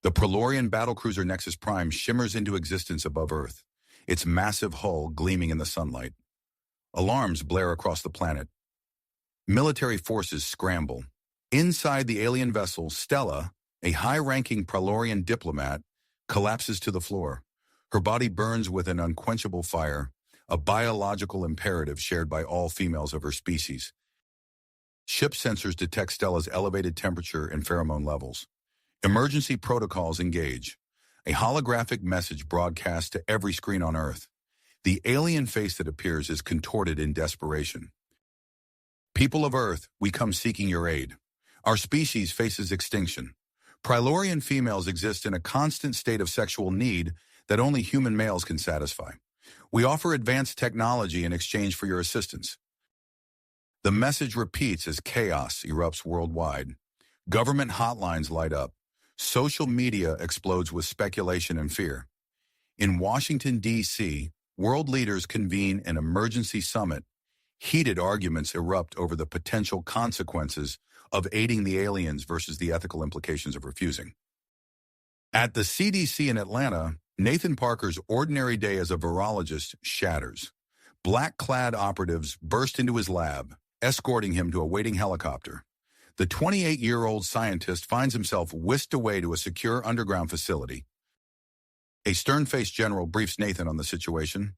The Pralorian battlecruiser Nexus Prime shimmers into existence above Earth, its massive hull gleaming in the sunlight. Alarms blare across the planet. Military forces scramble. Inside the alien vessel, Stella, a high-ranking Pralorian diplomat, collapses to the floor. Her body burns with an unquenchable fire, a biological imperative shared by all females of her species. Ship sensors detect Stella's elevated temperature and pheromone levels. Emergency protocols engage. A holographic message broadcast to every screen on Earth. The alien face that appears is contorted in desperation. People of Earth, we come seeking your aid. Our species faces extinction. Pralorian females exist in a constant state of sexual need that only human males can satisfy. We offer advanced technology in exchange for your assistance. The message repeats as chaos erupts worldwide. Government hotlines light up. Social media explodes with speculation and fear. In Washington, D.C., world leaders convene an emergency summit. Heated arguments erupt over the potential consequences of aiding the aliens versus the ethical implications of refusing. At the CDC in Atlanta, Nathan Parker's ordinary day as a virologist shatters. Black-clad operatives burst into his lab, escorting him to a waiting helicopter. The 28-year-old scientist finds himself whisked away to a secure underground facility. A stern-faced general briefs Nathan on the situation.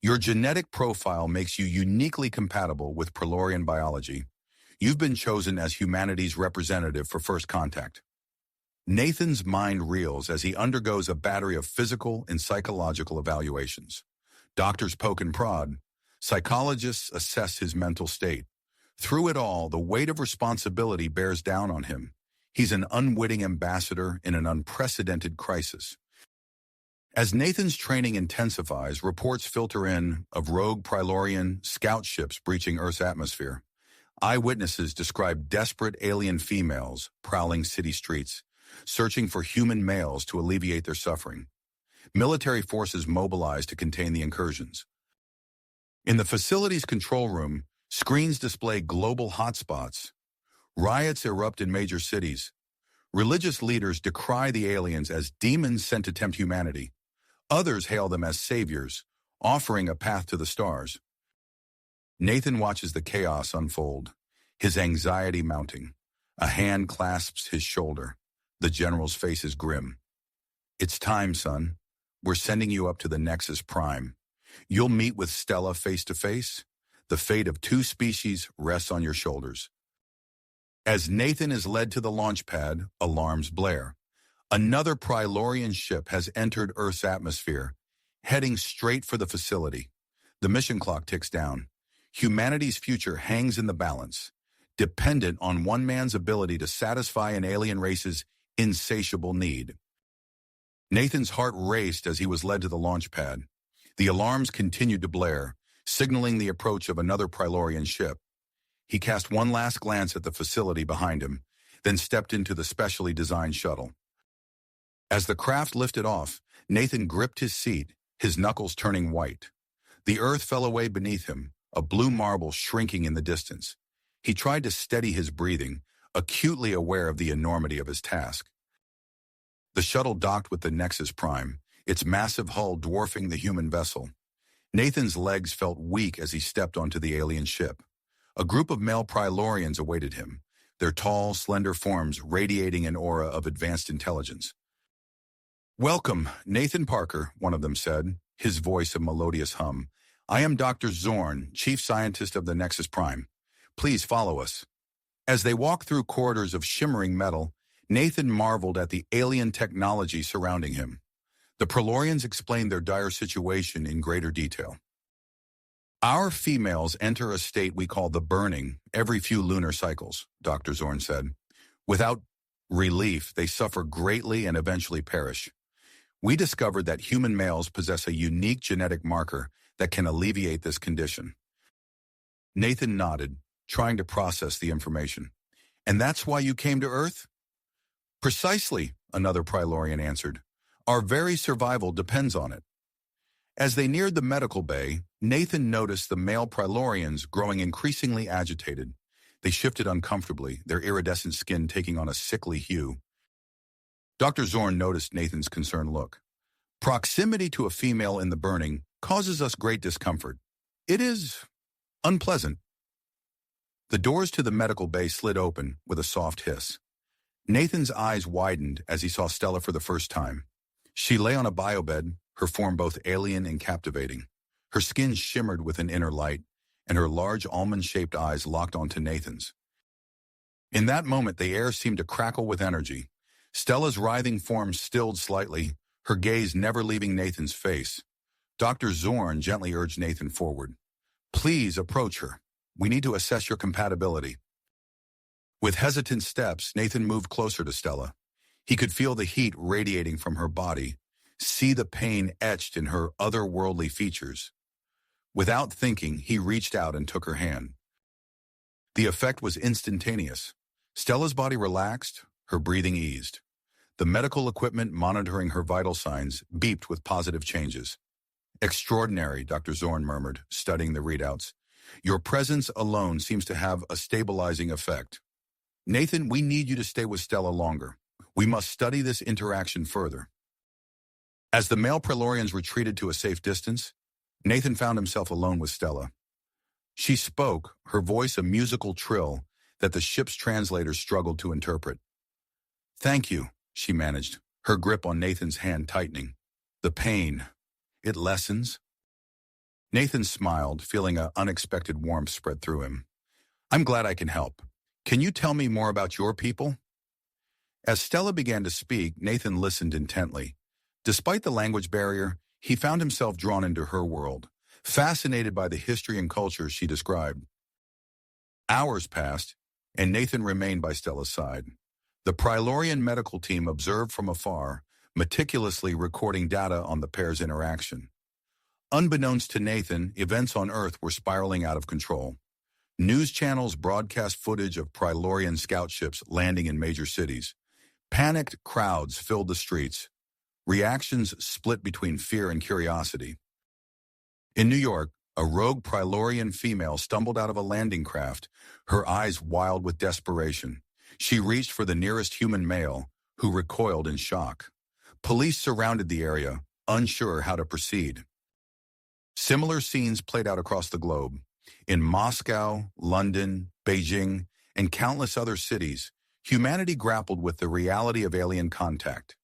Your genetic profile makes you uniquely compatible with Pralorian biology. You've been chosen as humanity's representative for first contact. Nathan's mind reels as he undergoes a battery of physical and psychological evaluations. Doctors poke and prod. Psychologists assess his mental state. Through it all, the weight of responsibility bears down on him. He's an unwitting ambassador in an unprecedented crisis. As Nathan's training intensifies, reports filter in of rogue Pralorian scout ships breaching Earth's atmosphere. Eyewitnesses describe desperate alien females prowling city streets, searching for human males to alleviate their suffering. Military forces mobilize to contain the incursions. In the facility's control room, screens display global hotspots. Riots erupt in major cities. Religious leaders decry the aliens as demons sent to tempt humanity. Others hail them as saviors, offering a path to the stars. Nathan watches the chaos unfold, his anxiety mounting. A hand clasps his shoulder. The general's face is grim. It's time, son. We're sending you up to the Nexus Prime. You'll meet with Stella face to face. The fate of two species rests on your shoulders. As Nathan is led to the launch pad, alarms blare. Another Pralorian ship has entered Earth's atmosphere, heading straight for the facility. The mission clock ticks down. Humanity's future hangs in the balance, dependent on one man's ability to satisfy an alien race's insatiable need. Nathan's heart raced as he was led to the launch pad. The alarms continued to blare, signaling the approach of another Pralorian ship. He cast one last glance at the facility behind him, then stepped into the specially designed shuttle. As the craft lifted off, Nathan gripped his seat, his knuckles turning white. The Earth fell away beneath him, a blue marble shrinking in the distance. He tried to steady his breathing, acutely aware of the enormity of his task. The shuttle docked with the Nexus Prime, its massive hull dwarfing the human vessel. Nathan's legs felt weak as he stepped onto the alien ship. A group of male Pralorians awaited him, their tall, slender forms radiating an aura of advanced intelligence. "Welcome, Nathan Parker," one of them said, his voice a melodious hum. "I am Dr. Zorn, chief scientist of the Nexus Prime. Please follow us." As they walked through corridors of shimmering metal, Nathan marveled at the alien technology surrounding him. The Pralorians explained their dire situation in greater detail. "Our females enter a state we call the burning every few lunar cycles," Dr. Zorn said. "Without relief, they suffer greatly and eventually perish. We discovered that human males possess a unique genetic marker that can alleviate this condition." Nathan nodded, trying to process the information. "And that's why you came to Earth?" "Precisely," another Pralorian answered. "Our very survival depends on it." As they neared the medical bay, Nathan noticed the male Pralorians growing increasingly agitated. They shifted uncomfortably, their iridescent skin taking on a sickly hue. Dr. Zorn noticed Nathan's concerned look. Proximity to a female in the burning causes us great discomfort. It is unpleasant. The doors to the medical bay slid open with a soft hiss. Nathan's eyes widened as he saw Stella for the first time. She lay on a biobed, her form both alien and captivating. Her skin shimmered with an inner light, and her large almond-shaped eyes locked onto Nathan's. In that moment, the air seemed to crackle with energy. Stella's writhing form stilled slightly, her gaze never leaving Nathan's face. Dr. Zorn gently urged Nathan forward. Please approach her. We need to assess your compatibility. With hesitant steps, Nathan moved closer to Stella. He could feel the heat radiating from her body, see the pain etched in her otherworldly features. Without thinking, he reached out and took her hand. The effect was instantaneous. Stella's body relaxed, her breathing eased. The medical equipment monitoring her vital signs beeped with positive changes. Extraordinary, Dr. Zorn murmured, studying the readouts. Your presence alone seems to have a stabilizing effect. Nathan, we need you to stay with Stella longer. We must study this interaction further. As the male Pralorans retreated to a safe distance, Nathan found himself alone with Stella. She spoke, her voice a musical trill that the ship's translators struggled to interpret. Thank you, she managed, her grip on Nathan's hand tightening. The pain, it lessens? Nathan smiled, feeling an unexpected warmth spread through him. I'm glad I can help. Can you tell me more about your people? As Stella began to speak, Nathan listened intently. Despite the language barrier, he found himself drawn into her world, fascinated by the history and culture she described. Hours passed, and Nathan remained by Stella's side. The Pralorian medical team observed from afar, meticulously recording data on the pair's interaction. Unbeknownst to Nathan, events on Earth were spiraling out of control. News channels broadcast footage of Pralorian scout ships landing in major cities. Panicked crowds filled the streets. Reactions split between fear and curiosity. In New York, a rogue Pralorian female stumbled out of a landing craft, her eyes wild with desperation. She reached for the nearest human male, who recoiled in shock. Police surrounded the area, unsure how to proceed. Similar scenes played out across the globe. In Moscow, London, Beijing, and countless other cities, humanity grappled with the reality of alien contact.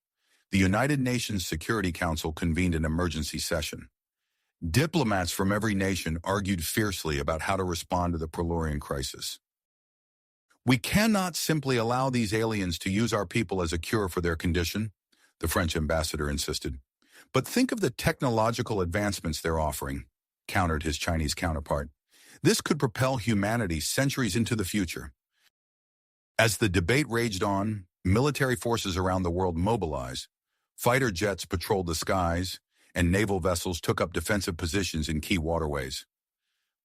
The United Nations Security Council convened an emergency session. Diplomats from every nation argued fiercely about how to respond to the Pralorian crisis. We cannot simply allow these aliens to use our people as a cure for their condition, the French ambassador insisted. But think of the technological advancements they're offering, countered his Chinese counterpart. This could propel humanity centuries into the future. As the debate raged on, military forces around the world mobilized. Fighter jets patrolled the skies, and naval vessels took up defensive positions in key waterways.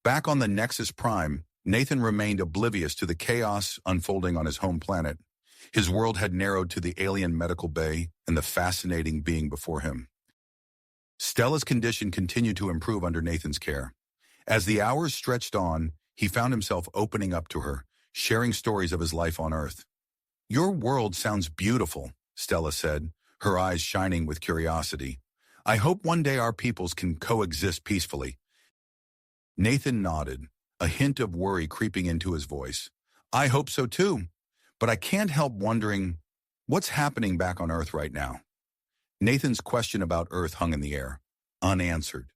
Back on the Nexus Prime, Nathan remained oblivious to the chaos unfolding on his home planet. His world had narrowed to the alien medical bay and the fascinating being before him. Stella's condition continued to improve under Nathan's care. As the hours stretched on, he found himself opening up to her, sharing stories of his life on Earth. Your world sounds beautiful, Stella said, her eyes shining with curiosity. I hope one day our peoples can coexist peacefully. Nathan nodded, a hint of worry creeping into his voice. I hope so too, but I can't help wondering, what's happening back on Earth right now? Nathan's question about Earth hung in the air, unanswered.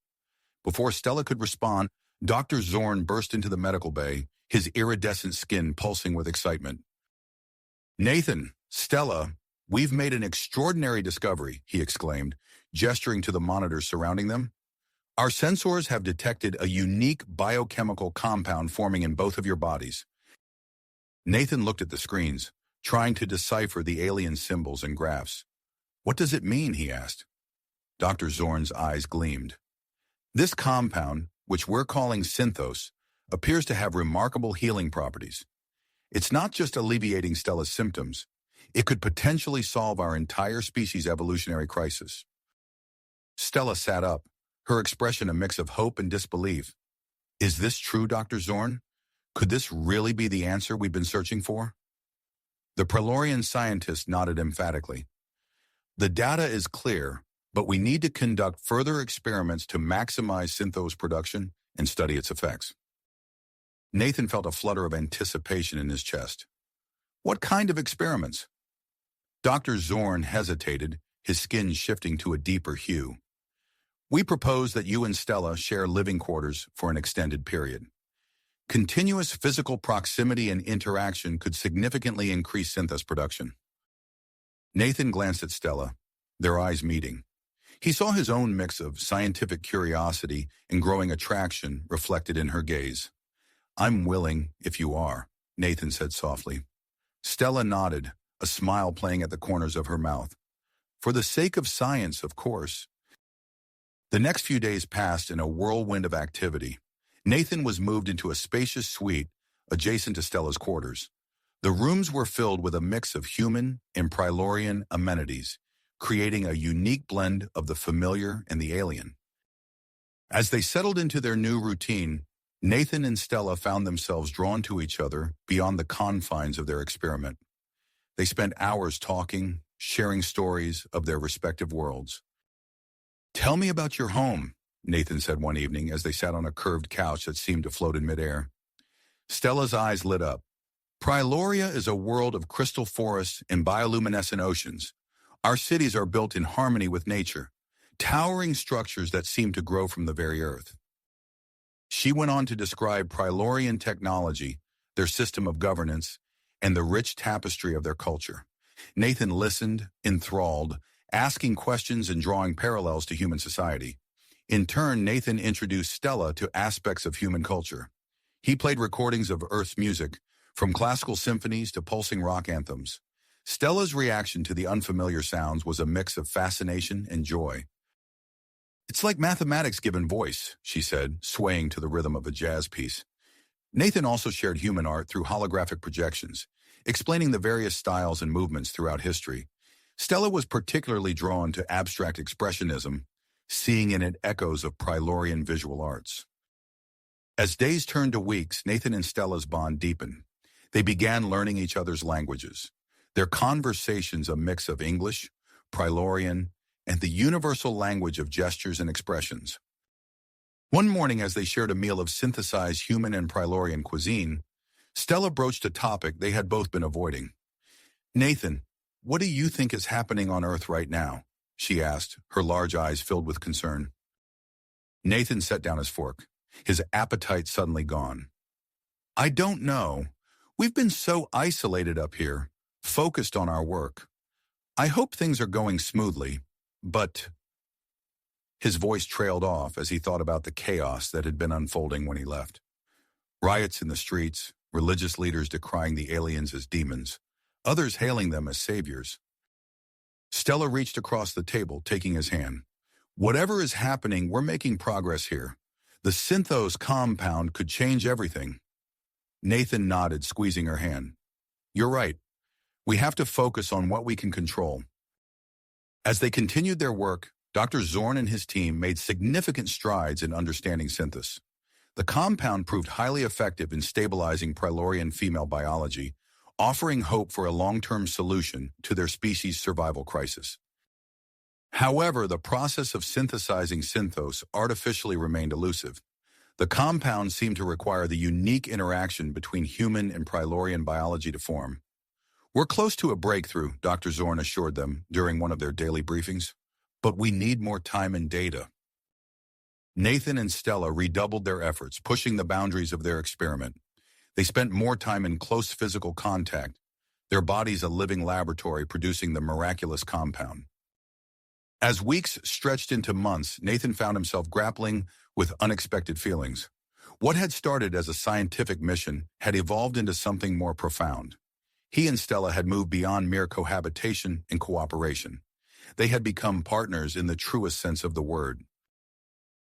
Before Stella could respond, Dr. Zorn burst into the medical bay, his iridescent skin pulsing with excitement. Nathan, Stella, we've made an extraordinary discovery, he exclaimed, gesturing to the monitors surrounding them. Our sensors have detected a unique biochemical compound forming in both of your bodies. Nathan looked at the screens, trying to decipher the alien symbols and graphs. What does it mean, he asked. Dr. Zorn's eyes gleamed. This compound, which we're calling Synthos, appears to have remarkable healing properties. It's not just alleviating Stella's symptoms. It could potentially solve our entire species' evolutionary crisis. Stella sat up, her expression a mix of hope and disbelief. Is this true, Dr. Zorn? Could this really be the answer we've been searching for? The Pralorian scientist nodded emphatically. The data is clear, but we need to conduct further experiments to maximize Synthos production and study its effects. Nathan felt a flutter of anticipation in his chest. What kind of experiments? Dr. Zorn hesitated, his skin shifting to a deeper hue. We propose that you and Stella share living quarters for an extended period. Continuous physical proximity and interaction could significantly increase Synthos production. Nathan glanced at Stella, their eyes meeting. He saw his own mix of scientific curiosity and growing attraction reflected in her gaze. I'm willing, if you are, Nathan said softly. Stella nodded, a smile playing at the corners of her mouth. For the sake of science, of course. The next few days passed in a whirlwind of activity. Nathan was moved into a spacious suite adjacent to Stella's quarters. The rooms were filled with a mix of human and Pralorian amenities, creating a unique blend of the familiar and the alien. As they settled into their new routine, Nathan and Stella found themselves drawn to each other beyond the confines of their experiment. They spent hours talking, sharing stories of their respective worlds. Tell me about your home, Nathan said one evening as they sat on a curved couch that seemed to float in midair. Stella's eyes lit up. Pryloria is a world of crystal forests and bioluminescent oceans. Our cities are built in harmony with nature, towering structures that seem to grow from the very earth. She went on to describe Pralorian technology, their system of governance, and the rich tapestry of their culture. Nathan listened, enthralled, asking questions and drawing parallels to human society. In turn, Nathan introduced Stella to aspects of human culture. He played recordings of Earth's music, from classical symphonies to pulsing rock anthems. Stella's reaction to the unfamiliar sounds was a mix of fascination and joy. It's like mathematics given voice, she said, swaying to the rhythm of a jazz piece. Nathan also shared human art through holographic projections, explaining the various styles and movements throughout history. Stella was particularly drawn to abstract expressionism, seeing in it echoes of Pralorian visual arts. As days turned to weeks, Nathan and Stella's bond deepened. They began learning each other's languages. Their conversations a mix of English, Pralorian, and the universal language of gestures and expressions. One morning, as they shared a meal of synthesized human and Pralorian cuisine, Stella broached a topic they had both been avoiding. Nathan, what do you think is happening on Earth right now? She asked, her large eyes filled with concern. Nathan set down his fork, his appetite suddenly gone. I don't know. We've been so isolated up here, focused on our work. I hope things are going smoothly, but... His voice trailed off as he thought about the chaos that had been unfolding when he left. Riots in the streets, religious leaders decrying the aliens as demons, others hailing them as saviors. Stella reached across the table, taking his hand. Whatever is happening, we're making progress here. The Synthos compound could change everything. Nathan nodded, squeezing her hand. You're right. We have to focus on what we can control. As they continued their work, Dr. Zorn and his team made significant strides in understanding Synthos. The compound proved highly effective in stabilizing Pralorian female biology, offering hope for a long-term solution to their species' survival crisis. However, the process of synthesizing Synthos artificially remained elusive. The compound seemed to require the unique interaction between human and Pralorian biology to form. We're close to a breakthrough, Dr. Zorn assured them during one of their daily briefings, but we need more time and data. Nathan and Stella redoubled their efforts, pushing the boundaries of their experiment. They spent more time in close physical contact, their bodies a living laboratory producing the miraculous compound. As weeks stretched into months, Nathan found himself grappling with unexpected feelings. What had started as a scientific mission had evolved into something more profound. He and Stella had moved beyond mere cohabitation and cooperation. They had become partners in the truest sense of the word.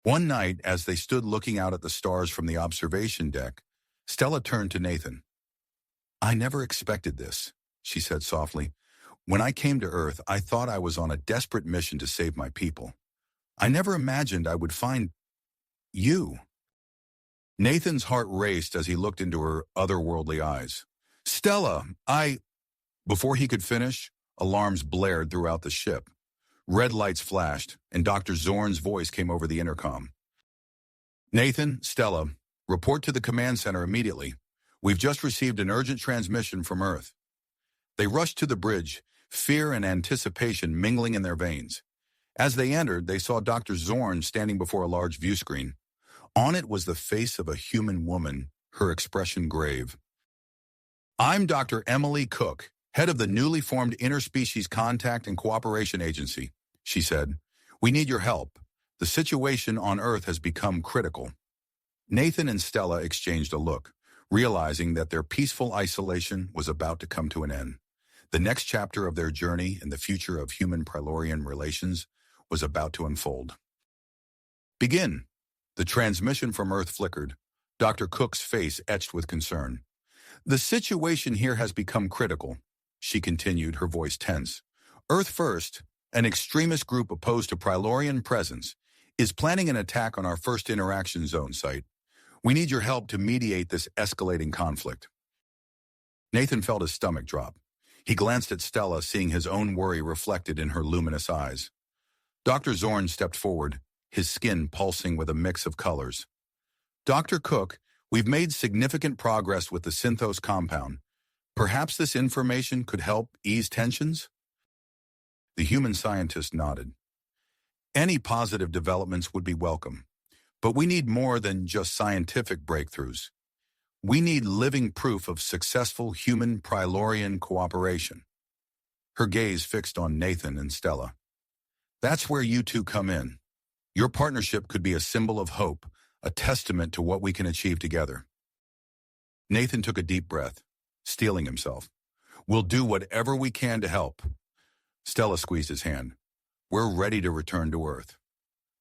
One night, as they stood looking out at the stars from the observation deck, Stella turned to Nathan. I never expected this, she said softly. When I came to Earth, I thought I was on a desperate mission to save my people. I never imagined I would find you. Nathan's heart raced as he looked into her otherworldly eyes. Stella, Before he could finish, alarms blared throughout the ship. Red lights flashed, and Dr. Zorn's voice came over the intercom. Nathan, Stella, report to the command center immediately. We've just received an urgent transmission from Earth. They rushed to the bridge, fear and anticipation mingling in their veins. As they entered, they saw Dr. Zorn standing before a large view screen. On it was the face of a human woman, her expression grave. I'm Dr. Emily Cook, head of the newly formed Interspecies Contact and Cooperation Agency, she said. We need your help. The situation on Earth has become critical. Nathan and Stella exchanged a look, realizing that their peaceful isolation was about to come to an end. The next chapter of their journey in the future of human-Pralorian relations was about to unfold. Begin. The transmission from Earth flickered, Dr. Cook's face etched with concern. The situation here has become critical, she continued, her voice tense. Earth First, an extremist group opposed to Pralorian presence, is planning an attack on our first interaction zone site. We need your help to mediate this escalating conflict. Nathan felt his stomach drop. He glanced at Stella, seeing his own worry reflected in her luminous eyes. Dr. Zorn stepped forward, his skin pulsing with a mix of colors. Dr. Cook, we've made significant progress with the Synthos compound. Perhaps this information could help ease tensions? The human scientist nodded. Any positive developments would be welcome, but we need more than just scientific breakthroughs. We need living proof of successful human-Pralorian cooperation. Her gaze fixed on Nathan and Stella. That's where you two come in. Your partnership could be a symbol of hope, a testament to what we can achieve together. Nathan took a deep breath, steeling himself. We'll do whatever we can to help. Stella squeezed his hand. We're ready to return to Earth.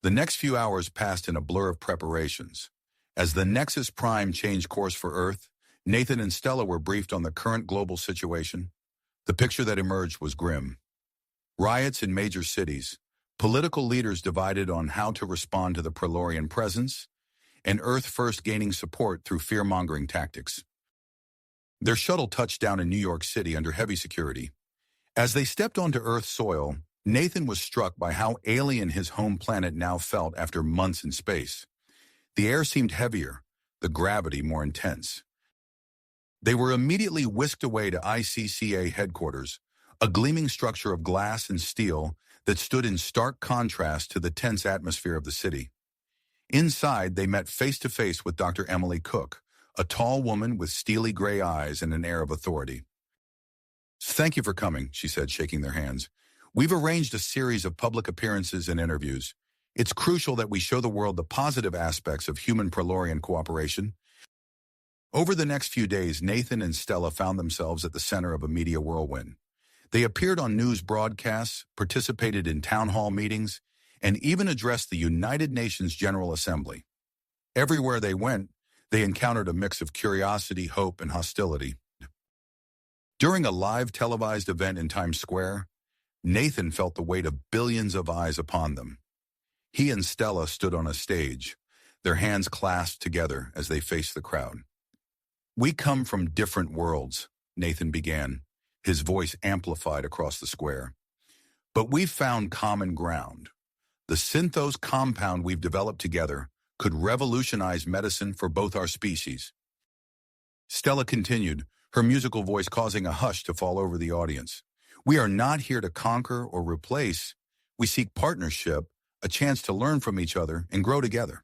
The next few hours passed in a blur of preparations. As the Nexus Prime changed course for Earth, Nathan and Stella were briefed on the current global situation. The picture that emerged was grim. Riots in major cities, political leaders divided on how to respond to the Pralorian presence, and Earth First gaining support through fear-mongering tactics. Their shuttle touched down in New York City under heavy security. As they stepped onto Earth's soil, Nathan was struck by how alien his home planet now felt after months in space. The air seemed heavier, the gravity more intense. They were immediately whisked away to ICAC headquarters, a gleaming structure of glass and steel that stood in stark contrast to the tense atmosphere of the city. Inside, they met face-to-face with Dr. Emily Cook, a tall woman with steely gray eyes and an air of authority. Thank you for coming, she said, shaking their hands. We've arranged a series of public appearances and interviews. It's crucial that we show the world the positive aspects of human-Pralorian cooperation. Over the next few days, Nathan and Stella found themselves at the center of a media whirlwind. They appeared on news broadcasts, participated in town hall meetings, and even addressed the United Nations General Assembly. Everywhere they went, they encountered a mix of curiosity, hope, and hostility. During a live televised event in Times Square, Nathan felt the weight of billions of eyes upon them. He and Stella stood on a stage, their hands clasped together as they faced the crowd. We come from different worlds, Nathan began, his voice amplified across the square. But we've found common ground. The Synthos compound we've developed together could revolutionize medicine for both our species. Stella continued, her musical voice causing a hush to fall over the audience. We are not here to conquer or replace. We seek partnership, a chance to learn from each other and grow together.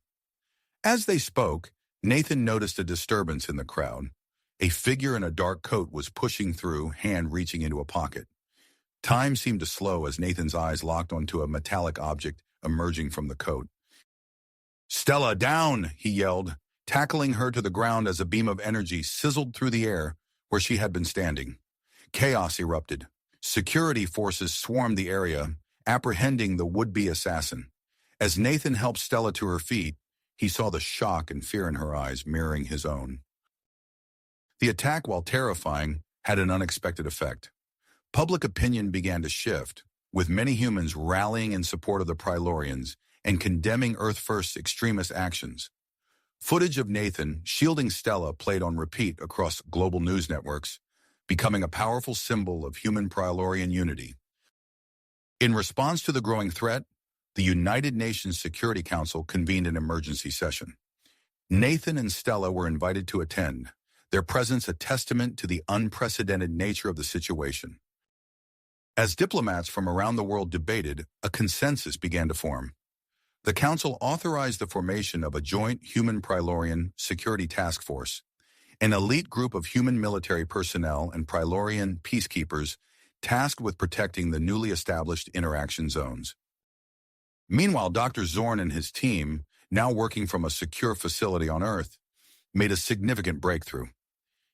As they spoke, Nathan noticed a disturbance in the crowd. A figure in a dark coat was pushing through, hand reaching into a pocket. Time seemed to slow as Nathan's eyes locked onto a metallic object emerging from the coat. Stella, down, he yelled, tackling her to the ground as a beam of energy sizzled through the air where she had been standing. Chaos erupted. Security forces swarmed the area, apprehending the would-be assassin. As Nathan helped Stella to her feet, he saw the shock and fear in her eyes mirroring his own. The attack, while terrifying, had an unexpected effect. Public opinion began to shift, with many humans rallying in support of the Pralorians and condemning Earth First's extremist actions. Footage of Nathan shielding Stella played on repeat across global news networks, becoming a powerful symbol of human Pralorian unity. In response to the growing threat, the United Nations Security Council convened an emergency session. Nathan and Stella were invited to attend, their presence a testament to the unprecedented nature of the situation. As diplomats from around the world debated, a consensus began to form. The Council authorized the formation of a joint human Pralorian security task force, an elite group of human military personnel and Pralorian peacekeepers tasked with protecting the newly established interaction zones. Meanwhile, Dr. Zorn and his team, now working from a secure facility on Earth, made a significant breakthrough.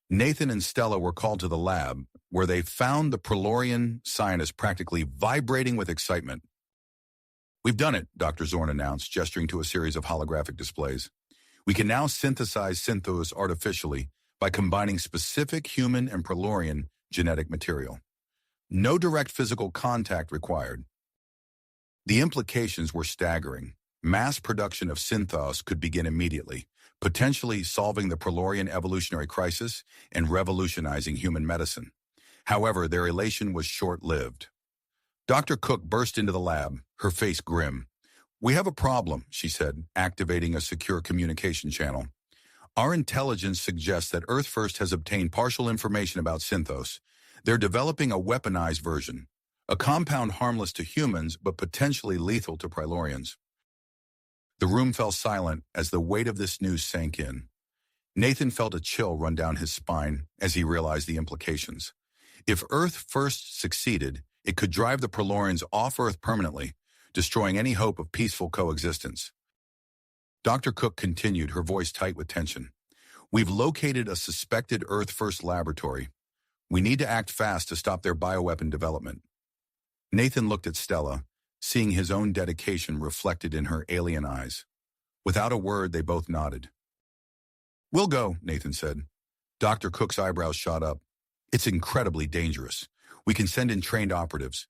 Nathan and Stella were called to the lab, where they found the Pralorian scientists practically vibrating with excitement. "We've done it," Dr. Zorn announced, gesturing to a series of holographic displays. "We can now synthesize Synthos artificially by combining specific human and Pralorian genetic material. No direct physical contact required." The implications were staggering. Mass production of Synthos could begin immediately, potentially solving the Pralorian evolutionary crisis and revolutionizing human medicine. However, their elation was short-lived. Dr. Cook burst into the lab, her face grim. "We have a problem," she said, activating a secure communication channel. "Our intelligence suggests that Earth First has obtained partial information about Synthos. They're developing a weaponized version, a compound harmless to humans but potentially lethal to Pralorians." The room fell silent as the weight of this news sank in. Nathan felt a chill run down his spine as he realized the implications. If Earth First succeeded, it could drive the Pralorans off Earth permanently, destroying any hope of peaceful coexistence. Dr. Cook continued, her voice tight with tension. "We've located a suspected Earth First laboratory. We need to act fast to stop their bioweapon development." Nathan looked at Stella, seeing his own dedication reflected in her alien eyes. Without a word, they both nodded. "We'll go," Nathan said. Dr. Cook's eyebrows shot up. "It's incredibly dangerous. We can send in trained operatives."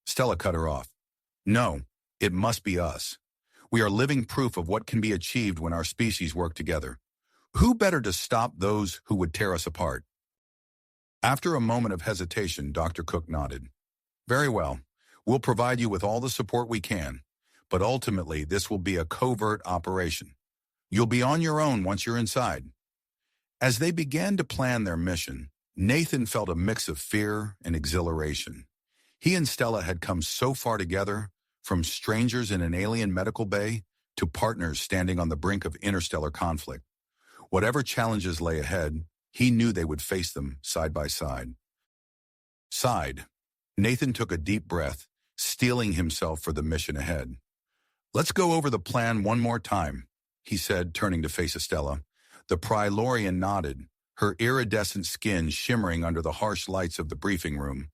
Stella cut her off. "No, it must be us. We are living proof of what can be achieved when our species work together. Who better to stop those who would tear us apart?" After a moment of hesitation, Dr. Cook nodded. "Very well. We'll provide you with all the support we can, but ultimately this will be a covert operation. You'll be on your own once you're inside." As they began to plan their mission, Nathan felt a mix of fear and exhilaration. He and Stella had come so far together, from strangers in an alien medical bay to partners standing on the brink of interstellar conflict. Whatever challenges lay ahead, he knew they would face them side by side. Nathan took a deep breath, steeling himself for the mission ahead. "Let's go over the plan one more time," he said, turning to face Stella. The Pralorian nodded, her iridescent skin shimmering under the harsh lights of the briefing room.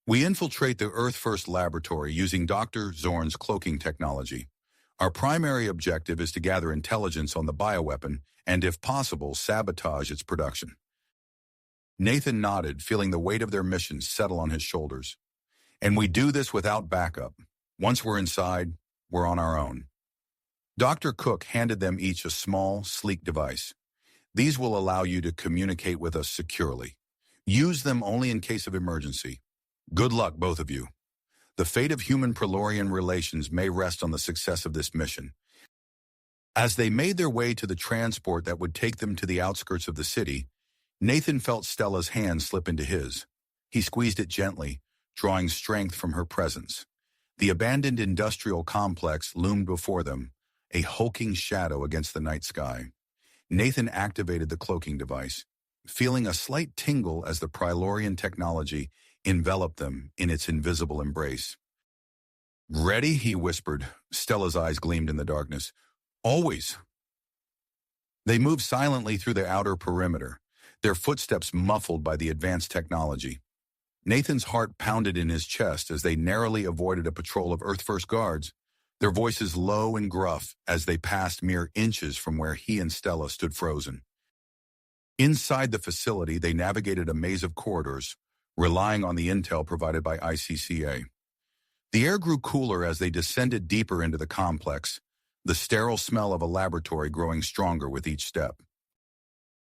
"We infiltrate the Earth First laboratory using Dr. Zorn's cloaking technology. Our primary objective is to gather intelligence on the bioweapon and, if possible, sabotage its production." Nathan nodded, feeling the weight of their mission settle on his shoulders. "And we do this without backup. Once we're inside, we're on our own." Dr. Cook handed them each a small, sleek device. "These will allow you to communicate with us securely. Use them only in case of emergency. Good luck, both of you. The fate of human-Pralorian relations may rest on the success of this mission." As they made their way to the transport that would take them to the outskirts of the city, Nathan felt Stella's hand slip into his. He squeezed it gently, drawing strength from her presence. The abandoned industrial complex loomed before them, a hulking shadow against the night sky. Nathan activated the cloaking device, feeling a slight tingle as the Pralorian technology enveloped them in its invisible embrace. "Ready?" he whispered. Stella's eyes gleamed in the darkness. "Always." They moved silently through the outer perimeter, their footsteps muffled by the advanced technology. Nathan's heart pounded in his chest as they narrowly avoided a patrol of Earth First guards, their voices low and gruff as they passed mere inches from where he and Stella stood frozen. Inside the facility, they navigated a maze of corridors, relying on the intel provided by ICAC. The air grew cooler as they descended deeper into the complex, the sterile smell of a laboratory growing stronger with each step.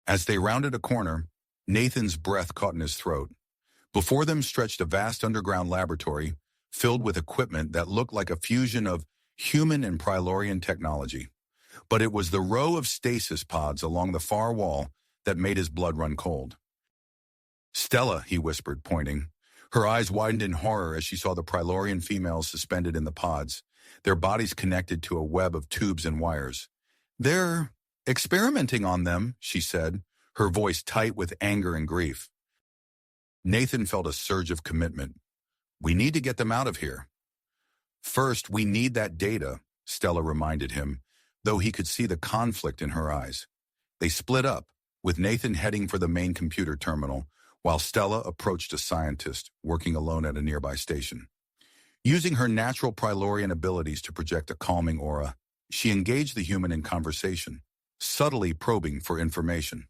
As they rounded a corner, Nathan's breath caught in his throat. Before them stretched a vast underground laboratory, filled with equipment that looked like a fusion of human and Pralorian technology. But it was the row of stasis pods along the far wall that made his blood run cold. "Stella," he whispered, pointing. Her eyes widened in horror as she saw the Pralorian females suspended in the pods, their bodies connected to a web of tubes and wires. "They're experimenting on them," she said, her voice tight with anger and grief. Nathan felt a surge of commitment. "We need to get them out of here." "First, we need that data," Stella reminded him, though he could see the conflict in her eyes. They split up, with Nathan heading for the main computer terminal, while Stella approached a scientist working alone at a nearby station. Using her natural Pralorian abilities to project a calming aura, she engaged the human in conversation, subtly probing for information.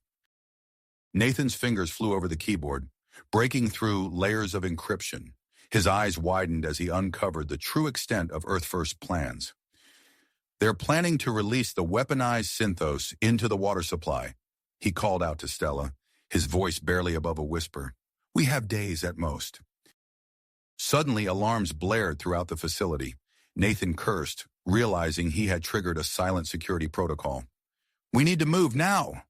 Nathan's fingers flew over the keyboard, breaking through layers of encryption. His eyes widened as he uncovered the true extent of Earth First's plans. "They're planning to release the weaponized Synthos into the water supply," he called out to Stella, his voice barely above a whisper. "We have days at most." Suddenly, alarms blared throughout the facility. Nathan cursed, realizing he had triggered a silent security protocol. "We need to move now!"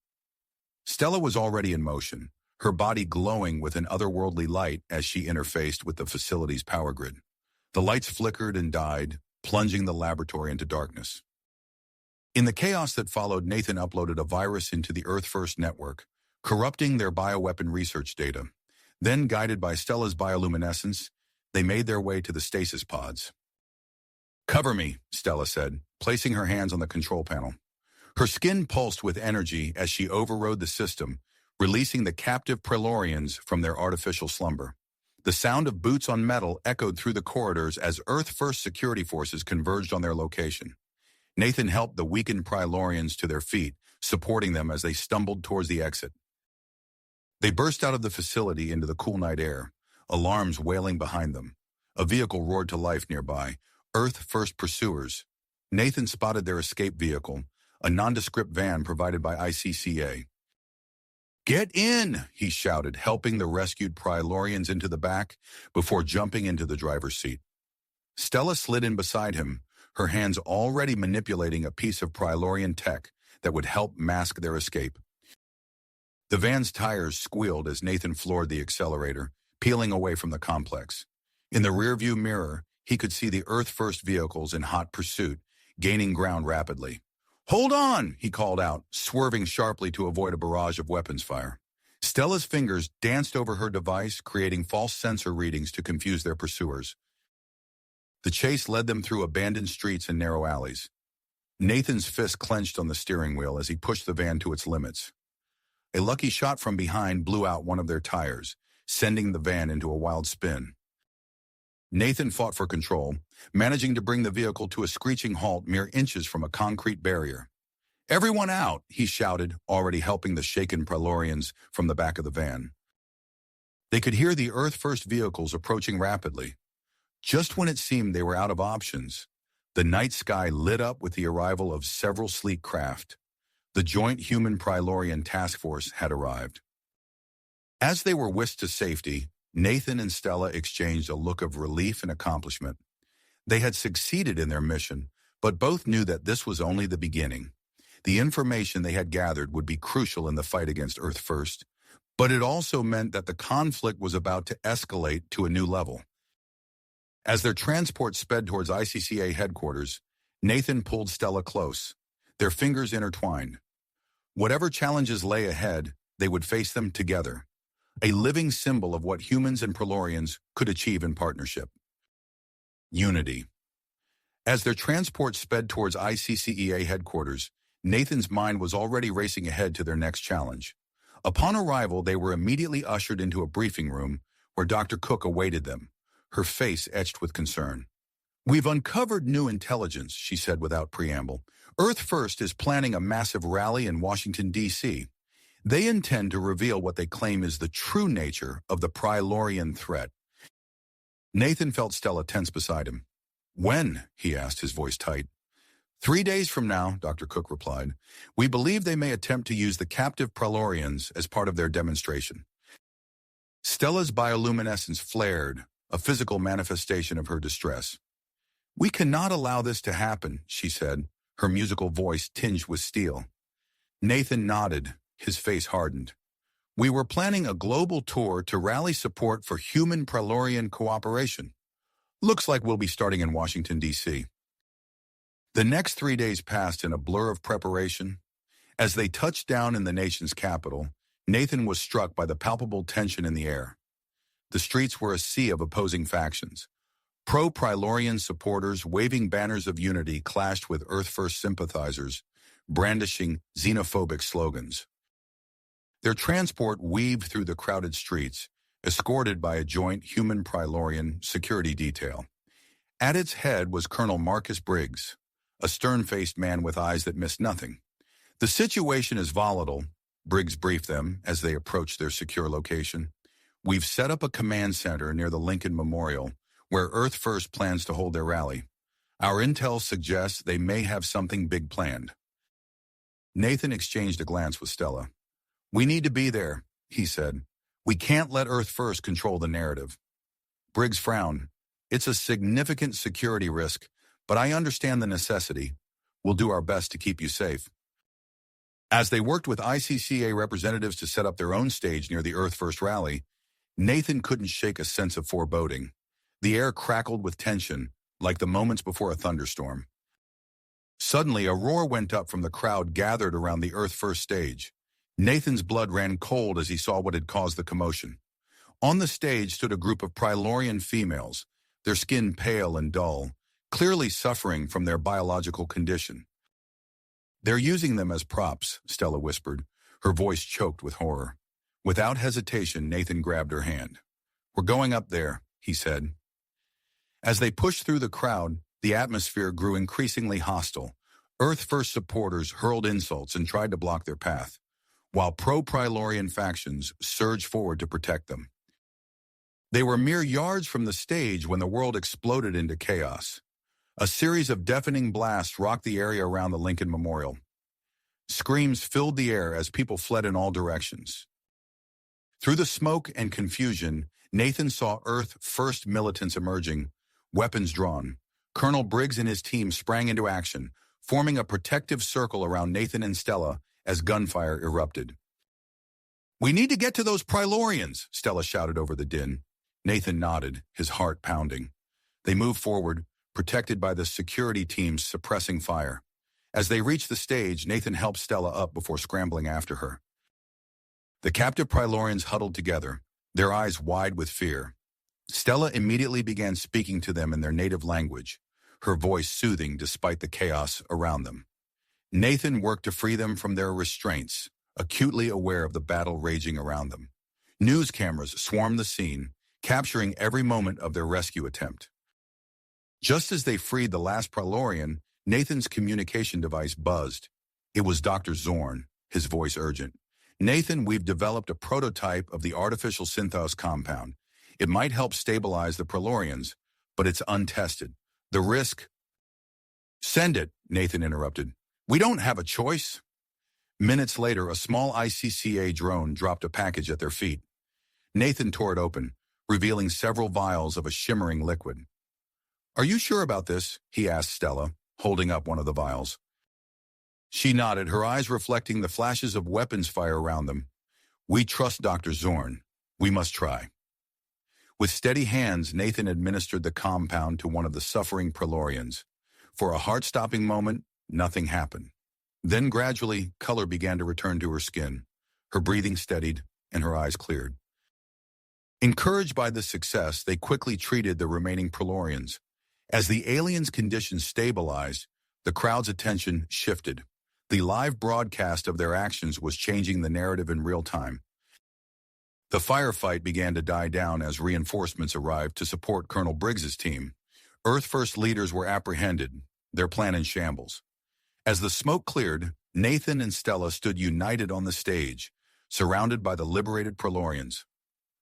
Stella was already in motion, her body glowing with an otherworldly light as she interfaced with the facility's power grid. The lights flickered and died, plunging the laboratory into darkness. In the chaos that followed, Nathan uploaded a virus into the Earth First network, corrupting their bioweapon research data. Then, guided by Stella's bioluminescence, they made their way to the stasis pods. "Cover me," Stella said, placing her hands on the control panel. Her skin pulsed with energy as she overrode the system, releasing the captive Pralorians from their artificial slumber. The sound of boots on metal echoed through the corridors as Earth First security forces converged on their location. Nathan helped the weakened Pralorians to their feet, supporting them as they stumbled towards the exit. They burst out of the facility into the cool night air, alarms wailing behind them. A vehicle roared to life nearby, Earth First pursuers. Nathan spotted their escape vehicle, a nondescript van provided by ICCA. "Get in!" he shouted, helping the rescued Pralorians into the back before jumping into the driver's seat. Stella slid in beside him, her hands already manipulating a piece of Pralorian tech that would help mask their escape. The van's tires squealed as Nathan floored the accelerator, peeling away from the complex. In the rearview mirror, he could see the Earth First vehicles in hot pursuit, gaining ground rapidly. "Hold on!" he called out, swerving sharply to avoid a barrage of weapons fire. Stella's fingers danced over her device, creating false sensor readings to confuse their pursuers. The chase led them through abandoned streets and narrow alleys. Nathan's fist clenched on the steering wheel as he pushed the van to its limits. A lucky shot from behind blew out one of their tires, sending the van into a wild spin. Nathan fought for control, managing to bring the vehicle to a screeching halt mere inches from a concrete barrier. "Everyone out!" he shouted, already helping the shaken Pralorians from the back of the van. They could hear the Earth First vehicles approaching rapidly. Just when it seemed they were out of options, the night sky lit up with the arrival of several sleek craft. The Joint Human Pralorian Task Force had arrived. As they were whisked to safety, Nathan and Stella exchanged a look of relief and accomplishment. They had succeeded in their mission, but both knew that this was only the beginning. The information they had gathered would be crucial in the fight against Earth First, but it also meant that the conflict was about to escalate to a new level. As their transport sped towards ICCA headquarters, Nathan pulled Stella close, their fingers intertwined. Whatever challenges lay ahead, they would face them together, a living symbol of what humans and Pralorians could achieve in partnership. Unity. As their transport sped towards ICCEA headquarters, Nathan's mind was already racing ahead to their next challenge. Upon arrival, they were immediately ushered into a briefing room where Dr. Cook awaited them, her face etched with concern. "We've uncovered new intelligence," she said without preamble. "Earth First is planning a massive rally in Washington, D.C. They intend to reveal what they claim is the true nature of the Pralorian threat." Nathan felt Stella tense beside him. "When?" he asked, his voice tight. 3 days from now," Dr. Cook replied. "We believe they may attempt to use the captive Pralorians as part of their demonstration." Stella's bioluminescence flared, a physical manifestation of her distress. "We cannot allow this to happen," she said, her musical voice tinged with steel. Nathan nodded, his face hardened. "We were planning a global tour to rally support for human Pralorian cooperation. Looks like we'll be starting in Washington, D.C." The next 3 days passed in a blur of preparation. As they touched down in the nation's capital, Nathan was struck by the palpable tension in the air. The streets were a sea of opposing factions. Pro-Pralorian supporters waving banners of unity clashed with Earth First sympathizers, brandishing xenophobic slogans. Their transport weaved through the crowded streets, escorted by a joint human Pralorian security detail. At its head was Colonel Marcus Briggs, a stern-faced man with eyes that missed nothing. "The situation is volatile," Briggs briefed them as they approached their secure location. "We've set up a command center near the Lincoln Memorial, where Earth First plans to hold their rally. Our intel suggests they may have something big planned." Nathan exchanged a glance with Stella. "We need to be there," he said. "We can't let Earth First control the narrative." Briggs frowned. "It's a significant security risk, but I understand the necessity. We'll do our best to keep you safe." As they worked with ICCA representatives to set up their own stage near the Earth First rally, Nathan couldn't shake a sense of foreboding. The air crackled with tension, like the moments before a thunderstorm. Suddenly, a roar went up from the crowd gathered around the Earth First stage. Nathan's blood ran cold as he saw what had caused the commotion. On the stage stood a group of Pralorian females, their skin pale and dull, clearly suffering from their biological condition. "They're using them as props," Stella whispered, her voice choked with horror. Without hesitation, Nathan grabbed her hand. "We're going up there," he said. As they pushed through the crowd, the atmosphere grew increasingly hostile. Earth First supporters hurled insults and tried to block their path, while pro-Pralorian factions surged forward to protect them. They were mere yards from the stage when the world exploded into chaos. A series of deafening blasts rocked the area around the Lincoln Memorial. Screams filled the air as people fled in all directions. Through the smoke and confusion, Nathan saw Earth First militants emerging, weapons drawn. Colonel Briggs and his team sprang into action, forming a protective circle around Nathan and Stella as gunfire erupted. "We need to get to those Pralorians," Stella shouted over the din. Nathan nodded, his heart pounding. They moved forward, protected by the security teams suppressing fire. As they reached the stage, Nathan helped Stella up before scrambling after her. The captive Pralorians huddled together, their eyes wide with fear. Stella immediately began speaking to them in their native language, her voice soothing despite the chaos around them. Nathan worked to free them from their restraints, acutely aware of the battle raging around them. News cameras swarmed the scene, capturing every moment of their rescue attempt. Just as they freed the last Pralorian, Nathan's communication device buzzed. It was Dr. Zorn, his voice urgent. "Nathan, we've developed a prototype of the artificial Synthos compound. It might help stabilize the Pralorians, but it's untested. The risk—" "Send it," Nathan interrupted. "We don't have a choice." Minutes later, a small ICCA drone dropped a package at their feet. Nathan tore it open, revealing several vials of a shimmering liquid. "Are you sure about this?" he asked Stella, holding up one of the vials. She nodded, her eyes reflecting the flashes of weapons fire around them. "We trust Dr. Zorn. We must try." With steady hands, Nathan administered the compound to one of the suffering Pralorians. For a heart-stopping moment, nothing happened. Then gradually, color began to return to her skin. Her breathing steadied, and her eyes cleared. Encouraged by this success, they quickly treated the remaining Pralorians. As the aliens' conditions stabilized, the crowd's attention shifted. The live broadcast of their actions was changing the narrative in real time. The firefight began to die down as reinforcements arrived to support Colonel Briggs's team. Earth First leaders were apprehended, their plan in shambles. As the smoke cleared, Nathan and Stella stood united on the stage, surrounded by the liberated Pralorians.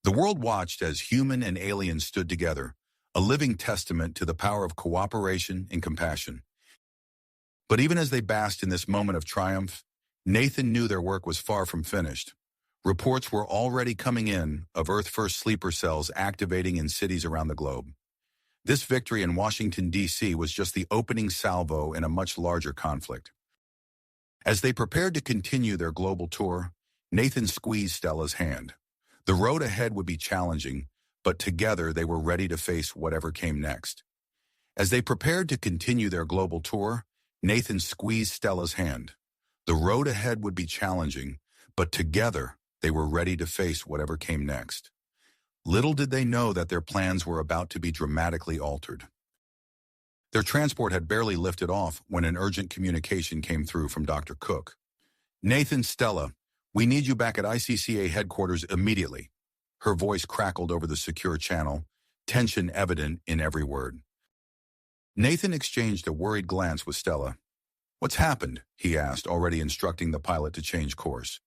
The world watched as human and alien stood together, a living testament to the power of cooperation and compassion. But even as they basked in this moment of triumph, Nathan knew their work was far from finished. Reports were already coming in of Earth-first sleeper cells activating in cities around the globe. This victory in Washington, D.C. was just the opening salvo in a much larger conflict. As they prepared to continue their global tour, Nathan squeezed Stella's hand. The road ahead would be challenging, but together they were ready to face whatever came next. As they prepared to continue their global tour, Nathan squeezed Stella's hand. The road ahead would be challenging, but together they were ready to face whatever came next. Little did they know that their plans were about to be dramatically altered. Their transport had barely lifted off when an urgent communication came through from Dr. Cook. "Nathan, Stella, we need you back at ICCA headquarters immediately." Her voice crackled over the secure channel, tension evident in every word. Nathan exchanged a worried glance with Stella. "What's happened?" he asked, already instructing the pilot to change course.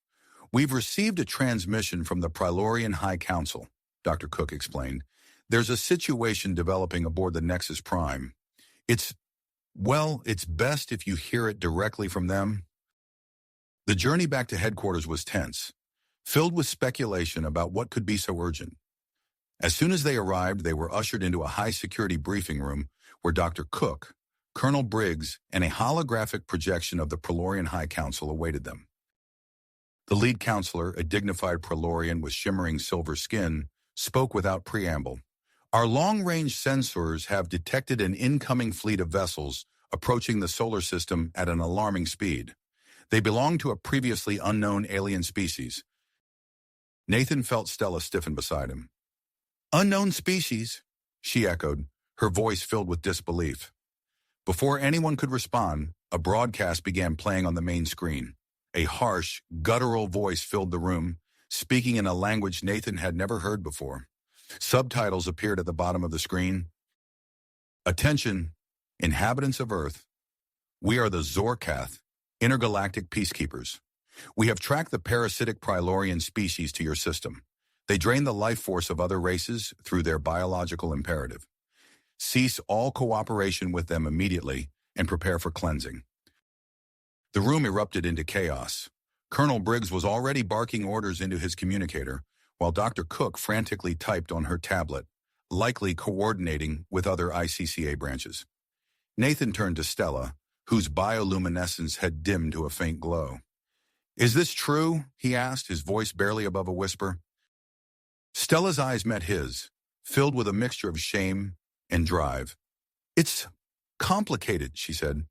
"We've received a transmission from the Pralorian High Council," Dr. Cook explained. "There's a situation developing aboard the Nexus Prime. It's best if you hear it directly from them." The journey back to headquarters was tense, filled with speculation about what could be so urgent. As soon as they arrived, they were ushered into a high-security briefing room where Dr. Cook, Colonel Briggs, and a holographic projection of the Pralorian High Council awaited them. The lead counselor, a dignified Pralorian with shimmering silver skin, spoke without preamble. "Our long-range sensors have detected an incoming fleet of vessels approaching the solar system at an alarming speed. They belong to a previously unknown alien species." Nathan felt Stella stiffen beside him. "Unknown species?" she echoed, her voice filled with disbelief. Before anyone could respond, a broadcast began playing on the main screen. A harsh, guttural voice filled the room, speaking in a language Nathan had never heard before. Subtitles appeared at the bottom of the screen. "Attention, inhabitants of Earth. We are the Zorkath, intergalactic peacekeepers. We have tracked the parasitic Pralorian species to your system. They drain the life force of other races through their biological imperative. Cease all cooperation with them immediately and prepare for cleansing." The room erupted into chaos. Colonel Briggs was already barking orders into his communicator, while Dr. Cook frantically typed on her tablet, likely coordinating with other ICCA branches. Nathan turned to Stella, whose bioluminescence had dimmed to a faint glow. "Is this true?" he asked, his voice barely above a whisper. Stella's eyes met his, filled with a mixture of shame and drive. "It's complicated," she said.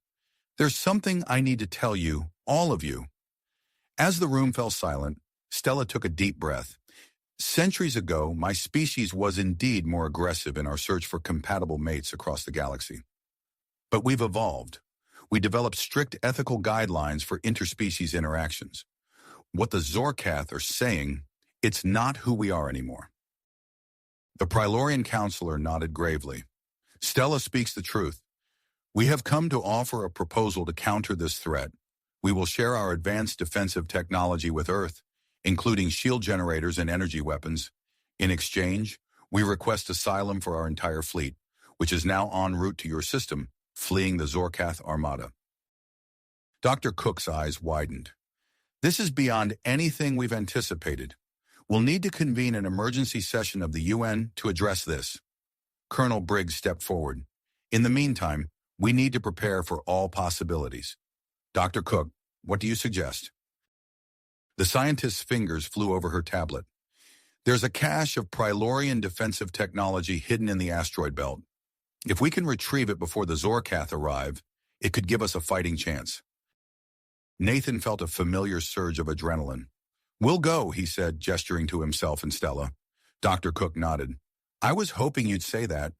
"There's something I need to tell you, all of you." As the room fell silent, Stella took a deep breath. "Centuries ago, my species was indeed more aggressive in our search for compatible mates across the galaxy. But we've evolved. We developed strict ethical guidelines for interspecies interactions. What the Zorkath are saying, it's not who we are anymore." The Pralorian counselor nodded gravely. "Stella speaks the truth. We have come to offer a proposal to counter this threat. We will share our advanced defensive technology with Earth, including shield generators and energy weapons. In exchange, we request asylum for our entire fleet, which is now en route to your system, fleeing the Zorkath Armada." Dr. Cook's eyes widened. "This is beyond anything we've anticipated. We'll need to convene an emergency session of the UN to address this." Colonel Briggs stepped forward. "In the meantime, we need to prepare for all possibilities. Dr. Cook, what do you suggest?" The scientist's fingers flew over her tablet. "There's a cache of Pralorian defensive technology hidden in the asteroid belt. If we can retrieve it before the Zorkath arrive, it could give us a fighting chance." Nathan felt a familiar surge of adrenaline. "We'll go," he said, gesturing to himself and Stella. Dr. Cook nodded. "I was hoping you'd say that.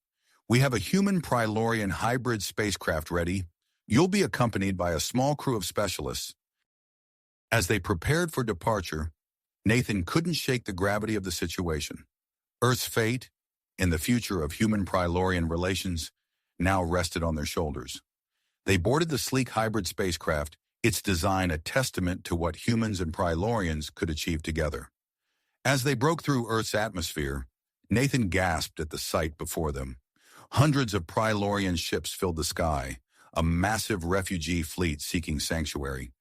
We have a human Pralorian hybrid spacecraft ready. You'll be accompanied by a small crew of specialists." As they prepared for departure, Nathan couldn't shake the gravity of the situation. Earth's fate and the future of human-Pralorian relations now rested on their shoulders. They boarded the sleek hybrid spacecraft, its design a testament to what humans and Pralorians could achieve together. As they broke through Earth's atmosphere, Nathan gasped at the sight before them. Hundreds of Pralorian ships filled the sky, a massive refugee fleet seeking sanctuary.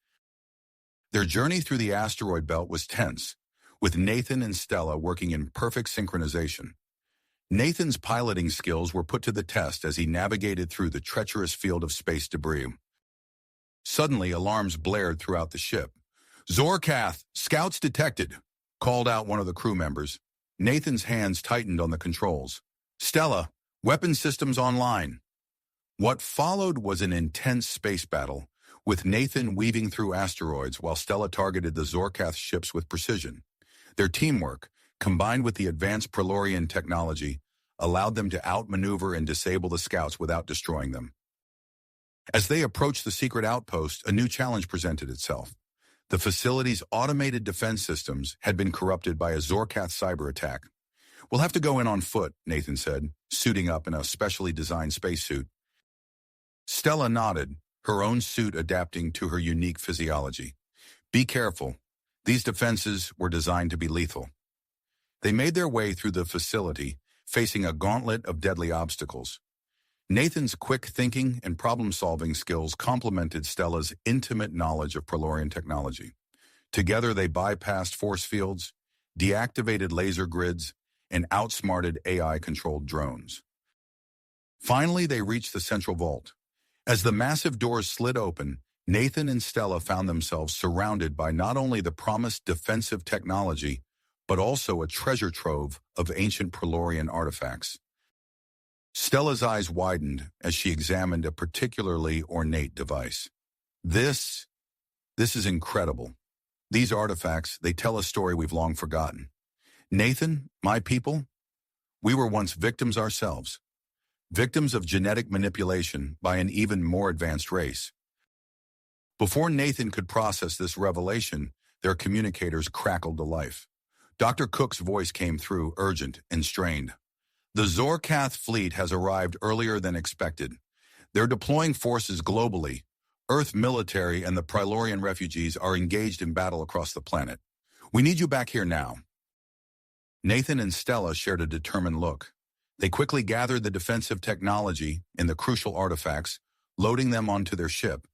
Their journey through the asteroid belt was tense, with Nathan and Stella working in perfect synchronization. Nathan's piloting skills were put to the test as he navigated through the treacherous field of space debris. Suddenly, alarms blared throughout the ship. "Zorkath, scouts detected," called out one of the crew members. Nathan's hands tightened on the controls. "Stella, weapon systems online." What followed was an intense space battle, with Nathan weaving through asteroids while Stella targeted the Zorkath ships with precision. Their teamwork, combined with the advanced Pralorian technology, allowed them to outmaneuver and disable the scouts without destroying them. As they approached the secret outpost, a new challenge presented itself. The facility's automated defense systems had been corrupted by a Zorkath cyber attack. "We'll have to go in on foot," Nathan said, suiting up in a specially designed spacesuit. Stella nodded, her own suit adapting to her unique physiology. "Be careful. These defenses were designed to be lethal." They made their way through the facility, facing a gauntlet of deadly obstacles. Nathan's quick thinking and problem-solving skills complemented Stella's intimate knowledge of Pralorian technology. Together they bypassed force fields, deactivated laser grids, and outsmarted AI-controlled drones. Finally, they reached the central vault. As the massive doors slid open, Nathan and Stella found themselves surrounded by not only the promised defensive technology, but also a treasure trove of ancient Pralorian artifacts. Stella's eyes widened as she examined a particularly ornate device. This is incredible. These artifacts, they tell a story we've long forgotten. Nathan, my people, we were once victims ourselves. Victims of genetic manipulation by an even more advanced race. Before Nathan could process this revelation, their communicators crackled to life. Dr. Cook's voice came through, urgent and strained. "The Zorkath fleet has arrived earlier than expected. They're deploying forces globally. Earth military and the Pralorian refugees are engaged in battle across the planet. We need you back here now." Nathan and Stella shared a determined look. They quickly gathered the defensive technology and the crucial artifacts, loading them onto their ship.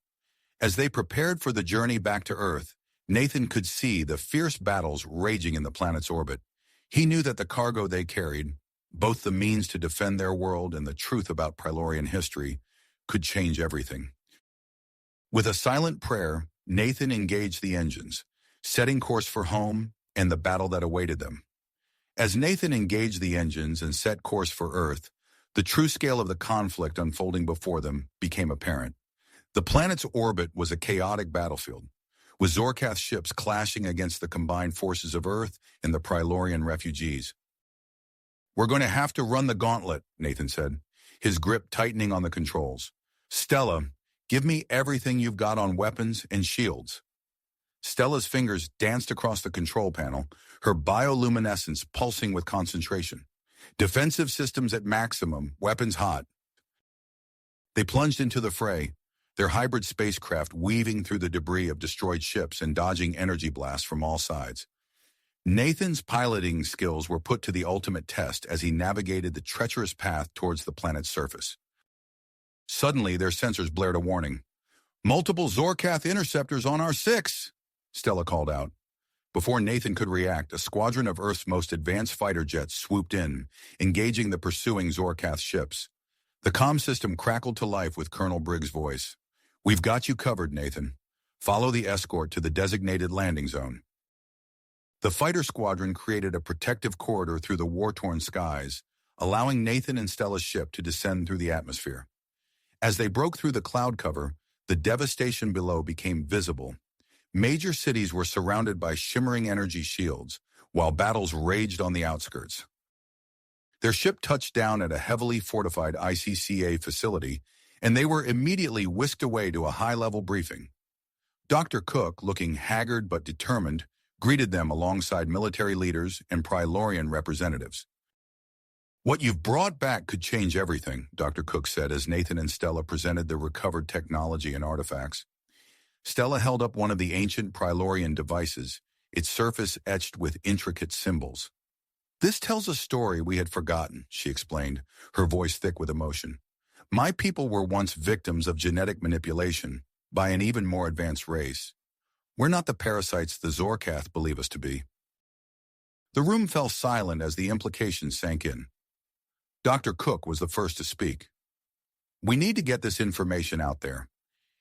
As they prepared for the journey back to Earth, Nathan could see the fierce battles raging in the planet's orbit. He knew that the cargo they carried, both the means to defend their world and the truth about Pralorian history, could change everything. With a silent prayer, Nathan engaged the engines, setting course for home and the battle that awaited them. As Nathan engaged the engines and set course for Earth, the true scale of the conflict unfolding before them became apparent. The planet's orbit was a chaotic battlefield, with Zorkath ships clashing against the combined forces of Earth and the Pralorian refugees. "We're going to have to run the gauntlet," Nathan said, his grip tightening on the controls. "Stella, give me everything you've got on weapons and shields." Stella's fingers danced across the control panel, her bioluminescence pulsing with concentration. Defensive systems at maximum, weapons hot. They plunged into the fray, their hybrid spacecraft weaving through the debris of destroyed ships and dodging energy blasts from all sides. Nathan's piloting skills were put to the ultimate test as he navigated the treacherous path towards the planet's surface. Suddenly, their sensors blared a warning. "Multiple Zorkath interceptors on our 6, Stella called out. Before Nathan could react, a squadron of Earth's most advanced fighter jets swooped in, engaging the pursuing Zorkath ships. The comm system crackled to life with Colonel Briggs' voice. "We've got you covered, Nathan. Follow the escort to the designated landing zone." The fighter squadron created a protective corridor through the war-torn skies, allowing Nathan and Stella's ship to descend through the atmosphere. As they broke through the cloud cover, the devastation below became visible. Major cities were surrounded by shimmering energy shields, while battles raged on the outskirts. Their ship touched down at a heavily fortified ICAC facility, and they were immediately whisked away to a high-level briefing. Dr. Cook, looking haggard but determined, greeted them alongside military leaders and Pralorian representatives. "What you've brought back could change everything," Dr. Cook said as Nathan and Stella presented the recovered technology and artifacts. Stella held up one of the ancient Pralorian devices, its surface etched with intricate symbols. "This tells a story we had forgotten," she explained, her voice thick with emotion. "My people were once victims of genetic manipulation by an even more advanced race. We're not the parasites the Zorkath believe us to be." The room fell silent as the implications sank in. Dr. Cook was the first to speak. We need to get this information out there.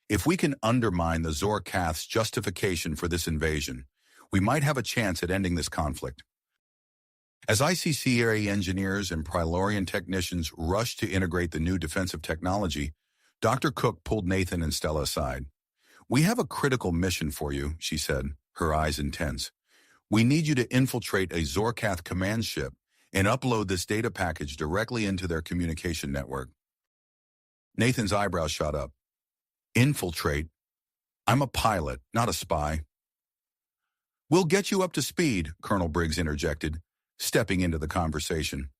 If we can undermine the Zorkath's justification for this invasion, we might have a chance at ending this conflict. As ICAC engineers and Pralorian technicians rushed to integrate the new defensive technology, Dr. Cook pulled Nathan and Stella aside. "We have a critical mission for you," she said, her eyes intense. "We need you to infiltrate a Zorkath command ship and upload this data package directly into their communication network." Nathan's eyebrows shot up. "Infiltrate? I'm a pilot, not a spy." "We'll get you up to speed," Colonel Briggs interjected, stepping into the conversation.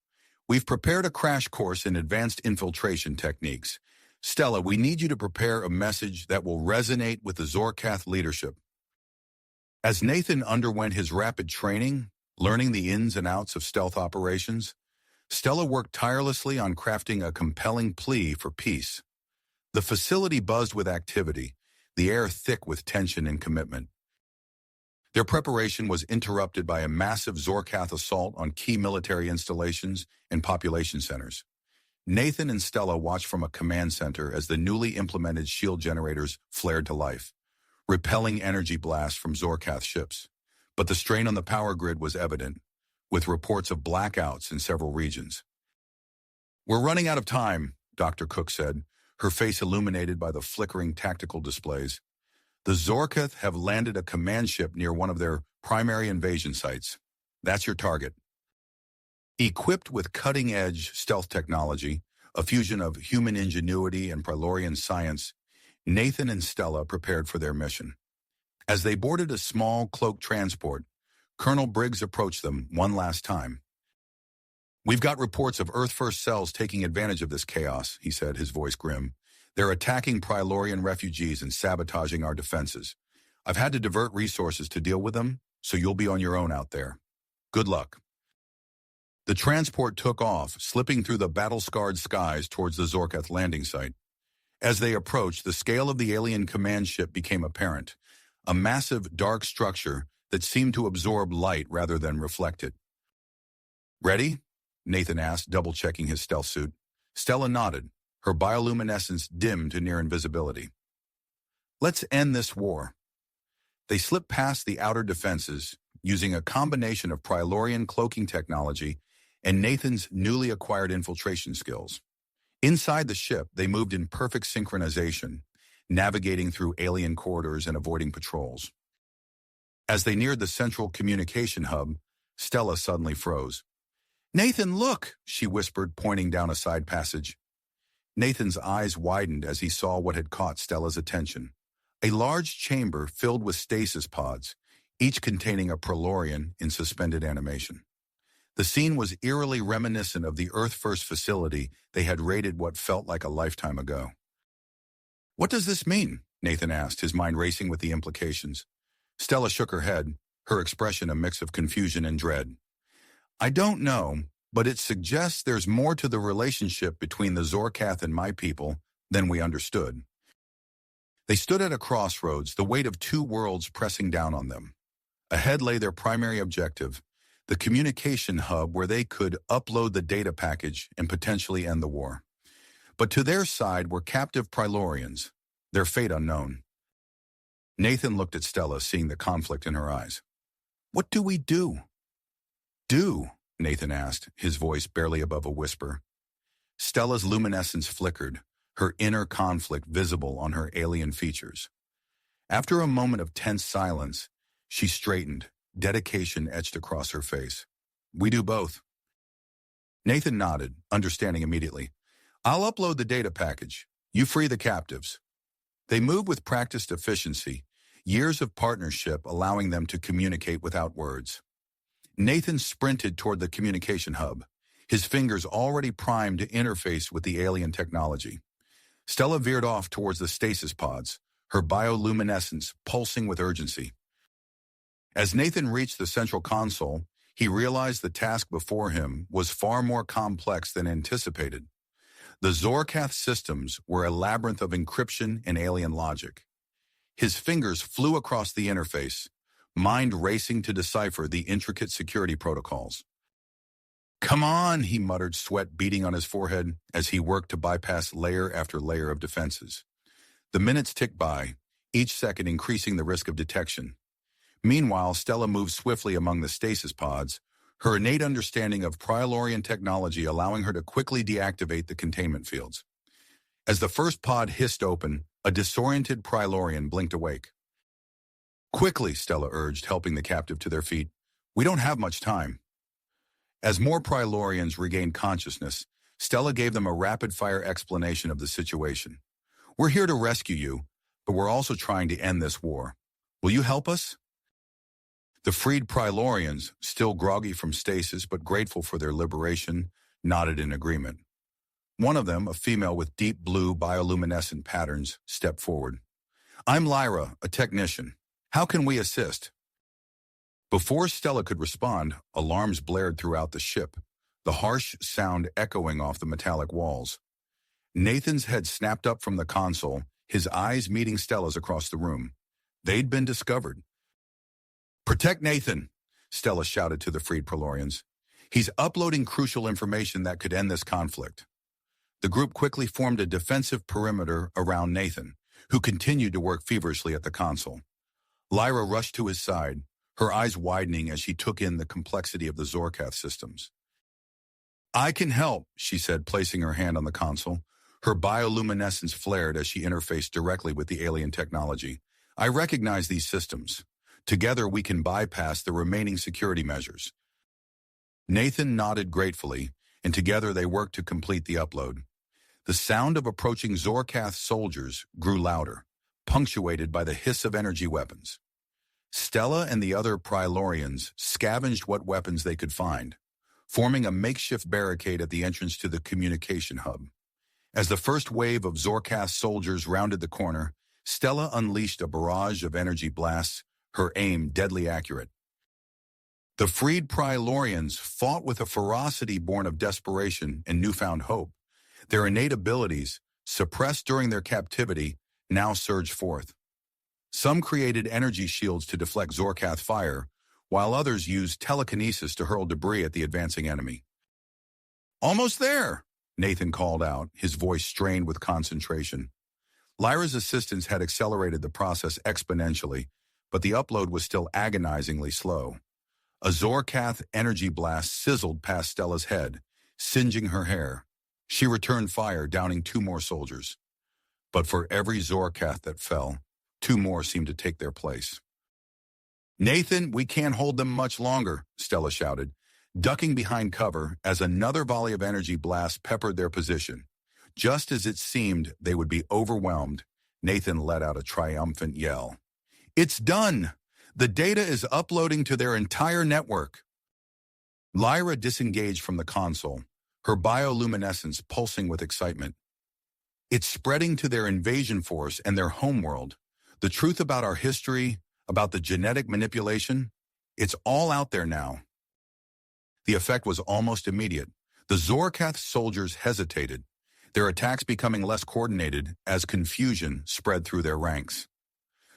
"We've prepared a crash course in advanced infiltration techniques. Stella, we need you to prepare a message that will resonate with the Zorkath leadership." As Nathan underwent his rapid training, learning the ins and outs of stealth operations, Stella worked tirelessly on crafting a compelling plea for peace. The facility buzzed with activity, the air thick with tension and commitment. Their preparation was interrupted by a massive Zorkath assault on key military installations and population centers. Nathan and Stella watched from a command center as the newly implemented shield generators flared to life, repelling energy blasts from Zorkath ships. But the strain on the power grid was evident, with reports of blackouts in several regions. "We're running out of time," Dr. Cook said, her face illuminated by the flickering tactical displays. "The Zorkath have landed a command ship near one of their primary invasion sites. That's your target." Equipped with cutting-edge stealth technology, a fusion of human ingenuity and Pralorian science, Nathan and Stella prepared for their mission. As they boarded a small cloaked transport, Colonel Briggs approached them one last time. "We've got reports of Earth-First cells taking advantage of this chaos," he said, his voice grim. "They're attacking Pralorian refugees and sabotaging our defenses. I've had to divert resources to deal with them, so you'll be on your own out there. Good luck." The transport took off, slipping through the battle-scarred skies towards the Zorkath landing site. As they approached, the scale of the alien command ship became apparent, a massive, dark structure that seemed to absorb light rather than reflect it. "Ready?" Nathan asked, double-checking his stealth suit. Stella nodded, her bioluminescence dimmed to near invisibility. "Let's end this war." They slipped past the outer defenses, using a combination of Pralorian cloaking technology and Nathan's newly acquired infiltration skills. Inside the ship, they moved in perfect synchronization, navigating through alien corridors and avoiding patrols. As they neared the central communication hub, Stella suddenly froze. "Nathan, look!" she whispered, pointing down a side passage. Nathan's eyes widened as he saw what had caught Stella's attention. A large chamber filled with stasis pods, each containing a Pralorian in suspended animation. The scene was eerily reminiscent of the Earth-First facility they had raided what felt like a lifetime ago. "What does this mean?" Nathan asked, his mind racing with the implications. Stella shook her head, her expression a mix of confusion and dread. "I don't know, but it suggests there's more to the relationship between the Zorkath and my people than we understood." They stood at a crossroads, the weight of two worlds pressing down on them. Ahead lay their primary objective, the communication hub where they could upload the data package and potentially end the war. But to their side were captive Pralorians, their fate unknown. Nathan looked at Stella, seeing the conflict in her eyes. "What do we do?" "Do?" Nathan asked, his voice barely above a whisper. Stella's luminescence flickered, her inner conflict visible on her alien features. After a moment of tense silence, she straightened, dedication etched across her face. "We do both." Nathan nodded, understanding immediately. "I'll upload the data package. You free the captives." They moved with practiced efficiency, years of partnership allowing them to communicate without words. Nathan sprinted toward the communication hub, his fingers already primed to interface with the alien technology. Stella veered off towards the stasis pods, her bioluminescence pulsing with urgency. As Nathan reached the central console, he realized the task before him was far more complex than anticipated. The Zorkath systems were a labyrinth of encryption and alien logic. His fingers flew across the interface, mind racing to decipher the intricate security protocols. "Come on," he muttered, sweat beading on his forehead as he worked to bypass layer after layer of defenses. The minutes ticked by, each second increasing the risk of detection. Meanwhile, Stella moved swiftly among the stasis pods, her innate understanding of Pralorian technology allowing her to quickly deactivate the containment fields. As the first pod hissed open, a disoriented Pralorian blinked awake. "Quickly," Stella urged, helping the captive to their feet. "We don't have much time." As more Pralorians regained consciousness, Stella gave them a rapid-fire explanation of the situation. "We're here to rescue you, but we're also trying to end this war. Will you help us?" The freed Pralorians, still groggy from stasis but grateful for their liberation, nodded in agreement. One of them, a female with deep blue bioluminescent patterns, stepped forward. "I'm Lyra, a technician. How can we assist?" Before Stella could respond, alarms blared throughout the ship, the harsh sound echoing off the metallic walls. Nathan's head snapped up from the console, his eyes meeting Stella's across the room. They'd been discovered. "Protect Nathan," Stella shouted to the freed Pralorians. "He's uploading crucial information that could end this conflict." The group quickly formed a defensive perimeter around Nathan, who continued to work feverishly at the console. Lyra rushed to his side, her eyes widening as she took in the complexity of the Zorkath systems. "I can help," she said, placing her hand on the console. Her bioluminescence flared as she interfaced directly with the alien technology. "I recognize these systems. Together we can bypass the remaining security measures." Nathan nodded gratefully, and together they worked to complete the upload. The sound of approaching Zorkath soldiers grew louder, punctuated by the hiss of energy weapons. Stella and the other Pralorians scavenged what weapons they could find, forming a makeshift barricade at the entrance to the communication hub. As the first wave of Zorkath soldiers rounded the corner, Stella unleashed a barrage of energy blasts, her aim deadly accurate. The freed Pralorians fought with a ferocity born of desperation and newfound hope. Their innate abilities, suppressed during their captivity, now surged forth. Some created energy shields to deflect Zorkath fire, while others used telekinesis to hurl debris at the advancing enemy. "Almost there," Nathan called out, his voice strained with concentration. Lyra's assistance had accelerated the process exponentially, but the upload was still agonizingly slow. A Zorkath energy blast sizzled past Stella's head, singeing her hair. She returned fire, downing 2 more soldiers. But for every Zorkath that fell, 2 more seemed to take their place. "Nathan, we can't hold them much longer," Stella shouted, ducking behind cover as another volley of energy blasts peppered their position. Just as it seemed they would be overwhelmed, Nathan let out a triumphant yell. "It's done! The data is uploading to their entire network." Lyra disengaged from the console, her bioluminescence pulsing with excitement. "It's spreading to their invasion force and their homeworld. The truth about our history, about the genetic manipulation, it's all out there now." The effect was almost immediate. The Zorkath soldiers hesitated, their attacks becoming less coordinated as confusion spread through their ranks.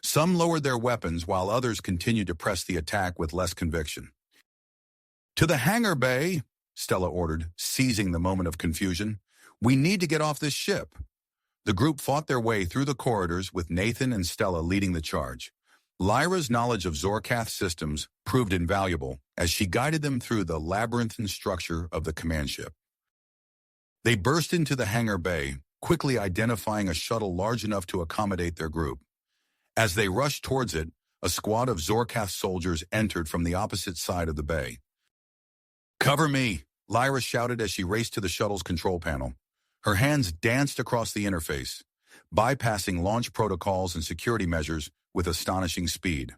Some lowered their weapons while others continued to press the attack with less conviction. "To the hangar bay," Stella ordered, seizing the moment of confusion. "We need to get off this ship." The group fought their way through the corridors with Nathan and Stella leading the charge. Lyra's knowledge of Zorkath systems proved invaluable as she guided them through the labyrinthine structure of the command ship. They burst into the hangar bay, quickly identifying a shuttle large enough to accommodate their group. As they rushed towards it, a squad of Zorkath soldiers entered from the opposite side of the bay. "Cover me," Lyra shouted as she raced to the shuttle's control panel. Her hands danced across the interface, bypassing launch protocols and security measures with astonishing speed.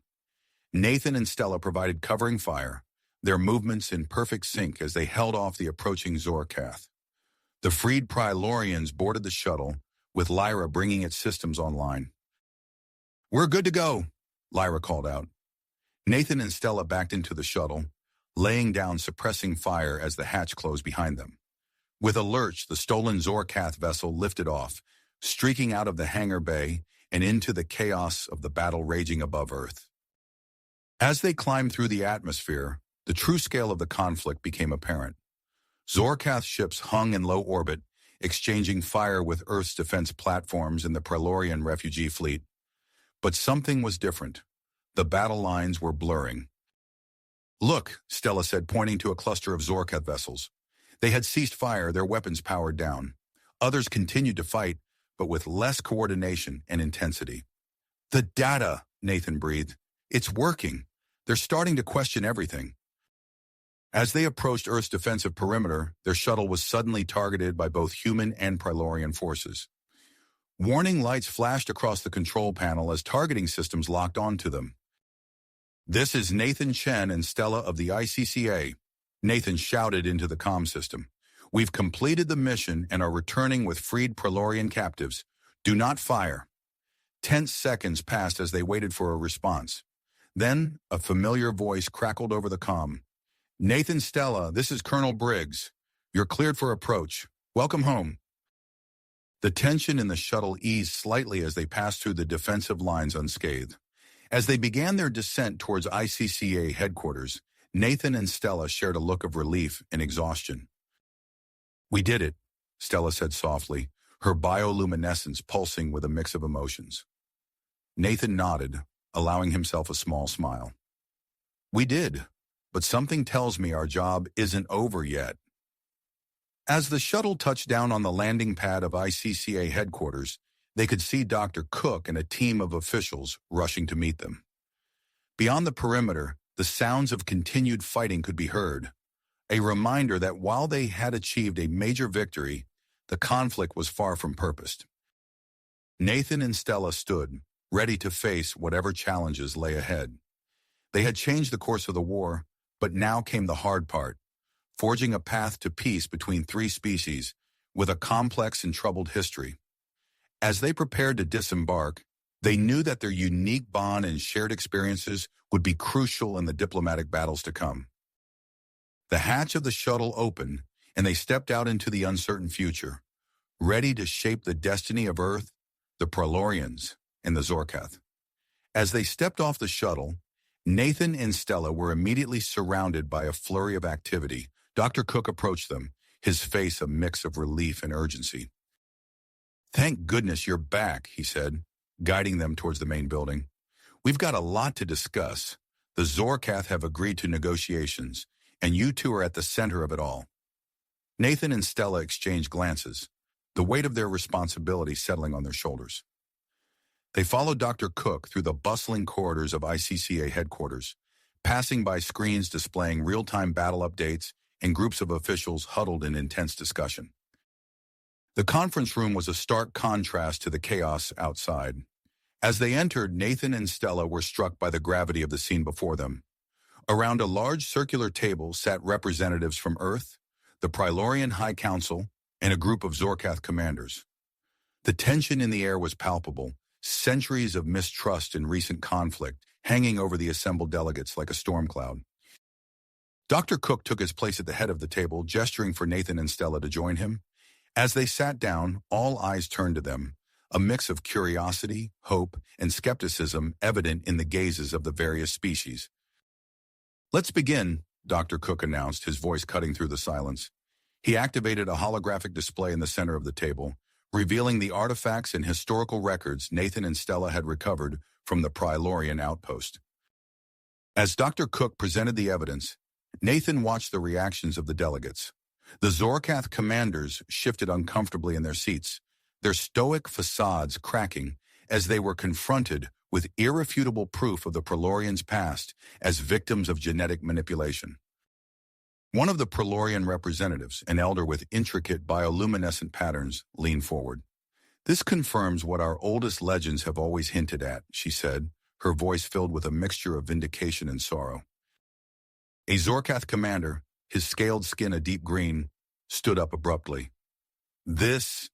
Nathan and Stella provided covering fire, their movements in perfect sync as they held off the approaching Zorkath. The freed Pralorians boarded the shuttle, with Lyra bringing its systems online. "We're good to go," Lyra called out. Nathan and Stella backed into the shuttle, laying down suppressing fire as the hatch closed behind them. With a lurch, the stolen Zorkath vessel lifted off, streaking out of the hangar bay and into the chaos of the battle raging above Earth. As they climbed through the atmosphere, the true scale of the conflict became apparent. Zorkath ships hung in low orbit, exchanging fire with Earth's defense platforms and the Pralorian refugee fleet. But something was different. The battle lines were blurring. "Look," Stella said, pointing to a cluster of Zorkath vessels. They had ceased fire, their weapons powered down. Others continued to fight, but with less coordination and intensity. "The data," Nathan breathed. "It's working. They're starting to question everything." As they approached Earth's defensive perimeter, their shuttle was suddenly targeted by both human and Pralorian forces. Warning lights flashed across the control panel as targeting systems locked onto them. "This is Nathan Chen and Stella of the ICCA," Nathan shouted into the comm system. "We've completed the mission and are returning with freed Pralorian captives. Do not fire." Tense seconds passed as they waited for a response. Then, a familiar voice crackled over the comm. "Nathan, Stella, this is Colonel Briggs. You're cleared for approach. Welcome home." The tension in the shuttle eased slightly as they passed through the defensive lines unscathed. As they began their descent towards ICCA headquarters, Nathan and Stella shared a look of relief and exhaustion. "We did it," Stella said softly, her bioluminescence pulsing with a mix of emotions. Nathan nodded, allowing himself a small smile. "We did, but something tells me our job isn't over yet." As the shuttle touched down on the landing pad of ICCA headquarters, they could see Dr. Cook and a team of officials rushing to meet them. Beyond the perimeter, the sounds of continued fighting could be heard, a reminder that while they had achieved a major victory, the conflict was far from purposed. Nathan and Stella stood, ready to face whatever challenges lay ahead. They had changed the course of the war, but now came the hard part, forging a path to peace between three species with a complex and troubled history. As they prepared to disembark, they knew that their unique bond and shared experiences would be crucial in the diplomatic battles to come. The hatch of the shuttle opened, and they stepped out into the uncertain future, ready to shape the destiny of Earth, the Pralorans, and the Zorkath. As they stepped off the shuttle, Nathan and Stella were immediately surrounded by a flurry of activity. Dr. Cook approached them, his face a mix of relief and urgency. "Thank goodness you're back," he said, guiding them towards the main building. "We've got a lot to discuss. The Zorkath have agreed to negotiations, and you two are at the center of it all." Nathan and Stella exchanged glances, the weight of their responsibility settling on their shoulders. They followed Dr. Cook through the bustling corridors of ICCA headquarters, passing by screens displaying real-time battle updates and groups of officials huddled in intense discussion. The conference room was a stark contrast to the chaos outside. As they entered, Nathan and Stella were struck by the gravity of the scene before them. Around a large circular table sat representatives from Earth, the Pralorian High Council, and a group of Zorkath commanders. The tension in the air was palpable, centuries of mistrust and recent conflict hanging over the assembled delegates like a storm cloud. Dr. Cook took his place at the head of the table, gesturing for Nathan and Stella to join him. As they sat down, all eyes turned to them, a mix of curiosity, hope, and skepticism evident in the gazes of the various species. "Let's begin," Dr. Cook announced, his voice cutting through the silence. He activated a holographic display in the center of the table, revealing the artifacts and historical records Nathan and Stella had recovered from the Pralorian outpost. As Dr. Cook presented the evidence, Nathan watched the reactions of the delegates. The Zorkath commanders shifted uncomfortably in their seats, their stoic facades cracking as they were confronted with irrefutable proof of the Pralorians' past as victims of genetic manipulation. One of the Pralorian representatives, an elder with intricate bioluminescent patterns, leaned forward. "This confirms what our oldest legends have always hinted at," she said, her voice filled with a mixture of vindication and sorrow. A Zorkath commander, his scaled skin a deep green, stood up abruptly. This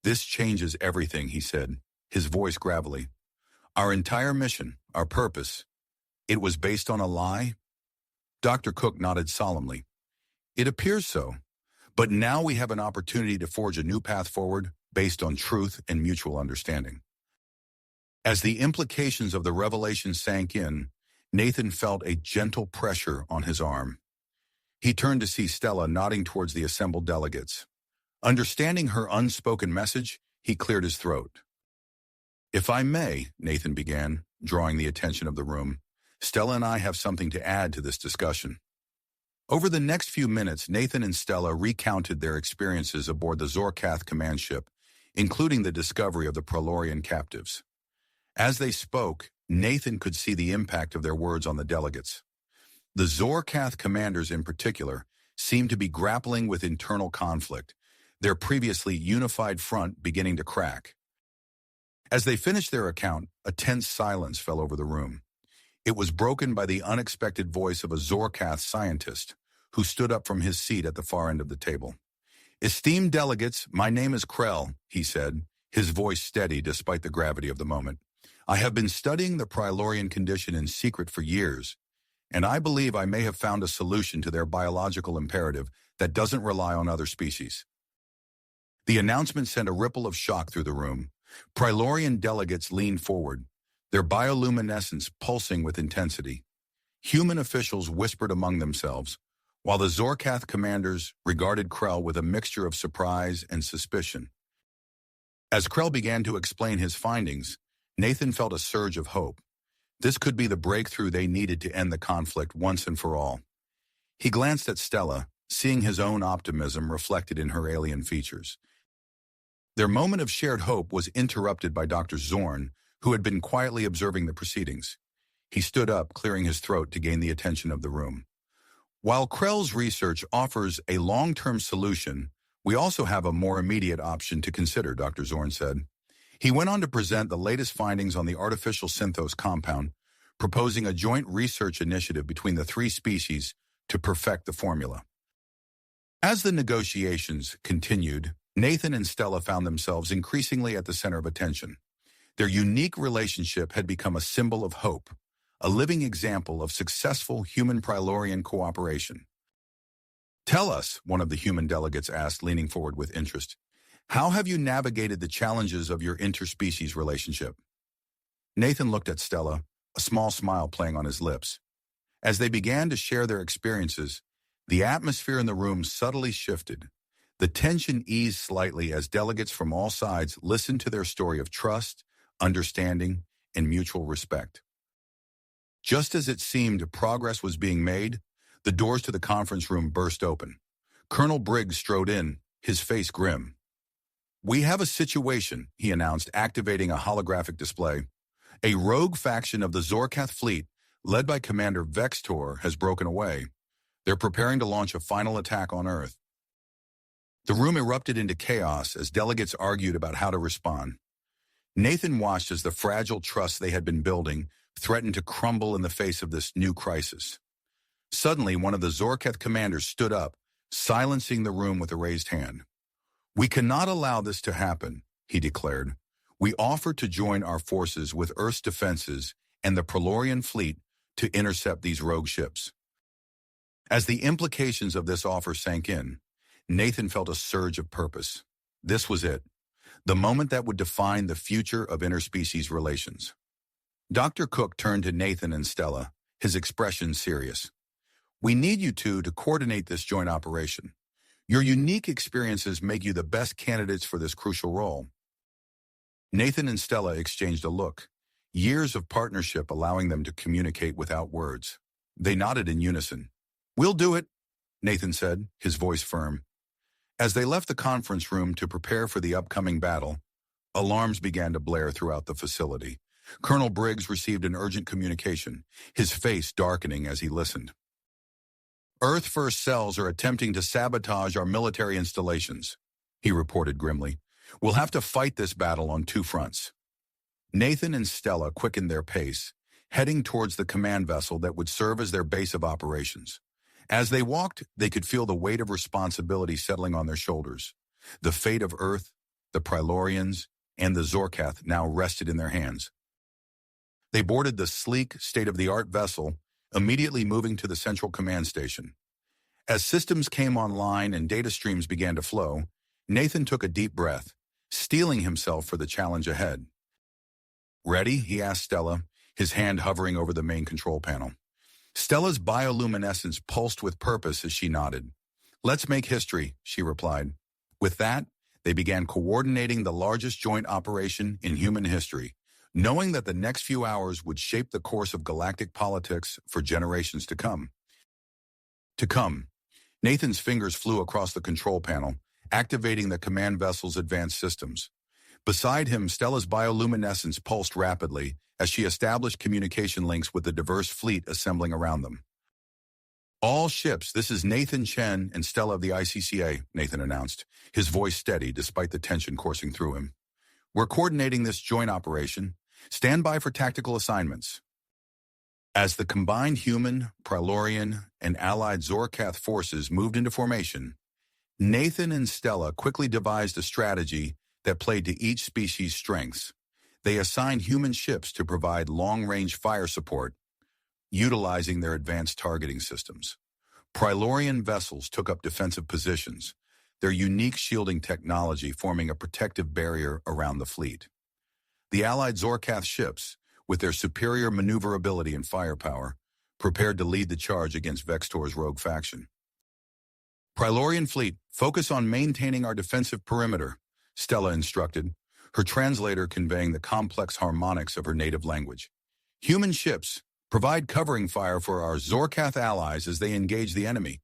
changes everything," he said, his voice gravelly. "Our entire mission, our purpose, it was based on a lie?" Dr. Cook nodded solemnly. "It appears so, but now we have an opportunity to forge a new path forward based on truth and mutual understanding." As the implications of the revelation sank in, Nathan felt a gentle pressure on his arm. He turned to see Stella nodding towards the assembled delegates. Understanding her unspoken message, he cleared his throat. "If I may," Nathan began, drawing the attention of the room, "Stella and I have something to add to this discussion." Over the next few minutes, Nathan and Stella recounted their experiences aboard the Zorkath command ship, including the discovery of the Pralorian captives. As they spoke, Nathan could see the impact of their words on the delegates. The Zorkath commanders in particular seemed to be grappling with internal conflict, their previously unified front beginning to crack. As they finished their account, a tense silence fell over the room. It was broken by the unexpected voice of a Zorkath scientist, who stood up from his seat at the far end of the table. "Esteemed delegates, my name is Krell," he said, his voice steady despite the gravity of the moment. "I have been studying the Pralorian condition in secret for years, and I believe I may have found a solution to their biological imperative that doesn't rely on other species." The announcement sent a ripple of shock through the room. Pralorian delegates leaned forward, their bioluminescence pulsing with intensity. Human officials whispered among themselves, while the Zorkath commanders regarded Krell with a mixture of surprise and suspicion. As Krell began to explain his findings, Nathan felt a surge of hope. This could be the breakthrough they needed to end the conflict once and for all. He glanced at Stella, seeing his own optimism reflected in her alien features. Their moment of shared hope was interrupted by Dr. Zorn, who had been quietly observing the proceedings. He stood up, clearing his throat to gain the attention of the room. "While Krell's research offers a long-term solution, we also have a more immediate option to consider," Dr. Zorn said. He went on to present the latest findings on the artificial Synthos compound, proposing a joint research initiative between the three species to perfect the formula. As the negotiations continued, Nathan and Stella found themselves increasingly at the center of attention. Their unique relationship had become a symbol of hope, a living example of successful human-Pralorian cooperation. "Tell us," one of the human delegates asked, leaning forward with interest, "how have you navigated the challenges of your interspecies relationship?" Nathan looked at Stella, a small smile playing on his lips. As they began to share their experiences, the atmosphere in the room subtly shifted. The tension eased slightly as delegates from all sides listened to their story of trust, understanding, and mutual respect. Just as it seemed progress was being made, the doors to the conference room burst open. Colonel Briggs strode in, his face grim. "We have a situation," he announced, activating a holographic display. "A rogue faction of the Zorkath fleet, led by Commander Vexor, has broken away. They're preparing to launch a final attack on Earth." The room erupted into chaos as delegates argued about how to respond. Nathan watched as the fragile trust they had been building threatened to crumble in the face of this new crisis. Suddenly, one of the Zorkath commanders stood up, silencing the room with a raised hand. "We cannot allow this to happen," he declared. "We offer to join our forces with Earth's defenses and the Pralorian fleet to intercept these rogue ships." As the implications of this offer sank in, Nathan felt a surge of purpose. This was it, the moment that would define the future of interspecies relations. Dr. Cook turned to Nathan and Stella, his expression serious. "We need you two to coordinate this joint operation. Your unique experiences make you the best candidates for this crucial role." Nathan and Stella exchanged a look, years of partnership allowing them to communicate without words. They nodded in unison. "We'll do it," Nathan said, his voice firm. As they left the conference room to prepare for the upcoming battle, alarms began to blare throughout the facility. Colonel Briggs received an urgent communication, his face darkening as he listened. "Earth First cells are attempting to sabotage our military installations," he reported grimly. "We'll have to fight this battle on two fronts." Nathan and Stella quickened their pace, heading towards the command vessel that would serve as their base of operations. As they walked, they could feel the weight of responsibility settling on their shoulders. The fate of Earth, the Pralorians, and the Zorkath now rested in their hands. They boarded the sleek, state-of-the-art vessel, immediately moving to the central command station. As systems came online and data streams began to flow, Nathan took a deep breath, steeling himself for the challenge ahead. "Ready?" he asked Stella, his hand hovering over the main control panel. Stella's bioluminescence pulsed with purpose as she nodded. "Let's make history," she replied. With that, they began coordinating the largest joint operation in human history, knowing that the next few hours would shape the course of galactic politics for generations to come. Nathan's fingers flew across the control panel, activating the command vessel's advanced systems. Beside him, Stella's bioluminescence pulsed rapidly as she established communication links with the diverse fleet assembling around them. "All ships, this is Nathan Chen and Stella of the ICCA," Nathan announced, his voice steady despite the tension coursing through him. "We're coordinating this joint operation. Stand by for tactical assignments." As the combined human, Pralorian, and allied Zorkath forces moved into formation, Nathan and Stella quickly devised a strategy that played to each species' strengths. They assigned human ships to provide long-range fire support, utilizing their advanced targeting systems. Pralorian vessels took up defensive positions, their unique shielding technology forming a protective barrier around the fleet. The allied Zorkath ships, with their superior maneuverability and firepower, prepared to lead the charge against Vexor's rogue faction. "Pralorian fleet, focus on maintaining our defensive perimeter," Stella instructed, her translator conveying the complex harmonics of her native language. "Human ships, provide covering fire for our Zorkath allies as they engage the enemy."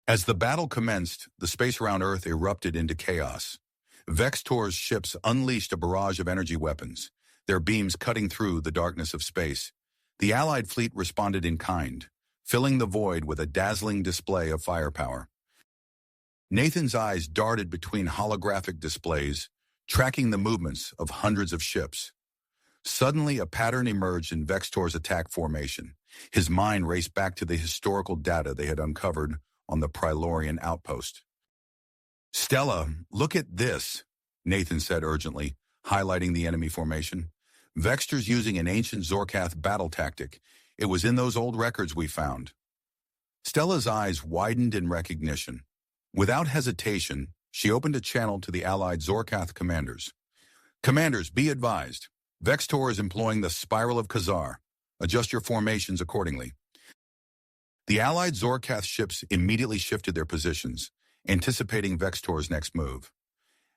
As the battle commenced, the space around Earth erupted into chaos. Vexor's ships unleashed a barrage of energy weapons, their beams cutting through the darkness of space. The Allied fleet responded in kind, filling the void with a dazzling display of firepower. Nathan's eyes darted between holographic displays, tracking the movements of hundreds of ships. Suddenly, a pattern emerged in Vexor's attack formation. His mind raced back to the historical data they had uncovered on the Pralorian outpost. "Stella, look at this," Nathan said urgently, highlighting the enemy formation. "Vexor's using an ancient Zorkath battle tactic. It was in those old records we found." Stella's eyes widened in recognition. Without hesitation, she opened a channel to the allied Zorkath commanders. "Commanders, be advised. Vexor is employing the Spiral of Khazar. Adjust your formations accordingly." The allied Zorkath ships immediately shifted their positions, anticipating Vexor's next move.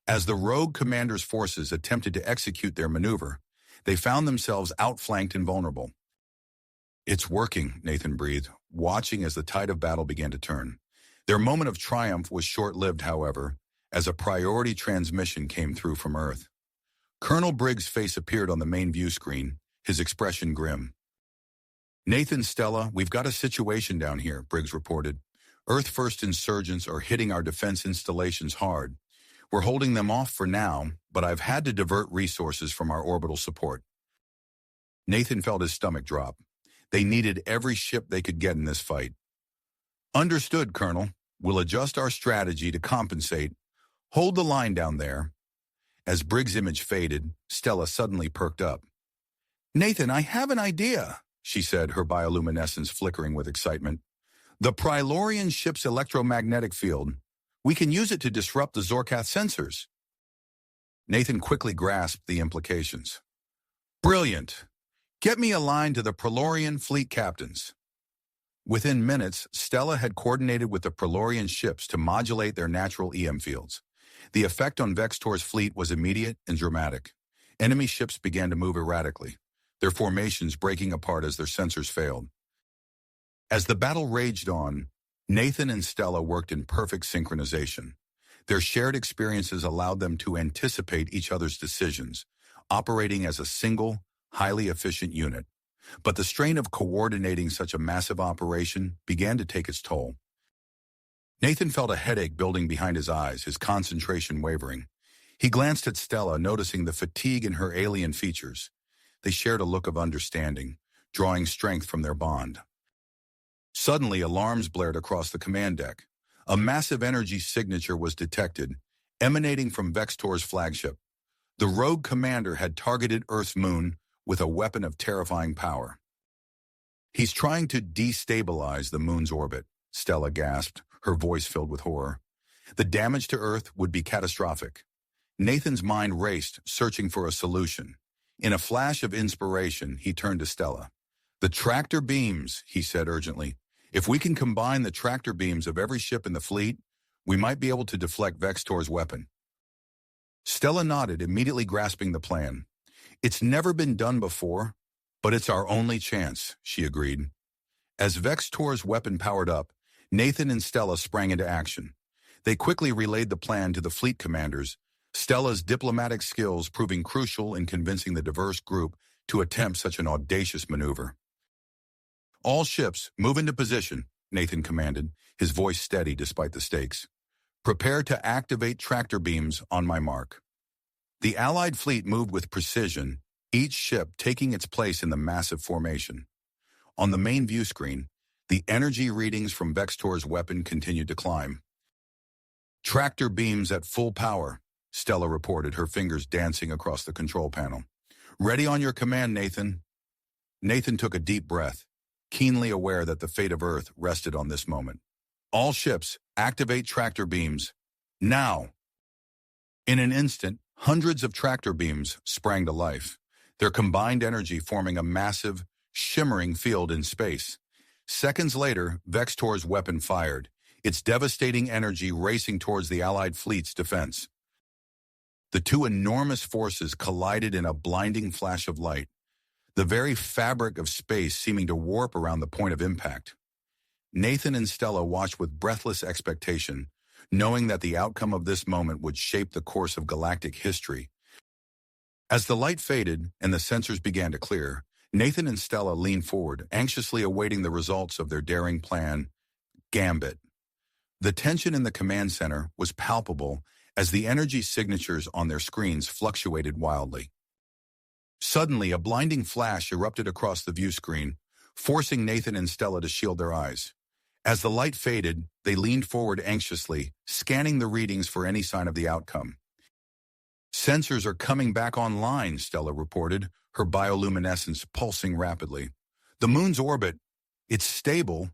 As the rogue commander's forces attempted to execute their maneuver, they found themselves outflanked and vulnerable. "It's working," Nathan breathed, watching as the tide of battle began to turn. Their moment of triumph was short-lived, however, as a priority transmission came through from Earth. Colonel Briggs' face appeared on the main view screen, his expression grim. "Nathan, Stella, we've got a situation down here," Briggs reported. "Earth-first insurgents are hitting our defense installations hard. We're holding them off for now, but I've had to divert resources from our orbital support." Nathan felt his stomach drop. They needed every ship they could get in this fight. "Understood, Colonel. We'll adjust our strategy to compensate. Hold the line down there." As Briggs' image faded, Stella suddenly perked up. "Nathan, I have an idea," she said, her bioluminescence flickering with excitement. "The Pralorian ship's electromagnetic field. We can use it to disrupt the Zorkath sensors." Nathan quickly grasped the implications. "Brilliant. Get me a line to the Pralorian fleet captains." Within minutes, Stella had coordinated with the Pralorian ships to modulate their natural EM fields. The effect on Vexor's fleet was immediate and dramatic. Enemy ships began to move erratically, their formations breaking apart as their sensors failed. As the battle raged on, Nathan and Stella worked in perfect synchronization. Their shared experiences allowed them to anticipate each other's decisions, operating as a single, highly efficient unit. But the strain of coordinating such a massive operation began to take its toll. Nathan felt a headache building behind his eyes, his concentration wavering. He glanced at Stella, noticing the fatigue in her alien features. They shared a look of understanding, drawing strength from their bond. Suddenly, alarms blared across the command deck. A massive energy signature was detected, emanating from Vexor's flagship. The rogue commander had targeted Earth's moon with a weapon of terrifying power. "He's trying to destabilize the moon's orbit," Stella gasped, her voice filled with horror. The damage to Earth would be catastrophic. Nathan's mind raced, searching for a solution. In a flash of inspiration, he turned to Stella. "The tractor beams," he said urgently. "If we can combine the tractor beams of every ship in the fleet, we might be able to deflect Vexor's weapon." Stella nodded, immediately grasping the plan. "It's never been done before, but it's our only chance," she agreed. As Vexor's weapon powered up, Nathan and Stella sprang into action. They quickly relayed the plan to the fleet commanders, Stella's diplomatic skills proving crucial in convincing the diverse group to attempt such an audacious maneuver. "All ships, move into position," Nathan commanded, his voice steady despite the stakes. "Prepare to activate tractor beams on my mark." The Allied fleet moved with precision, each ship taking its place in the massive formation. On the main view screen, the energy readings from Vexor's weapon continued to climb. "Tractor beams at full power," Stella reported, her fingers dancing across the control panel. "Ready on your command, Nathan." Nathan took a deep breath, keenly aware that the fate of Earth rested on this moment. "All ships, activate tractor beams. Now!" In an instant, hundreds of tractor beams sprang to life, their combined energy forming a massive, shimmering field in space. Seconds later, Vexor's weapon fired, its devastating energy racing towards the Allied fleet's defense. The two enormous forces collided in a blinding flash of light, the very fabric of space seeming to warp around the point of impact. Nathan and Stella watched with breathless expectation, knowing that the outcome of this moment would shape the course of galactic history. As the light faded and the sensors began to clear, Nathan and Stella leaned forward, anxiously awaiting the results of their daring plan, Gambit. The tension in the command center was palpable as the energy signatures on their screens fluctuated wildly. Suddenly, a blinding flash erupted across the view screen, forcing Nathan and Stella to shield their eyes. As the light faded, they leaned forward anxiously, scanning the readings for any sign of the outcome. "Sensors are coming back online," Stella reported, her bioluminescence pulsing rapidly. "The moon's orbit, it's stable."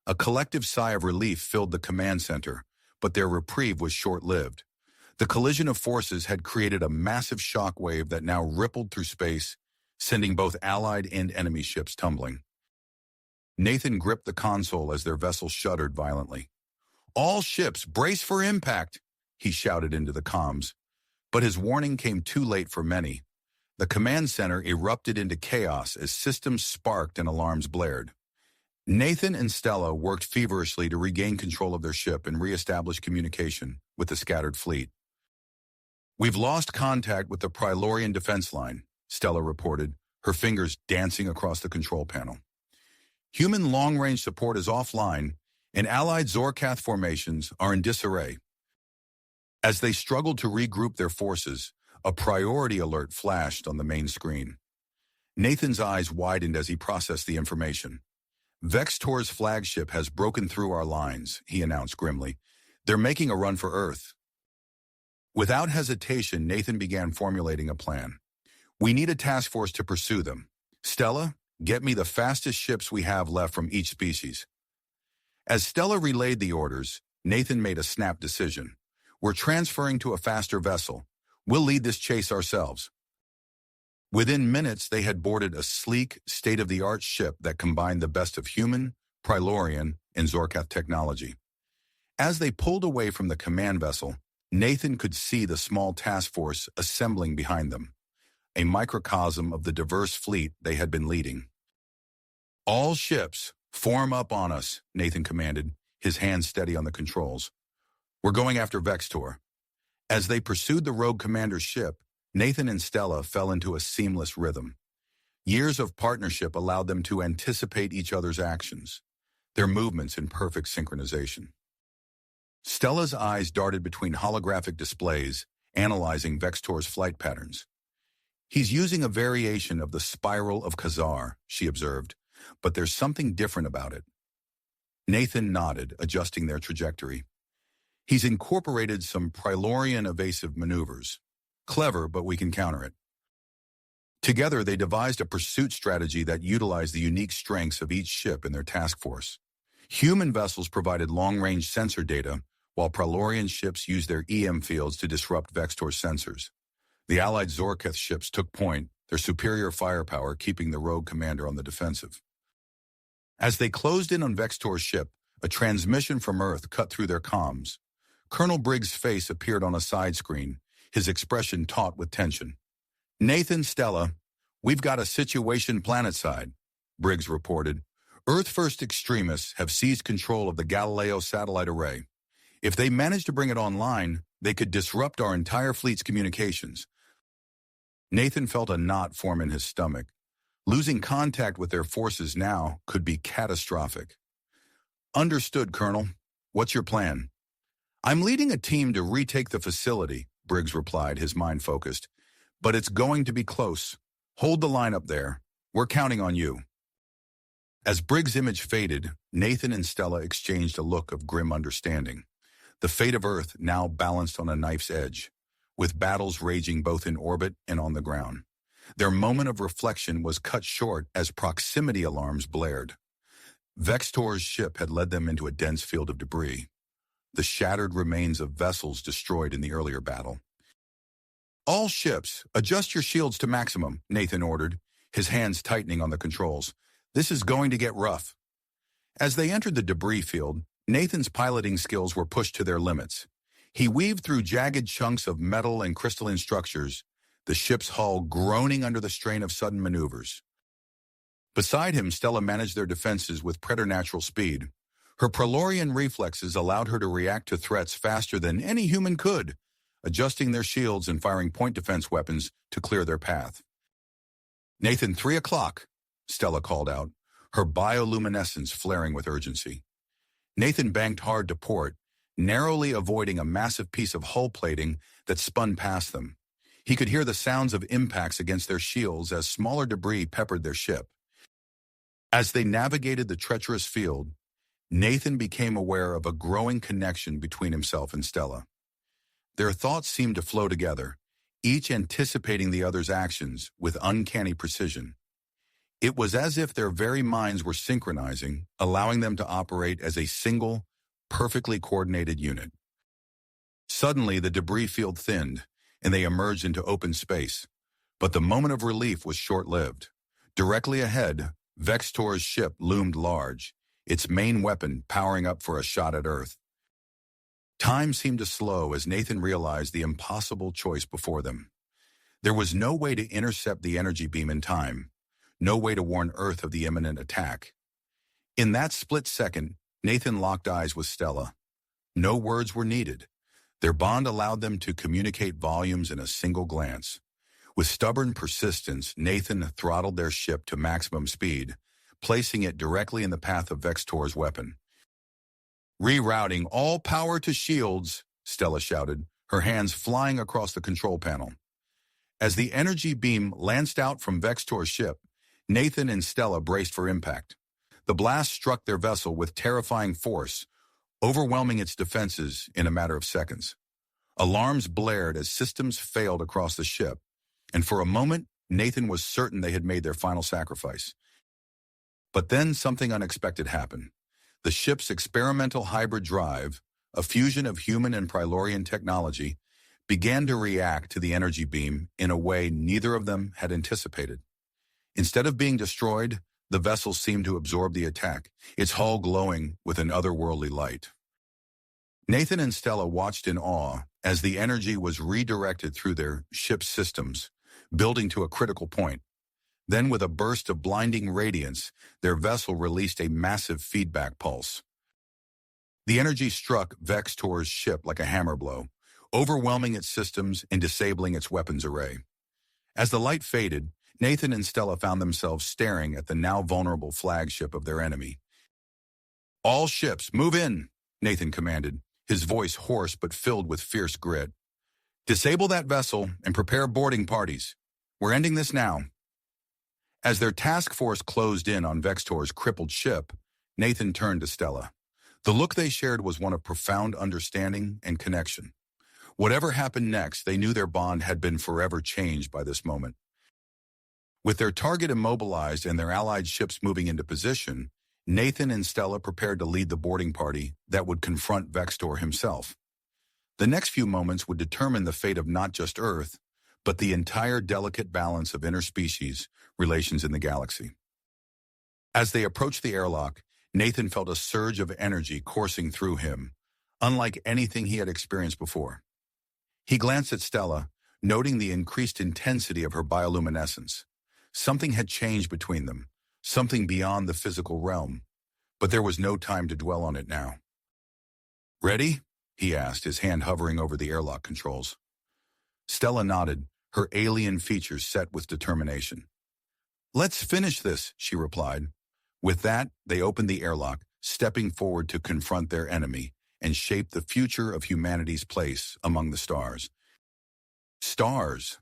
A collective sigh of relief filled the command center, but their reprieve was short-lived. The collision of forces had created a massive shockwave that now rippled through space, sending both Allied and enemy ships tumbling. Nathan gripped the console as their vessel shuddered violently. "All ships, brace for impact," he shouted into the comms. But his warning came too late for many. The command center erupted into chaos as systems sparked and alarms blared. Nathan and Stella worked feverishly to regain control of their ship and reestablish communication with the scattered fleet. "We've lost contact with the Pralorian defense line," Stella reported, her fingers dancing across the control panel. "Human long-range support is offline, and Allied Zorkath formations are in disarray." As they struggled to regroup their forces, a priority alert flashed on the main screen. Nathan's eyes widened as he processed the information. "Vexor's flagship has broken through our lines," he announced grimly. "They're making a run for Earth." Without hesitation, Nathan began formulating a plan. "We need a task force to pursue them. Stella, get me the fastest ships we have left from each species." As Stella relayed the orders, Nathan made a snap decision. "We're transferring to a faster vessel. We'll lead this chase ourselves." Within minutes, they had boarded a sleek, state-of-the-art ship that combined the best of human, Pralorian, and Zorkath technology. As they pulled away from the command vessel, Nathan could see the small task force assembling behind them, a microcosm of the diverse fleet they had been leading. "All ships, form up on us," Nathan commanded, his hands steady on the controls. "We're going after Vexor." As they pursued the rogue commander's ship, Nathan and Stella fell into a seamless rhythm. Years of partnership allowed them to anticipate each other's actions, their movements in perfect synchronization. Stella's eyes darted between holographic displays, analyzing Vexor's flight patterns. "He's using a variation of the spiral of Khazar," she observed, "but there's something different about it." Nathan nodded, adjusting their trajectory. "He's incorporated some Pralorian evasive maneuvers. Clever, but we can counter it." Together, they devised a pursuit strategy that utilized the unique strengths of each ship in their task force. Human vessels provided long-range sensor data, while Pralorian ships used their EM fields to disrupt Vexor's sensors. The Allied Zorkath ships took point, their superior firepower keeping the rogue commander on the defensive. As they closed in on Vexor's ship, a transmission from Earth cut through their comms. Colonel Briggs' face appeared on a side screen, his expression taut with tension. "Nathan, Stella, we've got a situation planetside," Briggs reported. "Earth-first extremists have seized control of the Galileo satellite array. If they manage to bring it online, they could disrupt our entire fleet's communications." Nathan felt a knot form in his stomach. Losing contact with their forces now could be catastrophic. "Understood, Colonel. What's your plan?" "I'm leading a team to retake the facility," Briggs replied, his mind focused. "But it's going to be close. Hold the line up there. We're counting on you." As Briggs' image faded, Nathan and Stella exchanged a look of grim understanding. The fate of Earth now balanced on a knife's edge, with battles raging both in orbit and on the ground. Their moment of reflection was cut short as proximity alarms blared. Vexor's ship had led them into a dense field of debris, the shattered remains of vessels destroyed in the earlier battle. "All ships, adjust your shields to maximum," Nathan ordered, his hands tightening on the controls. "This is going to get rough." As they entered the debris field, Nathan's piloting skills were pushed to their limits. He weaved through jagged chunks of metal and crystalline structures, the ship's hull groaning under the strain of sudden maneuvers. Beside him, Stella managed their defenses with preternatural speed. Her Pralorian reflexes allowed her to react to threats faster than any human could, adjusting their shields and firing point defense weapons to clear their path. "Nathan, 3 o'clock, Stella called out, her bioluminescence flaring with urgency. Nathan banked hard to port, narrowly avoiding a massive piece of hull plating that spun past them. He could hear the sounds of impacts against their shields as smaller debris peppered their ship. As they navigated the treacherous field, Nathan became aware of a growing connection between himself and Stella. Their thoughts seemed to flow together, each anticipating the other's actions with uncanny precision. It was as if their very minds were synchronizing, allowing them to operate as a single, perfectly coordinated unit. Suddenly, the debris field thinned, and they emerged into open space. But the moment of relief was short-lived. Directly ahead, Vexor's ship loomed large, its main weapon powering up for a shot at Earth. Time seemed to slow as Nathan realized the impossible choice before them. There was no way to intercept the energy beam in time, no way to warn Earth of the imminent attack. In that split second, Nathan locked eyes with Stella. No words were needed. Their bond allowed them to communicate volumes in a single glance. With stubborn persistence, Nathan throttled their ship to maximum speed, placing it directly in the path of Vexor's weapon. "Rerouting all power to shields," Stella shouted, her hands flying across the control panel. As the energy beam lanced out from Vexor's ship, Nathan and Stella braced for impact. The blast struck their vessel with terrifying force, overwhelming its defenses in a matter of seconds. Alarms blared as systems failed across the ship, and for a moment, Nathan was certain they had made their final sacrifice. But then something unexpected happened. The ship's experimental hybrid drive, a fusion of human and Pralorian technology, began to react to the energy beam in a way neither of them had anticipated. Instead of being destroyed, the vessel seemed to absorb the attack, its hull glowing with an otherworldly light. Nathan and Stella watched in awe as the energy was redirected through their ship's systems, building to a critical point. Then, with a burst of blinding radiance, their vessel released a massive feedback pulse. The energy struck Vexor's ship like a hammer blow, overwhelming its systems and disabling its weapons array. As the light faded, Nathan and Stella found themselves staring at the now vulnerable flagship of their enemy. "All ships, move in," Nathan commanded, his voice hoarse but filled with fierce grit. "Disable that vessel and prepare boarding parties. We're ending this now." As their task force closed in on Vexor's crippled ship, Nathan turned to Stella. The look they shared was one of profound understanding and connection. Whatever happened next, they knew their bond had been forever changed by this moment. With their target immobilized and their allied ships moving into position, Nathan and Stella prepared to lead the boarding party that would confront Vexor himself. The next few moments would determine the fate of not just Earth, but the entire delicate balance of interspecies relations in the galaxy. As they approached the airlock, Nathan felt a surge of energy coursing through him, unlike anything he had experienced before. He glanced at Stella, noting the increased intensity of her bioluminescence. Something had changed between them, something beyond the physical realm, but there was no time to dwell on it now. "Ready?" he asked, his hand hovering over the airlock controls. Stella nodded, her alien features set with determination. "Let's finish this," she replied. With that, they opened the airlock, stepping forward to confront their enemy and shape the future of humanity's place among the stars. Stars!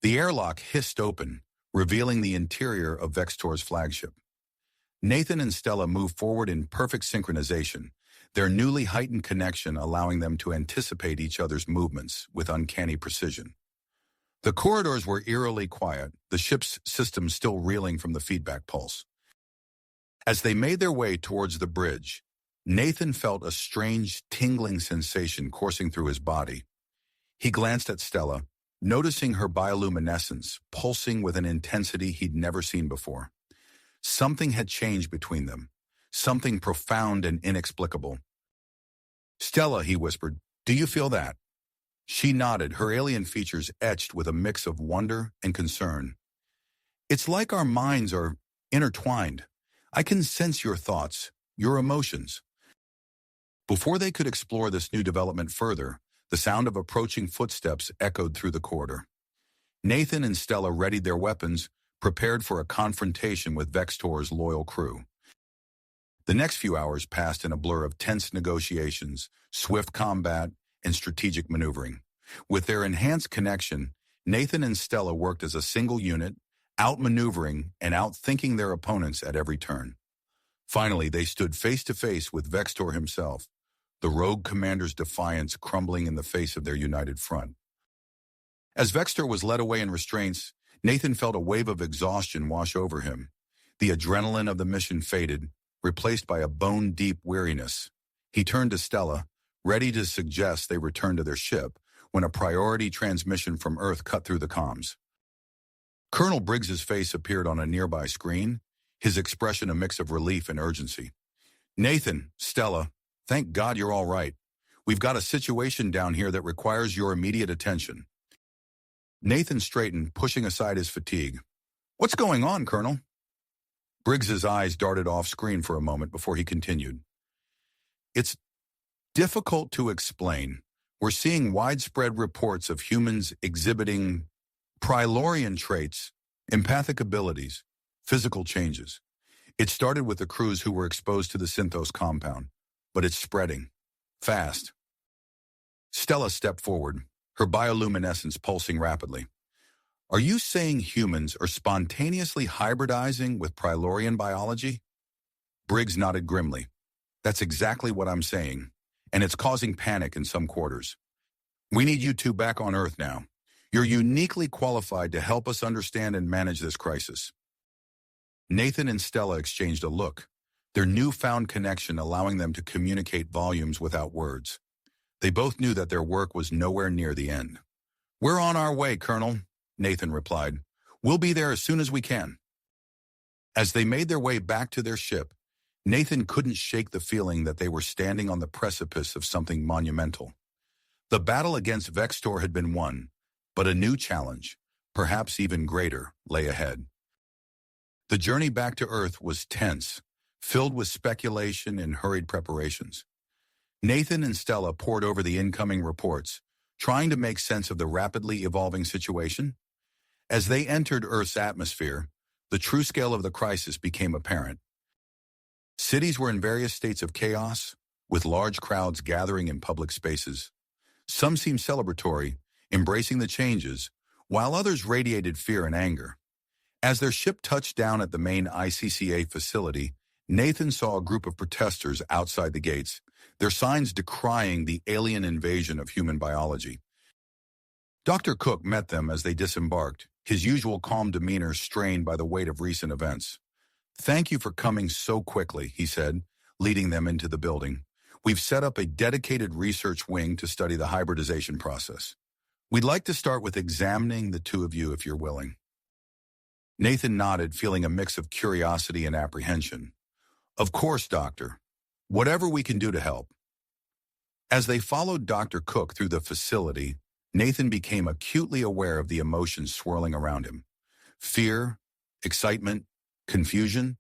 The airlock hissed open, revealing the interior of Vexor's flagship. Nathan and Stella moved forward in perfect synchronization, their newly heightened connection allowing them to anticipate each other's movements with uncanny precision. The corridors were eerily quiet, the ship's system still reeling from the feedback pulse. As they made their way towards the bridge, Nathan felt a strange, tingling sensation coursing through his body. He glanced at Stella, noticing her bioluminescence pulsing with an intensity he'd never seen before. Something had changed between them, something profound and inexplicable. "Stella," he whispered, "do you feel that?" She nodded, her alien features etched with a mix of wonder and concern. "It's like our minds are intertwined. I can sense your thoughts, your emotions." Before they could explore this new development further, the sound of approaching footsteps echoed through the corridor. Nathan and Stella readied their weapons, prepared for a confrontation with Vexor's loyal crew. The next few hours passed in a blur of tense negotiations, swift combat, and strategic maneuvering. With their enhanced connection, Nathan and Stella worked as a single unit, outmaneuvering and outthinking their opponents at every turn. Finally, they stood face-to-face with Vexor himself, the rogue commander's defiance crumbling in the face of their united front. As Vexor was led away in restraints, Nathan felt a wave of exhaustion wash over him. The adrenaline of the mission faded, replaced by a bone-deep weariness. He turned to Stella, ready to suggest they return to their ship, when a priority transmission from Earth cut through the comms. Colonel Briggs's face appeared on a nearby screen, his expression a mix of relief and urgency. "Nathan, Stella, thank God you're all right. We've got a situation down here that requires your immediate attention." Nathan straightened, pushing aside his fatigue. "What's going on, Colonel?" Briggs's eyes darted off-screen for a moment before he continued. "It's difficult to explain. We're seeing widespread reports of humans exhibiting Pralorian traits, empathic abilities, physical changes. It started with the crews who were exposed to the Synthos compound, but it's spreading. Fast." Stella stepped forward, her bioluminescence pulsing rapidly. "Are you saying humans are spontaneously hybridizing with Pralorian biology?" Briggs nodded grimly. "That's exactly what I'm saying, and it's causing panic in some quarters. We need you two back on Earth now. You're uniquely qualified to help us understand and manage this crisis." Nathan and Stella exchanged a look, their newfound connection allowing them to communicate volumes without words. They both knew that their work was nowhere near the end. "We're on our way, Colonel," Nathan replied. "We'll be there as soon as we can." As they made their way back to their ship, Nathan couldn't shake the feeling that they were standing on the precipice of something monumental. The battle against Vexor had been won, but a new challenge, perhaps even greater, lay ahead. The journey back to Earth was tense, filled with speculation and hurried preparations. Nathan and Stella pored over the incoming reports, trying to make sense of the rapidly evolving situation. As they entered Earth's atmosphere, the true scale of the crisis became apparent. Cities were in various states of chaos, with large crowds gathering in public spaces. Some seemed celebratory, embracing the changes, while others radiated fear and anger. As their ship touched down at the main ICCA facility, Nathan saw a group of protesters outside the gates, their signs decrying the alien invasion of human biology. Dr. Cook met them as they disembarked, his usual calm demeanor strained by the weight of recent events. "Thank you for coming so quickly," he said, leading them into the building. "We've set up a dedicated research wing to study the hybridization process. We'd like to start with examining the two of you if you're willing. Nathan nodded, feeling a mix of curiosity and apprehension. Of course, Doctor. Whatever we can do to help. As they followed Dr. Cook through the facility, Nathan became acutely aware of the emotions swirling around him. Fear, excitement, confusion.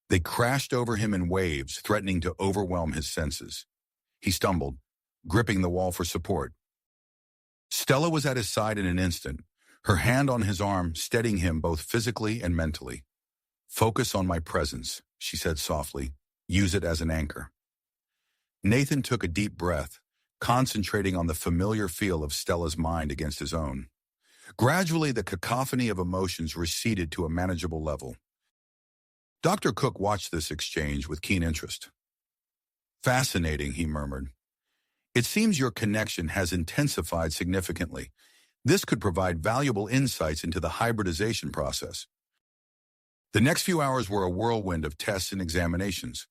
They crashed over him in waves, threatening to overwhelm his senses. He stumbled, gripping the wall for support. Stella was at his side in an instant, her hand on his arm, steadying him both physically and mentally. "Focus on my presence," she said softly. "Use it as an anchor." Nathan took a deep breath, concentrating on the familiar feel of Stella's mind against his own. Gradually, the cacophony of emotions receded to a manageable level. Dr. Cook watched this exchange with keen interest. "Fascinating," he murmured. "It seems your connection has intensified significantly. This could provide valuable insights into the hybridization process." The next few hours were a whirlwind of tests and examinations.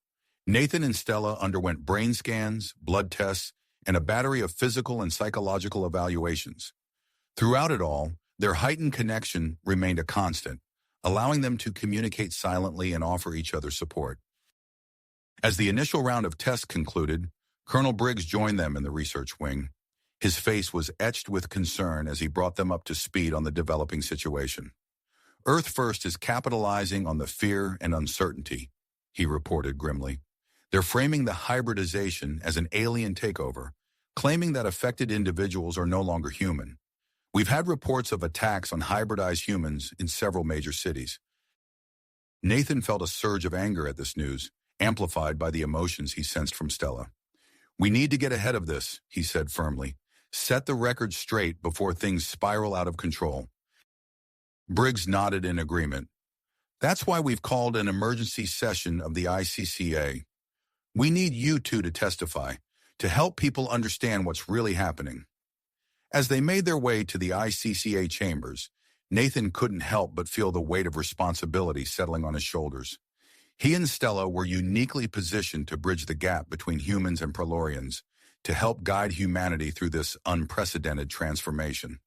Nathan and Stella underwent brain scans, blood tests, and a battery of physical and psychological evaluations. Throughout it all, their heightened connection remained a constant, allowing them to communicate silently and offer each other support. As the initial round of tests concluded, Colonel Briggs joined them in the research wing. His face was etched with concern as he brought them up to speed on the developing situation. "Earth First is capitalizing on the fear and uncertainty," he reported grimly. "They're framing the hybridization as an alien takeover, claiming that affected individuals are no longer human. We've had reports of attacks on hybridized humans in several major cities." Nathan felt a surge of anger at this news, amplified by the emotions he sensed from Stella. "We need to get ahead of this," he said firmly. "Set the record straight before things spiral out of control." Briggs nodded in agreement. "That's why we've called an emergency session of the ICCA. We need you two to testify, to help people understand what's really happening." As they made their way to the ICCA chambers, Nathan couldn't help but feel the weight of responsibility settling on his shoulders. He and Stella were uniquely positioned to bridge the gap between humans and Pralorans, to help guide humanity through this unprecedented transformation.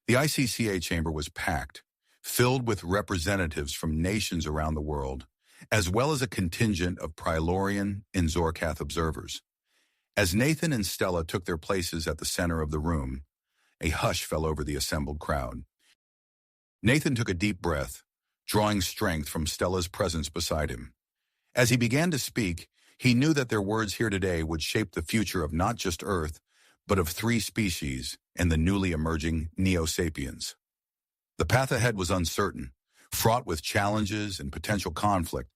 The ICCA chamber was packed, filled with representatives from nations around the world, as well as a contingent of Pralorian and Zorkath observers. As Nathan and Stella took their places at the center of the room, a hush fell over the assembled crowd. Nathan took a deep breath, drawing strength from Stella's presence beside him. As he began to speak, he knew that their words here today would shape the future of not just Earth, but of 3 species and the newly emerging Neo Sapiens. The path ahead was uncertain, fraught with challenges and potential conflict,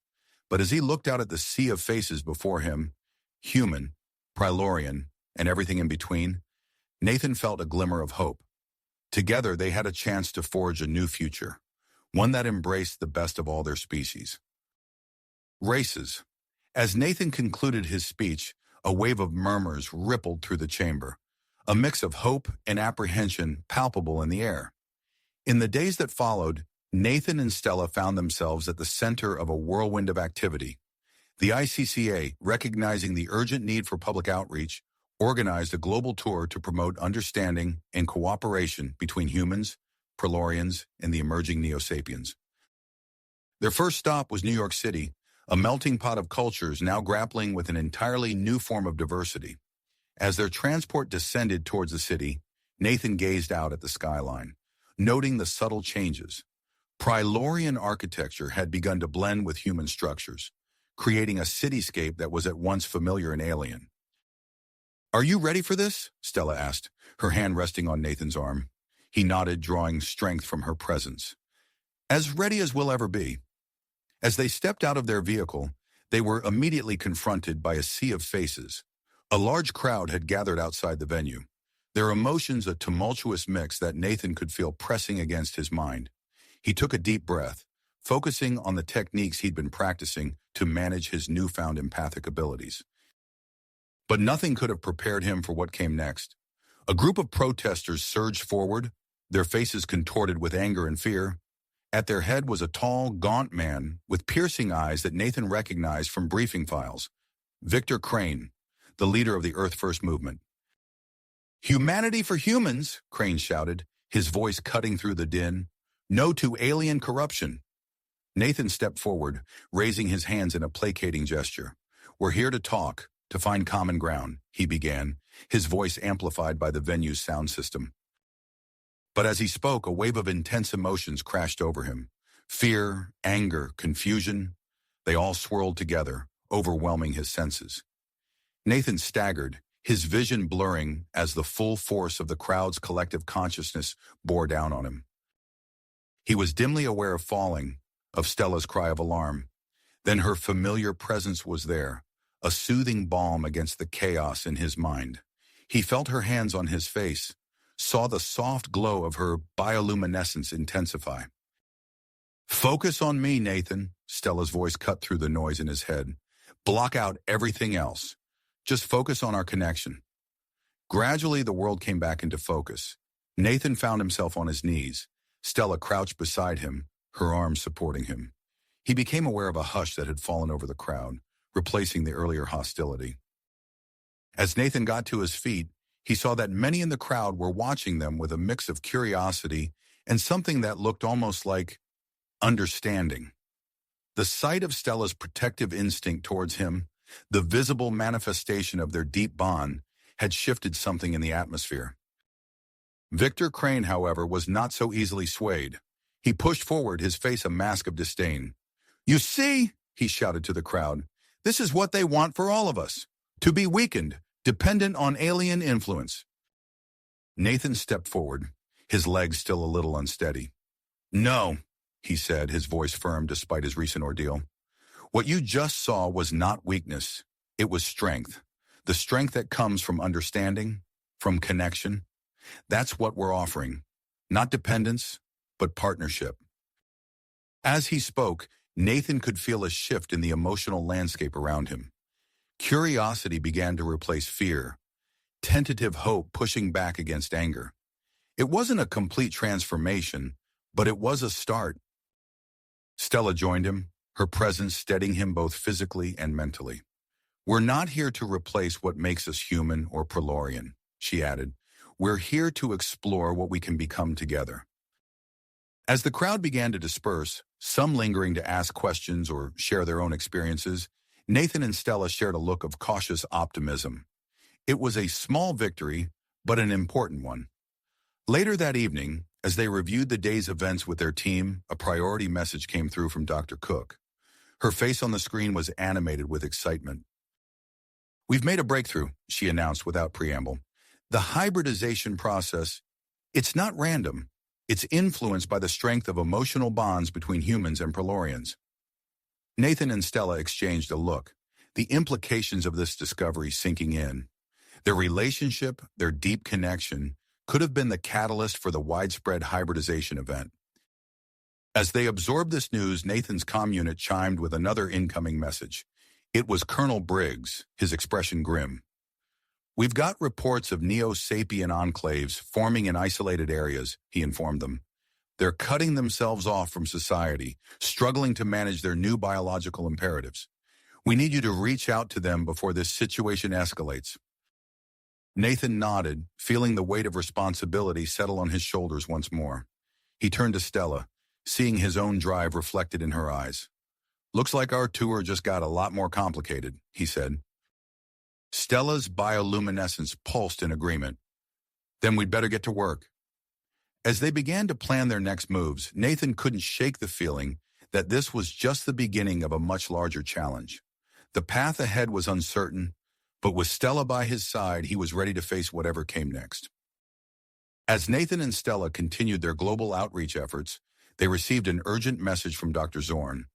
but as he looked out at the sea of faces before him, human, Pralorian, and everything in between, Nathan felt a glimmer of hope. Together, they had a chance to forge a new future, one that embraced the best of all their species. Races. As Nathan concluded his speech, a wave of murmurs rippled through the chamber, a mix of hope and apprehension palpable in the air. In the days that followed, Nathan and Stella found themselves at the center of a whirlwind of activity. The ICCA, recognizing the urgent need for public outreach, organized a global tour to promote understanding and cooperation between humans, Pralorans, and the emerging Neo Sapiens. Their first stop was New York City, a melting pot of cultures now grappling with an entirely new form of diversity. As their transport descended towards the city, Nathan gazed out at the skyline, noting the subtle changes. Pralorian architecture had begun to blend with human structures, creating a cityscape that was at once familiar and alien. "Are you ready for this?" Stella asked, her hand resting on Nathan's arm. He nodded, drawing strength from her presence. "As ready as we'll ever be." As they stepped out of their vehicle, they were immediately confronted by a sea of faces. A large crowd had gathered outside the venue, their emotions a tumultuous mix that Nathan could feel pressing against his mind. He took a deep breath, focusing on the techniques he'd been practicing to manage his newfound empathic abilities. But nothing could have prepared him for what came next. A group of protesters surged forward, their faces contorted with anger and fear. At their head was a tall, gaunt man with piercing eyes that Nathan recognized from briefing files. Victor Crane, the leader of the Earth First movement. Humanity for humans, Crane shouted, his voice cutting through the din. No to alien corruption. Nathan stepped forward, raising his hands in a placating gesture. We're here to talk, to find common ground, he began, his voice amplified by the venue's sound system. But as he spoke, a wave of intense emotions crashed over him. Fear, anger, confusion, they all swirled together, overwhelming his senses. Nathan staggered, his vision blurring as the full force of the crowd's collective consciousness bore down on him. He was dimly aware of falling, of Stella's cry of alarm. Then her familiar presence was there, a soothing balm against the chaos in his mind. He felt her hands on his face, saw the soft glow of her bioluminescence intensify. Focus on me, Nathan, Stella's voice cut through the noise in his head. Block out everything else. Just focus on our connection. Gradually, the world came back into focus. Nathan found himself on his knees, Stella crouched beside him, her arms supporting him. He became aware of a hush that had fallen over the crowd, replacing the earlier hostility. As Nathan got to his feet, he saw that many in the crowd were watching them with a mix of curiosity and something that looked almost like understanding. The sight of Stella's protective instinct towards him, the visible manifestation of their deep bond, had shifted something in the atmosphere. Victor Crane, however, was not so easily swayed. He pushed forward, his face a mask of disdain. You see, he shouted to the crowd, this is what they want for all of us, to be weakened, dependent on alien influence. Nathan stepped forward, his legs still a little unsteady. No, he said, his voice firm despite his recent ordeal. What you just saw was not weakness, it was strength. The strength that comes from understanding, from connection. That's what we're offering. Not dependence, but partnership. As he spoke, Nathan could feel a shift in the emotional landscape around him. Curiosity began to replace fear, tentative hope pushing back against anger. It wasn't a complete transformation, but it was a start. Stella joined him, her presence steadying him both physically and mentally. We're not here to replace what makes us human or Pralorian, she added. We're here to explore what we can become together. As the crowd began to disperse, some lingering to ask questions or share their own experiences, Nathan and Stella shared a look of cautious optimism. It was a small victory, but an important one. Later that evening, as they reviewed the day's events with their team, a priority message came through from Dr. Cook. Her face on the screen was animated with excitement. We've made a breakthrough, she announced without preamble. The hybridization process, it's not random. It's influenced by the strength of emotional bonds between humans and Pralorans. Nathan and Stella exchanged a look, the implications of this discovery sinking in. Their relationship, their deep connection, could have been the catalyst for the widespread hybridization event. As they absorbed this news, Nathan's comm unit chimed with another incoming message. It was Colonel Briggs, his expression grim. We've got reports of Neo Sapien enclaves forming in isolated areas, he informed them. They're cutting themselves off from society, struggling to manage their new biological imperatives. We need you to reach out to them before this situation escalates. Nathan nodded, feeling the weight of responsibility settle on his shoulders once more. He turned to Stella, seeing his own drive reflected in her eyes. Looks like our tour just got a lot more complicated, he said. Stella's bioluminescence pulsed in agreement. Then we'd better get to work. As they began to plan their next moves, Nathan couldn't shake the feeling that this was just the beginning of a much larger challenge. The path ahead was uncertain, but with Stella by his side, he was ready to face whatever came next. As Nathan and Stella continued their global outreach efforts, they received an urgent message from Dr. Zorn.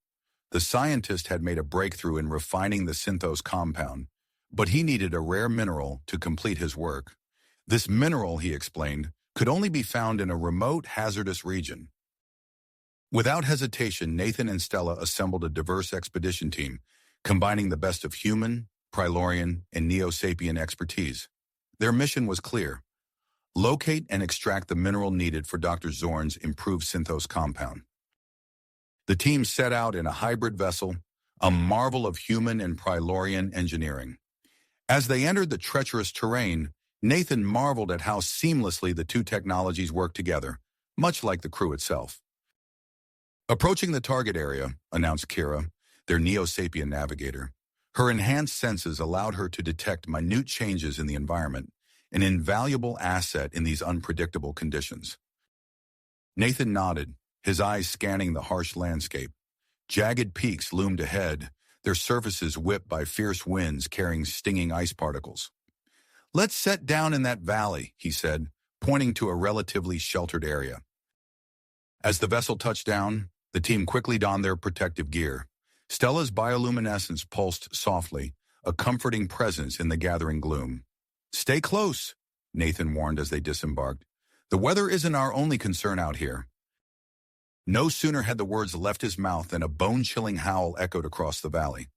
The scientist had made a breakthrough in refining the Synthos compound, but he needed a rare mineral to complete his work. This mineral, he explained, could only be found in a remote, hazardous region. Without hesitation, Nathan and Stella assembled a diverse expedition team, combining the best of human, Pralorian, and Neo Sapien expertise. Their mission was clear: locate and extract the mineral needed for Dr. Zorn's improved Synthos compound. The team set out in a hybrid vessel, a marvel of human and Pralorian engineering. As they entered the treacherous terrain, Nathan marveled at how seamlessly the two technologies worked together, much like the crew itself. Approaching the target area, announced Kira, their Neo Sapien navigator. Her enhanced senses allowed her to detect minute changes in the environment, an invaluable asset in these unpredictable conditions. Nathan nodded, his eyes scanning the harsh landscape. Jagged peaks loomed ahead, their surfaces whipped by fierce winds carrying stinging ice particles. "Let's set down in that valley," he said, pointing to a relatively sheltered area. As the vessel touched down, the team quickly donned their protective gear. Stella's bioluminescence pulsed softly, a comforting presence in the gathering gloom. "Stay close," Nathan warned as they disembarked. "The weather isn't our only concern out here." No sooner had the words left his mouth than a bone-chilling howl echoed across the valley.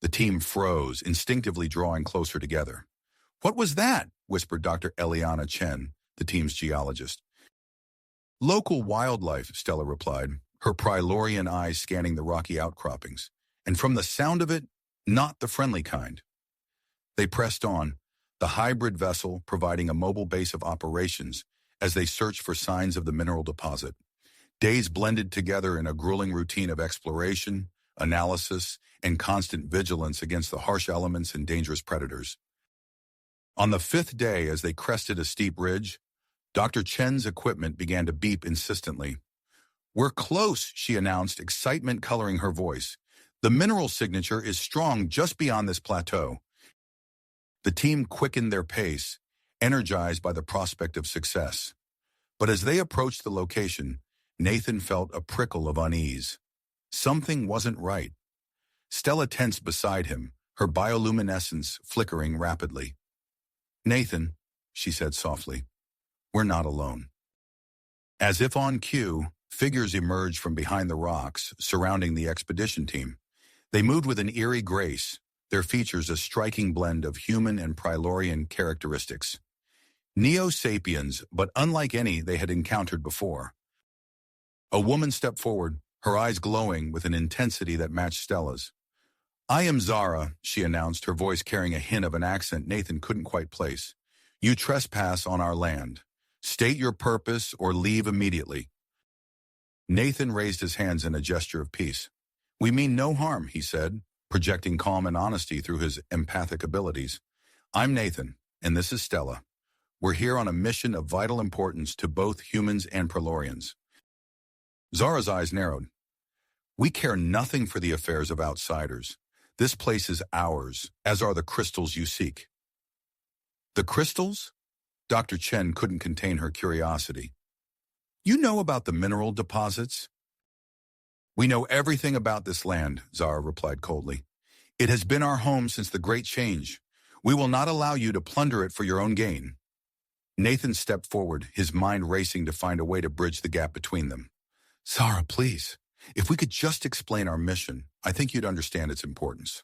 The team froze, instinctively drawing closer together. "What was that?" whispered Dr. Eliana Chen, the team's geologist. "Local wildlife," Stella replied, her Pralorian eyes scanning the rocky outcroppings. "And from the sound of it, not the friendly kind." They pressed on, the hybrid vessel providing a mobile base of operations as they searched for signs of the mineral deposit. Days blended together in a grueling routine of exploration, analysis, and constant vigilance against the harsh elements and dangerous predators. On the fifth day, as they crested a steep ridge, Dr. Chen's equipment began to beep insistently. "We're close," she announced, excitement coloring her voice. "The mineral signature is strong just beyond this plateau." The team quickened their pace, energized by the prospect of success. But as they approached the location, Nathan felt a prickle of unease. Something wasn't right. Stella tensed beside him, her bioluminescence flickering rapidly. "Nathan," she said softly, "we're not alone." As if on cue, figures emerged from behind the rocks surrounding the expedition team. They moved with an eerie grace, their features a striking blend of human and Pralorian characteristics. Neo Sapiens, but unlike any they had encountered before. A woman stepped forward, her eyes glowing with an intensity that matched Stella's. "I am Zara," she announced, her voice carrying a hint of an accent Nathan couldn't quite place. "You trespass on our land. State your purpose or leave immediately." Nathan raised his hands in a gesture of peace. "We mean no harm," he said, projecting calm and honesty through his empathic abilities. "I'm Nathan, and this is Stella. We're here on a mission of vital importance to both humans and Pralorians." Zara's eyes narrowed. "We care nothing for the affairs of outsiders. This place is ours, as are the crystals you seek." "The crystals?" Dr. Chen couldn't contain her curiosity. "You know about the mineral deposits?" "We know everything about this land," Zara replied coldly. "It has been our home since the Great Change. We will not allow you to plunder it for your own gain." Nathan stepped forward, his mind racing to find a way to bridge the gap between them. "Zara, please, if we could just explain our mission, I think you'd understand its importance."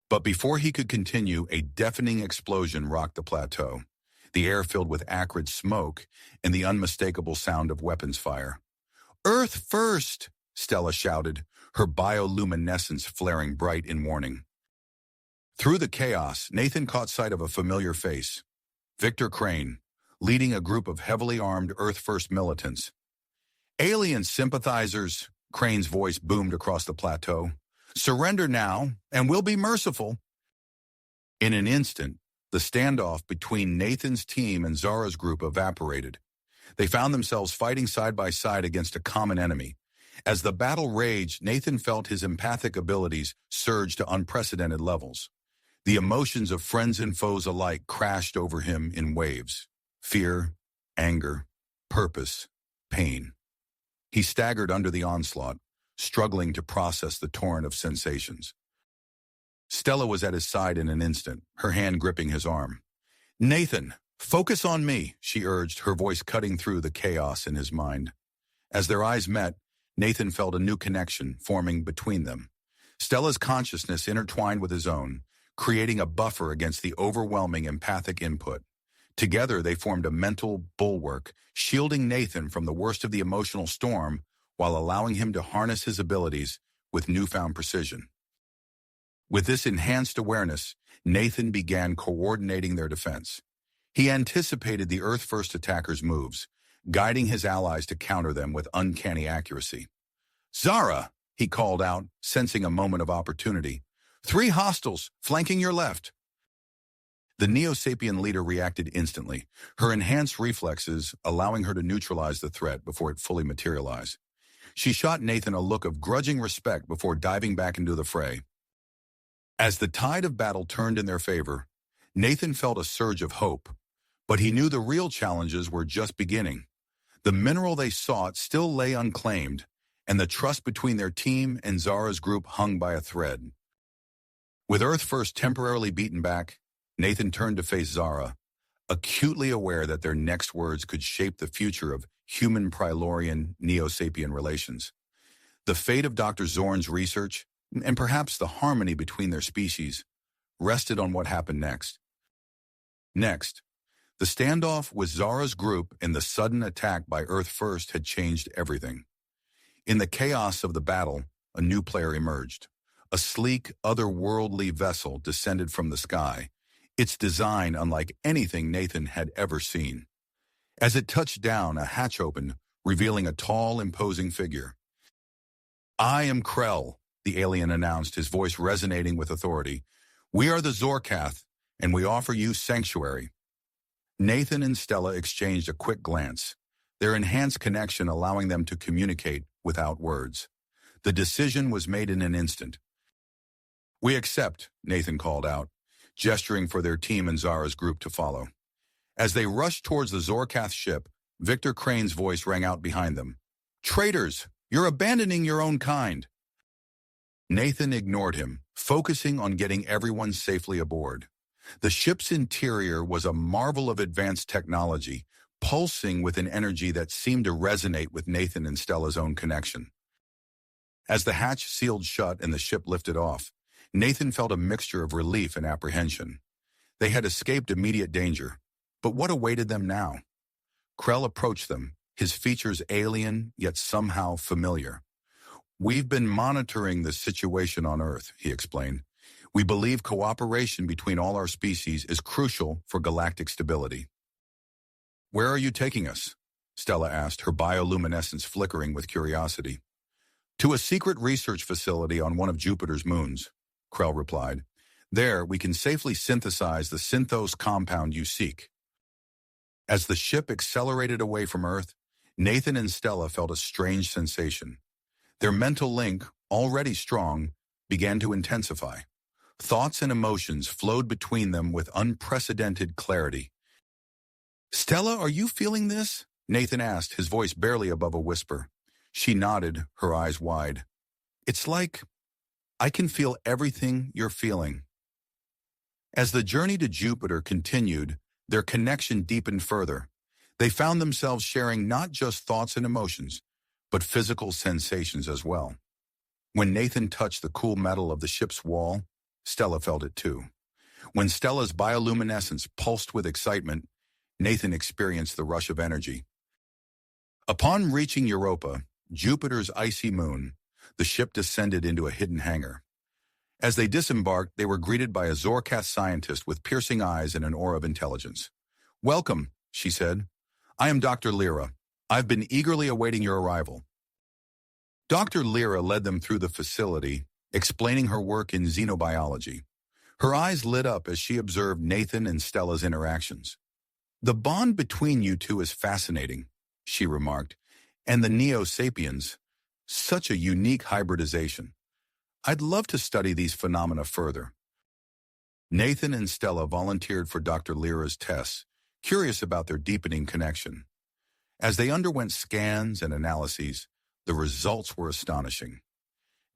But before he could continue, a deafening explosion rocked the plateau, the air filled with acrid smoke and the unmistakable sound of weapons fire. "Earth first!" Stella shouted, her bioluminescence flaring bright in warning. Through the chaos, Nathan caught sight of a familiar face. Victor Crane, leading a group of heavily armed Earth First militants. "Alien sympathizers," Crane's voice boomed across the plateau. "Surrender now, and we'll be merciful." In an instant, the standoff between Nathan's team and Zara's group evaporated. They found themselves fighting side by side against a common enemy. As the battle raged, Nathan felt his empathic abilities surge to unprecedented levels. The emotions of friends and foes alike crashed over him in waves. Fear, anger, purpose, pain. He staggered under the onslaught, struggling to process the torrent of sensations. Stella was at his side in an instant, her hand gripping his arm. "Nathan, focus on me," she urged, her voice cutting through the chaos in his mind. As their eyes met, Nathan felt a new connection forming between them. Stella's consciousness intertwined with his own, creating a buffer against the overwhelming empathic input. Together, they formed a mental bulwark, shielding Nathan from the worst of the emotional storm while allowing him to harness his abilities with newfound precision. With this enhanced awareness, Nathan began coordinating their defense. He anticipated the Earth-first attackers' moves, guiding his allies to counter them with uncanny accuracy. "Zara!" he called out, sensing a moment of opportunity. "3 hostiles, flanking your left." The Neo Sapien leader reacted instantly, her enhanced reflexes allowing her to neutralize the threat before it fully materialized. She shot Nathan a look of grudging respect before diving back into the fray. As the tide of battle turned in their favor, Nathan felt a surge of hope, but he knew the real challenges were just beginning. The mineral they sought still lay unclaimed, and the trust between their team and Zara's group hung by a thread. With Earth first temporarily beaten back, Nathan turned to face Zara, acutely aware that their next words could shape the future of human Pralorian Neo Sapien relations. The fate of Dr. Zorn's research, and perhaps the harmony between their species, rested on what happened next. Next, the standoff with Zara's group and the sudden attack by Earth First had changed everything. In the chaos of the battle, a new player emerged. A sleek, otherworldly vessel descended from the sky, its design unlike anything Nathan had ever seen. As it touched down, a hatch opened, revealing a tall, imposing figure. "I am Krell," the alien announced, his voice resonating with authority. "We are the Zorkath, and we offer you sanctuary." Nathan and Stella exchanged a quick glance, their enhanced connection allowing them to communicate without words. The decision was made in an instant. "We accept," Nathan called out, gesturing for their team and Zara's group to follow. As they rushed towards the Zorkath ship, Victor Crane's voice rang out behind them. "Traitors, you're abandoning your own kind." Nathan ignored him, focusing on getting everyone safely aboard. The ship's interior was a marvel of advanced technology, pulsing with an energy that seemed to resonate with Nathan and Stella's own connection. As the hatch sealed shut and the ship lifted off, Nathan felt a mixture of relief and apprehension. They had escaped immediate danger, but what awaited them now? Krell approached them, his features alien yet somehow familiar. "We've been monitoring the situation on Earth," he explained. "We believe cooperation between all our species is crucial for galactic stability." "Where are you taking us?" Stella asked, her bioluminescence flickering with curiosity. "To a secret research facility on one of Jupiter's moons," Krell replied. "There, we can safely synthesize the Synthos compound you seek." As the ship accelerated away from Earth, Nathan and Stella felt a strange sensation. Their mental link, already strong, began to intensify. Thoughts and emotions flowed between them with unprecedented clarity. "Stella, are you feeling this?" Nathan asked, his voice barely above a whisper. She nodded, her eyes wide. "It's like I can feel everything you're feeling." As the journey to Jupiter continued, their connection deepened further. They found themselves sharing not just thoughts and emotions, but physical sensations as well. When Nathan touched the cool metal of the ship's wall, Stella felt it too. When Stella's bioluminescence pulsed with excitement, Nathan experienced the rush of energy. Upon reaching Europa, Jupiter's icy moon, the ship descended into a hidden hangar. As they disembarked, they were greeted by a Zorkath scientist with piercing eyes and an aura of intelligence. "Welcome," she said. "I am Dr. Lyra. I've been eagerly awaiting your arrival." Dr. Lyra led them through the facility, explaining her work in xenobiology. Her eyes lit up as she observed Nathan and Stella's interactions. "The bond between you two is fascinating," she remarked, "and the Neo Sapiens, such a unique hybridization. I'd love to study these phenomena further." Nathan and Stella volunteered for Dr. Lyra's tests, curious about their deepening connection. As they underwent scans and analyses, the results were astonishing.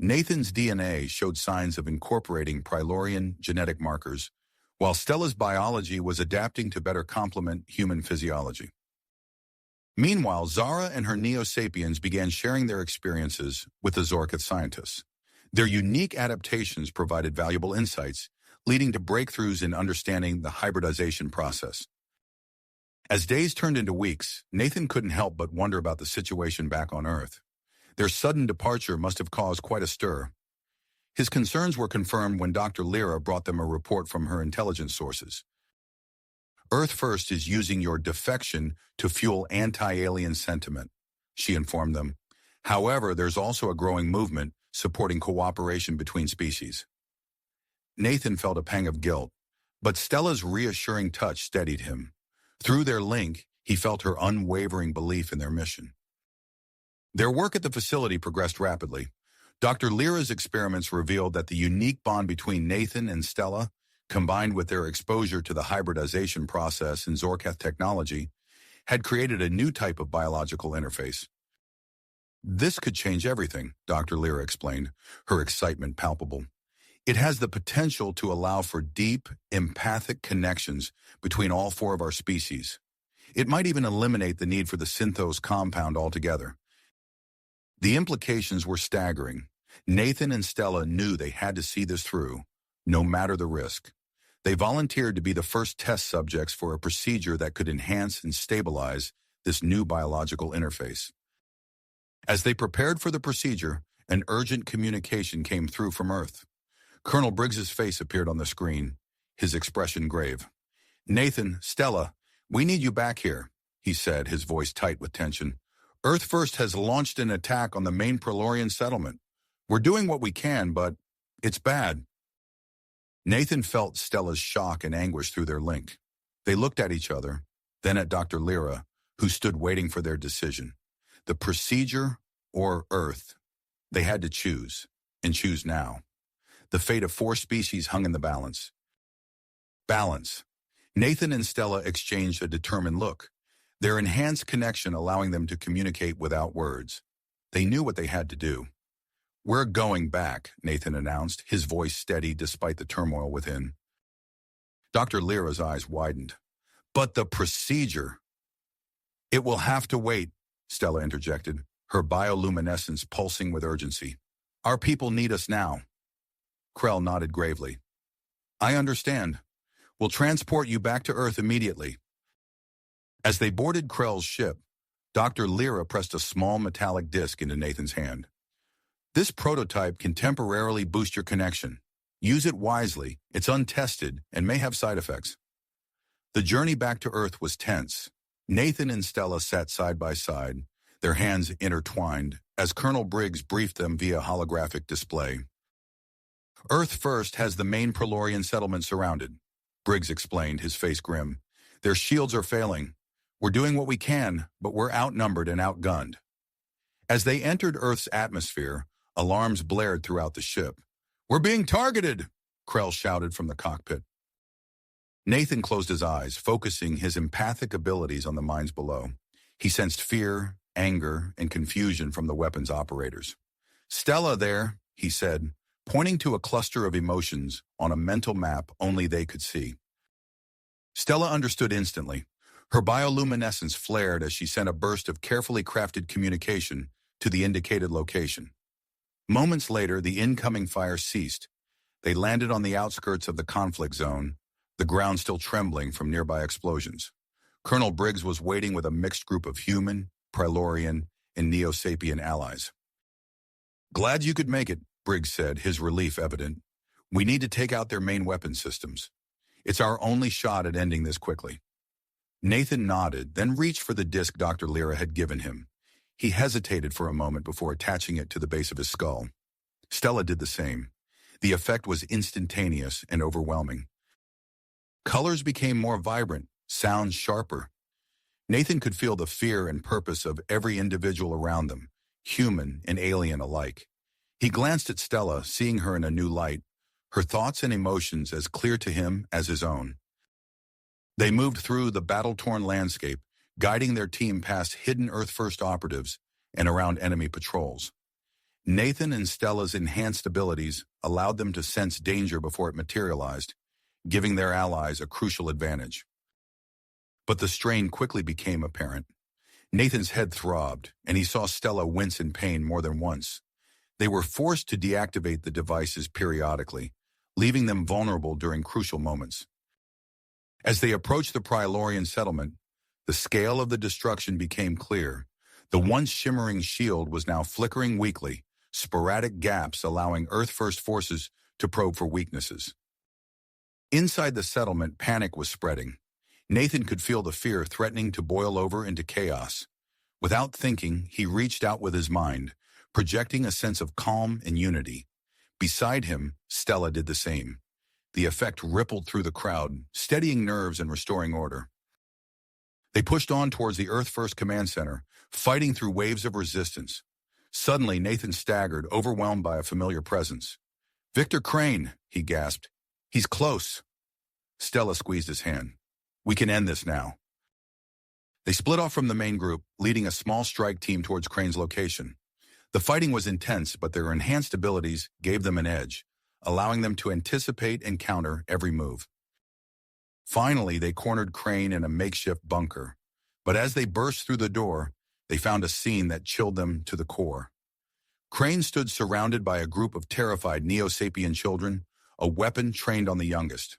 Nathan's DNA showed signs of incorporating Pralorian genetic markers, while Stella's biology was adapting to better complement human physiology. Meanwhile, Zara and her Neo Sapiens began sharing their experiences with the Zorkath scientists. Their unique adaptations provided valuable insights, leading to breakthroughs in understanding the hybridization process. As days turned into weeks, Nathan couldn't help but wonder about the situation back on Earth. Their sudden departure must have caused quite a stir. His concerns were confirmed when Dr. Lyra brought them a report from her intelligence sources. Earth First is using your defection to fuel anti-alien sentiment, she informed them. However, there's also a growing movement supporting cooperation between species. Nathan felt a pang of guilt, but Stella's reassuring touch steadied him. Through their link, he felt her unwavering belief in their mission. Their work at the facility progressed rapidly. Dr. Lyra's experiments revealed that the unique bond between Nathan and Stella, combined with their exposure to the hybridization process in Zorth technology, had created a new type of biological interface. This could change everything, Dr. Lyra explained, her excitement palpable. It has the potential to allow for deep, empathic connections between all four of our species. It might even eliminate the need for the Synthos compound altogether. The implications were staggering. Nathan and Stella knew they had to see this through, no matter the risk. They volunteered to be the first test subjects for a procedure that could enhance and stabilize this new biological interface. As they prepared for the procedure, an urgent communication came through from Earth. Colonel Briggs's face appeared on the screen, his expression grave. "Nathan, Stella, we need you back here," he said, his voice tight with tension. "Earth First has launched an attack on the main Pralorian settlement. We're doing what we can, but it's bad." Nathan felt Stella's shock and anguish through their link. They looked at each other, then at Dr. Lyra, who stood waiting for their decision. The procedure or Earth? They had to choose, and choose now. The fate of 4 species hung in the balance. Balance. Nathan and Stella exchanged a determined look, their enhanced connection allowing them to communicate without words. They knew what they had to do. "We're going back," Nathan announced, his voice steady despite the turmoil within. Dr. Lyra's eyes widened. "But the procedure—" "It will have to wait," Stella interjected, her bioluminescence pulsing with urgency. "Our people need us now." Krell nodded gravely. "I understand. We'll transport you back to Earth immediately." As they boarded Krell's ship, Dr. Lyra pressed a small metallic disc into Nathan's hand. "This prototype can temporarily boost your connection. Use it wisely. It's untested and may have side effects." The journey back to Earth was tense. Nathan and Stella sat side by side, their hands intertwined, as Colonel Briggs briefed them via holographic display. "Earth First has the main Pralorian settlement surrounded," Briggs explained, his face grim. "Their shields are failing. We're doing what we can, but we're outnumbered and outgunned." As they entered Earth's atmosphere, alarms blared throughout the ship. "We're being targeted!" Krell shouted from the cockpit. Nathan closed his eyes, focusing his empathic abilities on the minds below. He sensed fear, anger, and confusion from the weapons operators. "Stella there," he said, pointing to a cluster of emotions on a mental map only they could see. Stella understood instantly. Her bioluminescence flared as she sent a burst of carefully crafted communication to the indicated location. Moments later, the incoming fire ceased. They landed on the outskirts of the conflict zone, the ground still trembling from nearby explosions. Colonel Briggs was waiting with a mixed group of human, Pralorian, and Neo Sapien allies. "Glad you could make it," Briggs said, his relief evident. "We need to take out their main weapon systems. It's our only shot at ending this quickly." Nathan nodded, then reached for the disc Dr. Lyra had given him. He hesitated for a moment before attaching it to the base of his skull. Stella did the same. The effect was instantaneous and overwhelming. Colors became more vibrant, sounds sharper. Nathan could feel the fear and purpose of every individual around them, human and alien alike. He glanced at Stella, seeing her in a new light, her thoughts and emotions as clear to him as his own. They moved through the battle-torn landscape, guiding their team past hidden Earth First operatives and around enemy patrols. Nathan and Stella's enhanced abilities allowed them to sense danger before it materialized, giving their allies a crucial advantage. But the strain quickly became apparent. Nathan's head throbbed, and he saw Stella wince in pain more than once. They were forced to deactivate the devices periodically, leaving them vulnerable during crucial moments. As they approached the Pralorian settlement, the scale of the destruction became clear. The once shimmering shield was now flickering weakly, sporadic gaps allowing Earth First forces to probe for weaknesses. Inside the settlement, panic was spreading. Nathan could feel the fear threatening to boil over into chaos. Without thinking, he reached out with his mind, projecting a sense of calm and unity. Beside him, Stella did the same. The effect rippled through the crowd, steadying nerves and restoring order. They pushed on towards the Earth First Command Center, fighting through waves of resistance. Suddenly, Nathan staggered, overwhelmed by a familiar presence. "Victor Crane," he gasped. "He's close." Stella squeezed his hand. "We can end this now." They split off from the main group, leading a small strike team towards Crane's location. The fighting was intense, but their enhanced abilities gave them an edge, allowing them to anticipate and counter every move. Finally, they cornered Crane in a makeshift bunker. But as they burst through the door, they found a scene that chilled them to the core. Crane stood surrounded by a group of terrified Neo Sapien children, a weapon trained on the youngest.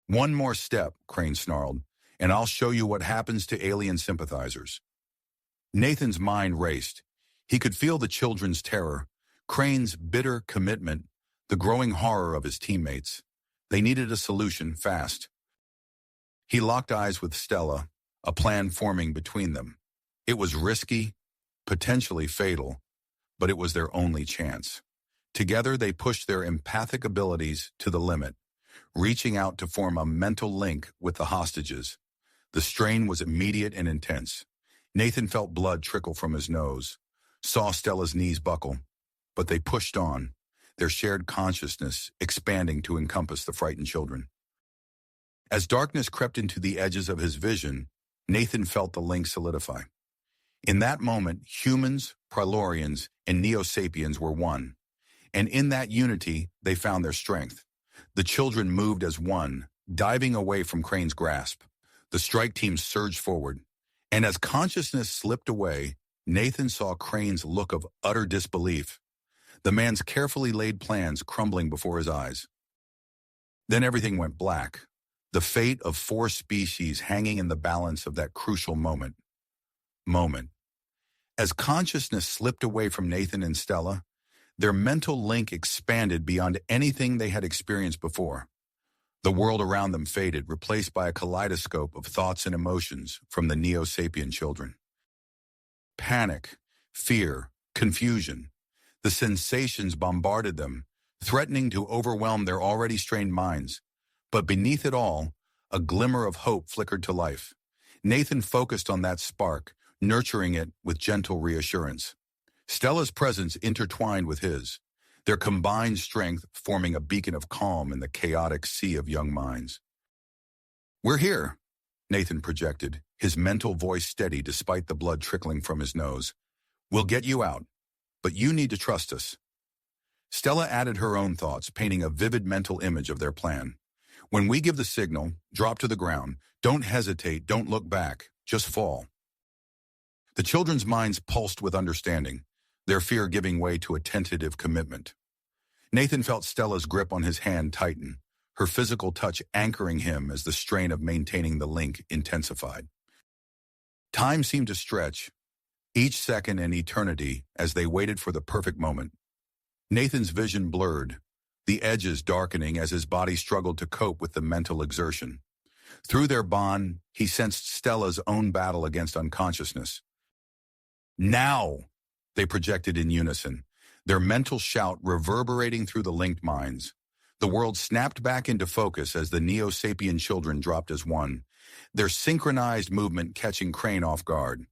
"One more step," Crane snarled, "and I'll show you what happens to alien sympathizers." Nathan's mind raced. He could feel the children's terror, Crane's bitter commitment, the growing horror of his teammates. They needed a solution fast. He locked eyes with Stella, a plan forming between them. It was risky, potentially fatal, but it was their only chance. Together, they pushed their empathic abilities to the limit, reaching out to form a mental link with the hostages. The strain was immediate and intense. Nathan felt blood trickle from his nose, saw Stella's knees buckle, but they pushed on, their shared consciousness expanding to encompass the frightened children. As darkness crept into the edges of his vision, Nathan felt the link solidify. In that moment, humans, Pralorans, and Neo Sapiens were one. And in that unity, they found their strength. The children moved as one, diving away from Crane's grasp. The strike team surged forward. And as consciousness slipped away, Nathan saw Crane's look of utter disbelief, the man's carefully laid plans crumbling before his eyes. Then everything went black, the fate of 4 species hanging in the balance of that crucial moment. As consciousness slipped away from Nathan and Stella, their mental link expanded beyond anything they had experienced before. The world around them faded, replaced by a kaleidoscope of thoughts and emotions from the Neo Sapien children. Panic, fear, confusion. The sensations bombarded them, threatening to overwhelm their already strained minds. But beneath it all, a glimmer of hope flickered to life. Nathan focused on that spark, nurturing it with gentle reassurance. Stella's presence intertwined with his, their combined strength forming a beacon of calm in the chaotic sea of young minds. "We're here," Nathan projected, his mental voice steady despite the blood trickling from his nose. "We'll get you out, but you need to trust us." Stella added her own thoughts, painting a vivid mental image of their plan. "When we give the signal, drop to the ground. Don't hesitate, don't look back, just fall." The children's minds pulsed with understanding, their fear giving way to a tentative commitment. Nathan felt Stella's grip on his hand tighten, her physical touch anchoring him as the strain of maintaining the link intensified. Time seemed to stretch, each second an eternity as they waited for the perfect moment. Nathan's vision blurred, the edges darkening as his body struggled to cope with the mental exertion. Through their bond, he sensed Stella's own battle against unconsciousness. "Now!" they projected in unison, their mental shout reverberating through the linked minds. The world snapped back into focus as the Neo Sapien children dropped as one, their synchronized movement catching Crane off guard.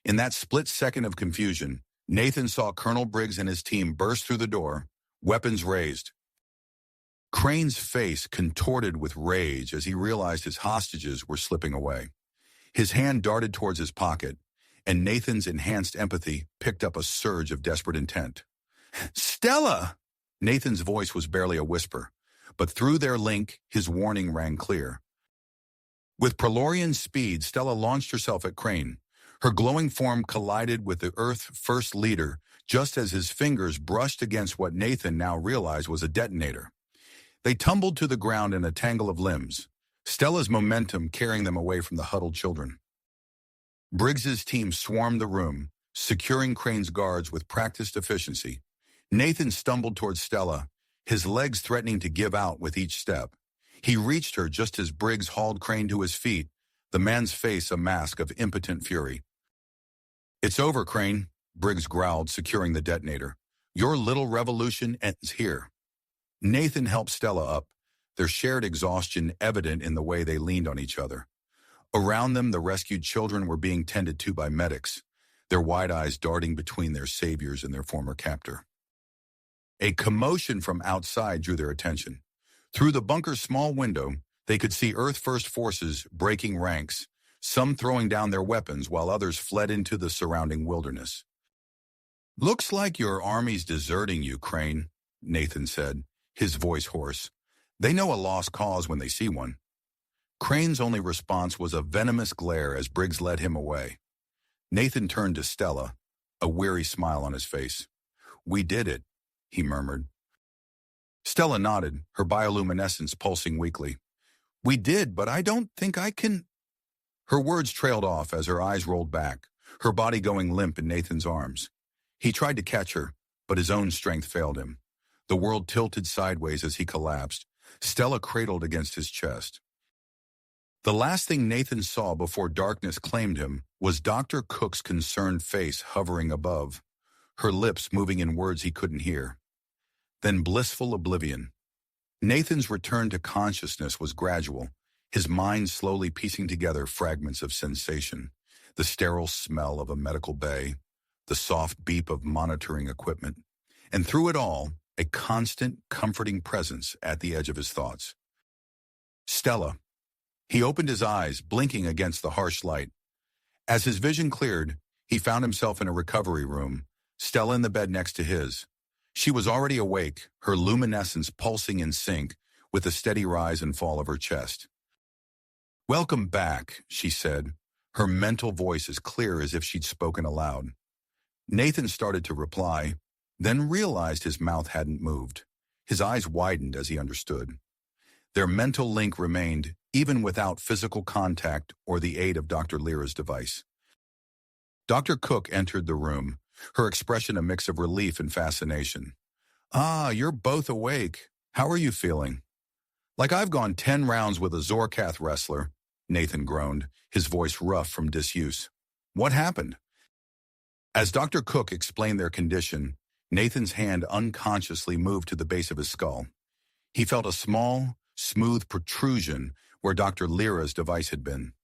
In that split second of confusion, Nathan saw Colonel Briggs and his team burst through the door, weapons raised. Crane's face contorted with rage as he realized his hostages were slipping away. His hand darted towards his pocket, and Nathan's enhanced empathy picked up a surge of desperate intent. "Stella!" Nathan's voice was barely a whisper, but through their link, his warning rang clear. With Pralorian speed, Stella launched herself at Crane. Her glowing form collided with the Earth First leader, just as his fingers brushed against what Nathan now realized was a detonator. They tumbled to the ground in a tangle of limbs, Stella's momentum carrying them away from the huddled children. Briggs's team swarmed the room, securing Crane's guards with practiced efficiency. Nathan stumbled towards Stella, his legs threatening to give out with each step. He reached her just as Briggs hauled Crane to his feet, the man's face a mask of impotent fury. "It's over, Crane," Briggs growled, securing the detonator. "Your little revolution ends here." Nathan helped Stella up, their shared exhaustion evident in the way they leaned on each other. Around them, the rescued children were being tended to by medics, their wide eyes darting between their saviors and their former captor. A commotion from outside drew their attention. Through the bunker's small window, they could see Earth-First forces breaking ranks, some throwing down their weapons while others fled into the surrounding wilderness. "Looks like your army's deserting you, Crane," Nathan said, his voice hoarse. "They know a lost cause when they see one." Crane's only response was a venomous glare as Briggs led him away. Nathan turned to Stella, a weary smile on his face. "We did it," he murmured. Stella nodded, her bioluminescence pulsing weakly. "We did, but I don't think I can—" Her words trailed off as her eyes rolled back, her body going limp in Nathan's arms. He tried to catch her, but his own strength failed him. The world tilted sideways as he collapsed, Stella cradled against his chest. The last thing Nathan saw before darkness claimed him was Dr. Cook's concerned face hovering above, her lips moving in words he couldn't hear. Then blissful oblivion. Nathan's return to consciousness was gradual, his mind slowly piecing together fragments of sensation, the sterile smell of a medical bay, the soft beep of monitoring equipment, and through it all, a constant, comforting presence at the edge of his thoughts. Stella. He opened his eyes, blinking against the harsh light. As his vision cleared, he found himself in a recovery room, Stella in the bed next to his. She was already awake, her luminescence pulsing in sync with the steady rise and fall of her chest. "Welcome back," she said, her mental voice as clear as if she'd spoken aloud. Nathan started to reply, then realized his mouth hadn't moved. His eyes widened as he understood. Their mental link remained, even without physical contact or the aid of Dr. Lyra's device. Dr. Cook entered the room, her expression a mix of relief and fascination. "Ah, you're both awake. How are you feeling?" "Like I've gone 10 rounds with a Zorkath wrestler," Nathan groaned, his voice rough from disuse. "What happened?" As Dr. Cook explained their condition, Nathan's hand unconsciously moved to the base of his skull. He felt a small, smooth protrusion where Dr. Lyra's device had been.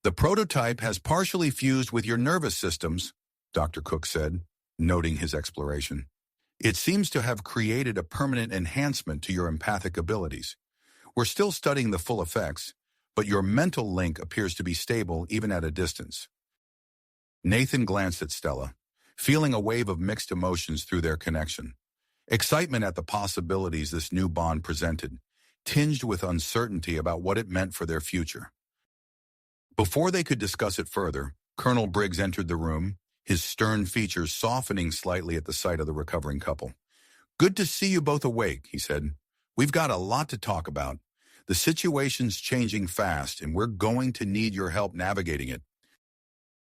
"The prototype has partially fused with your nervous systems," Dr. Cook said, noting his exploration. "It seems to have created a permanent enhancement to your empathic abilities. We're still studying the full effects, but your mental link appears to be stable even at a distance." Nathan glanced at Stella, feeling a wave of mixed emotions through their connection. Excitement at the possibilities this new bond presented, tinged with uncertainty about what it meant for their future. Before they could discuss it further, Colonel Briggs entered the room, his stern features softening slightly at the sight of the recovering couple. "Good to see you both awake," he said. "We've got a lot to talk about. The situation's changing fast, and we're going to need your help navigating it."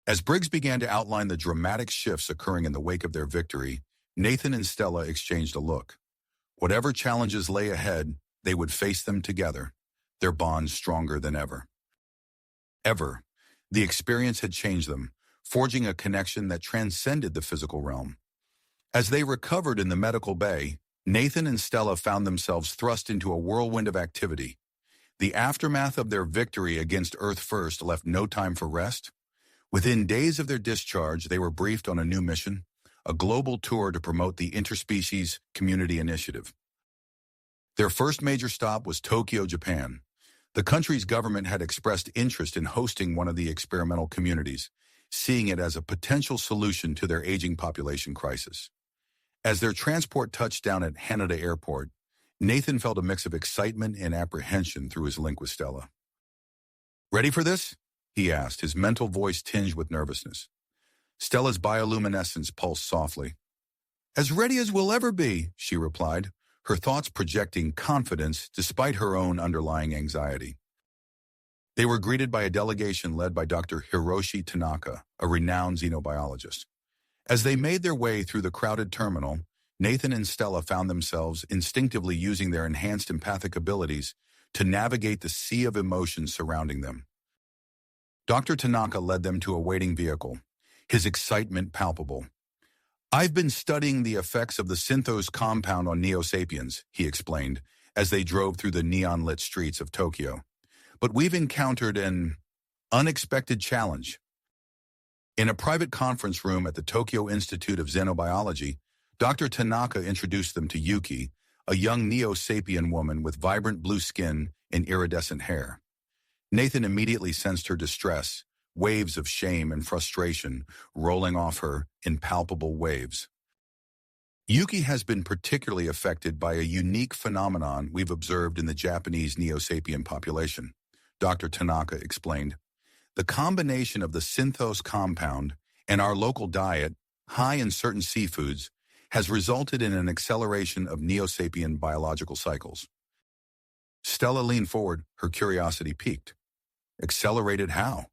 As Briggs began to outline the dramatic shifts occurring in the wake of their victory, Nathan and Stella exchanged a look. Whatever challenges lay ahead, they would face them together, their bond stronger than ever. Ever. The experience had changed them, forging a connection that transcended the physical realm. As they recovered in the medical bay, Nathan and Stella found themselves thrust into a whirlwind of activity. The aftermath of their victory against Earth First left no time for rest. Within days of their discharge, they were briefed on a new mission, a global tour to promote the Interspecies Community Initiative. Their first major stop was Tokyo, Japan. The country's government had expressed interest in hosting one of the experimental communities, seeing it as a potential solution to their aging population crisis. As their transport touched down at Haneda Airport, Nathan felt a mix of excitement and apprehension through his link with Stella. "Ready for this?" he asked, his mental voice tinged with nervousness. Stella's bioluminescence pulsed softly. "As ready as we'll ever be," she replied, her thoughts projecting confidence despite her own underlying anxiety. They were greeted by a delegation led by Dr. Hiroshi Tanaka, a renowned xenobiologist. As they made their way through the crowded terminal, Nathan and Stella found themselves instinctively using their enhanced empathic abilities to navigate the sea of emotions surrounding them. Dr. Tanaka led them to a waiting vehicle, his excitement palpable. "I've been studying the effects of the Synthos compound on Neo Sapiens," he explained, as they drove through the neon-lit streets of Tokyo. "But we've encountered an unexpected challenge." In a private conference room at the Tokyo Institute of Xenobiology, Dr. Tanaka introduced them to Yuki, a young Neo Sapien woman with vibrant blue skin and iridescent hair. Nathan immediately sensed her distress, waves of shame and frustration rolling off her in palpable waves. Yuki has been particularly affected by a unique phenomenon we've observed in the Japanese Neo Sapien population, Dr. Tanaka explained. The combination of the Synthos compound and our local diet, high in certain seafoods, has resulted in an acceleration of Neo Sapien biological cycles. Stella leaned forward, her curiosity piqued. Accelerated how?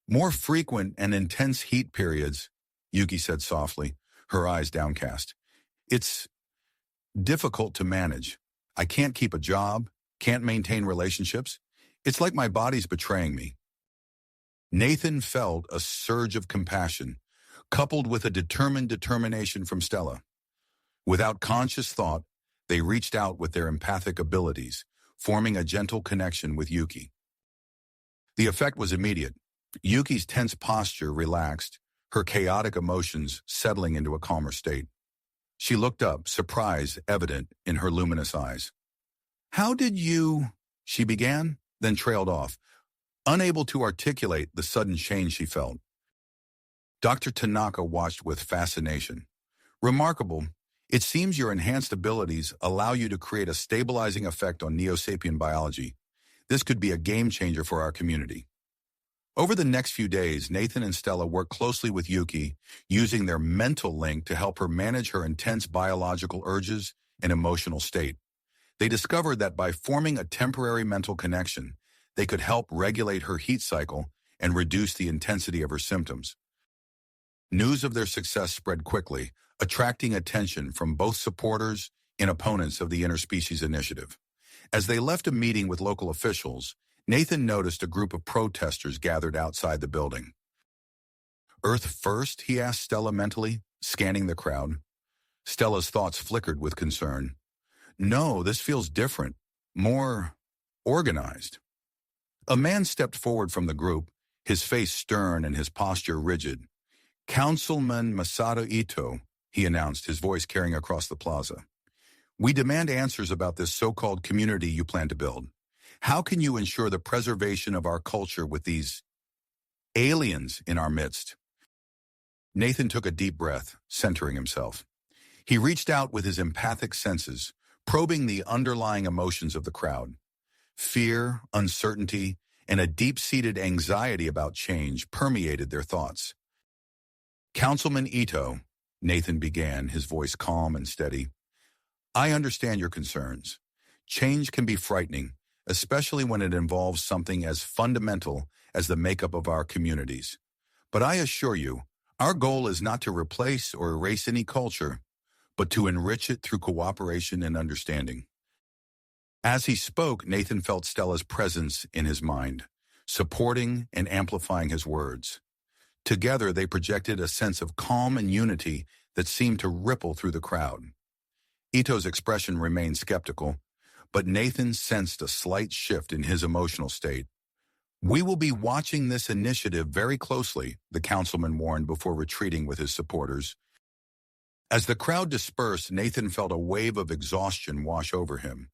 "More frequent and intense heat periods," Yuki said softly, her eyes downcast. "It's difficult to manage. I can't keep a job, can't maintain relationships. It's like my body's betraying me." Nathan felt a surge of compassion, coupled with a determined determination from Stella. Without conscious thought, they reached out with their empathic abilities, forming a gentle connection with Yuki. The effect was immediate. Yuki's tense posture relaxed, her chaotic emotions settling into a calmer state. She looked up, surprise evident in her luminous eyes. "How did you—" she began, then trailed off, unable to articulate the sudden change she felt. Dr. Tanaka watched with fascination. "Remarkable. It seems your enhanced abilities allow you to create a stabilizing effect on Neo Sapien biology. This could be a game changer for our community." Over the next few days, Nathan and Stella worked closely with Yuki, using their mental link to help her manage her intense biological urges and emotional state. They discovered that by forming a temporary mental connection, they could help regulate her heat cycle and reduce the intensity of her symptoms. News of their success spread quickly, attracting attention from both supporters and opponents of the Interspecies initiative. As they left a meeting with local officials, Nathan noticed a group of protesters gathered outside the building. "Earth first?" he asked Stella mentally, scanning the crowd. Stella's thoughts flickered with concern. "No, this feels different, more organized." A man stepped forward from the group, his face stern and his posture rigid. "Councilman Masato Ito," he announced, his voice carrying across the plaza. "We demand answers about this so-called community you plan to build. How can you ensure the preservation of our culture with these aliens in our midst?" Nathan took a deep breath, centering himself. He reached out with his empathic senses, probing the underlying emotions of the crowd. Fear, uncertainty, and a deep-seated anxiety about change permeated their thoughts. "Councilman Ito," Nathan began, his voice calm and steady, "I understand your concerns. Change can be frightening, especially when it involves something as fundamental as the makeup of our communities. But I assure you, our goal is not to replace or erase any culture, but to enrich it through cooperation and understanding." As he spoke, Nathan felt Stella's presence in his mind, supporting and amplifying his words. Together, they projected a sense of calm and unity that seemed to ripple through the crowd. Ito's expression remained skeptical, but Nathan sensed a slight shift in his emotional state. "We will be watching this initiative very closely," the councilman warned before retreating with his supporters. As the crowd dispersed, Nathan felt a wave of exhaustion wash over him.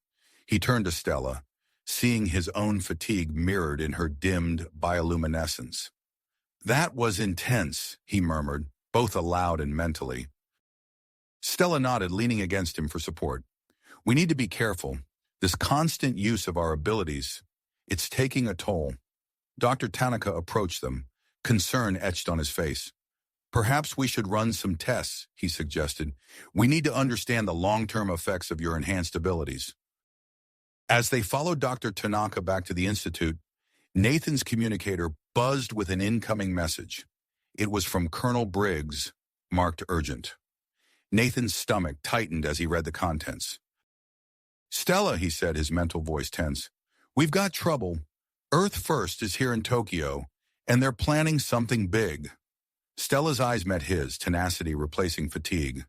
He turned to Stella, seeing his own fatigue mirrored in her dimmed bioluminescence. "That was intense," he murmured, both aloud and mentally. Stella nodded, leaning against him for support. "We need to be careful. This constant use of our abilities, it's taking a toll." Dr. Tanaka approached them, concern etched on his face. "Perhaps we should run some tests," he suggested. "We need to understand the long-term effects of your enhanced abilities." As they followed Dr. Tanaka back to the Institute, Nathan's communicator buzzed with an incoming message. It was from Colonel Briggs, marked urgent. Nathan's stomach tightened as he read the contents. "Stella," he said, his mental voice tense, We've got trouble. Earth First is here in Tokyo, and they're planning something big. Stella's eyes met his, tenacity replacing fatigue.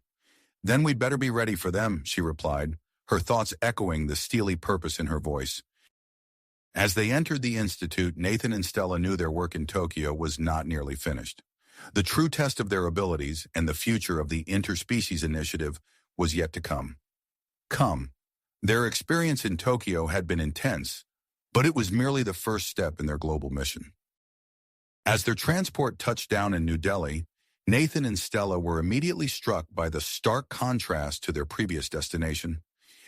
Then we'd better be ready for them, she replied, her thoughts echoing the steely purpose in her voice. As they entered the institute, Nathan and Stella knew their work in Tokyo was not nearly finished. The true test of their abilities and the future of the Interspecies initiative was yet to come. Their experience in Tokyo had been intense, but it was merely the first step in their global mission. As their transport touched down in New Delhi, Nathan and Stella were immediately struck by the stark contrast to their previous destination.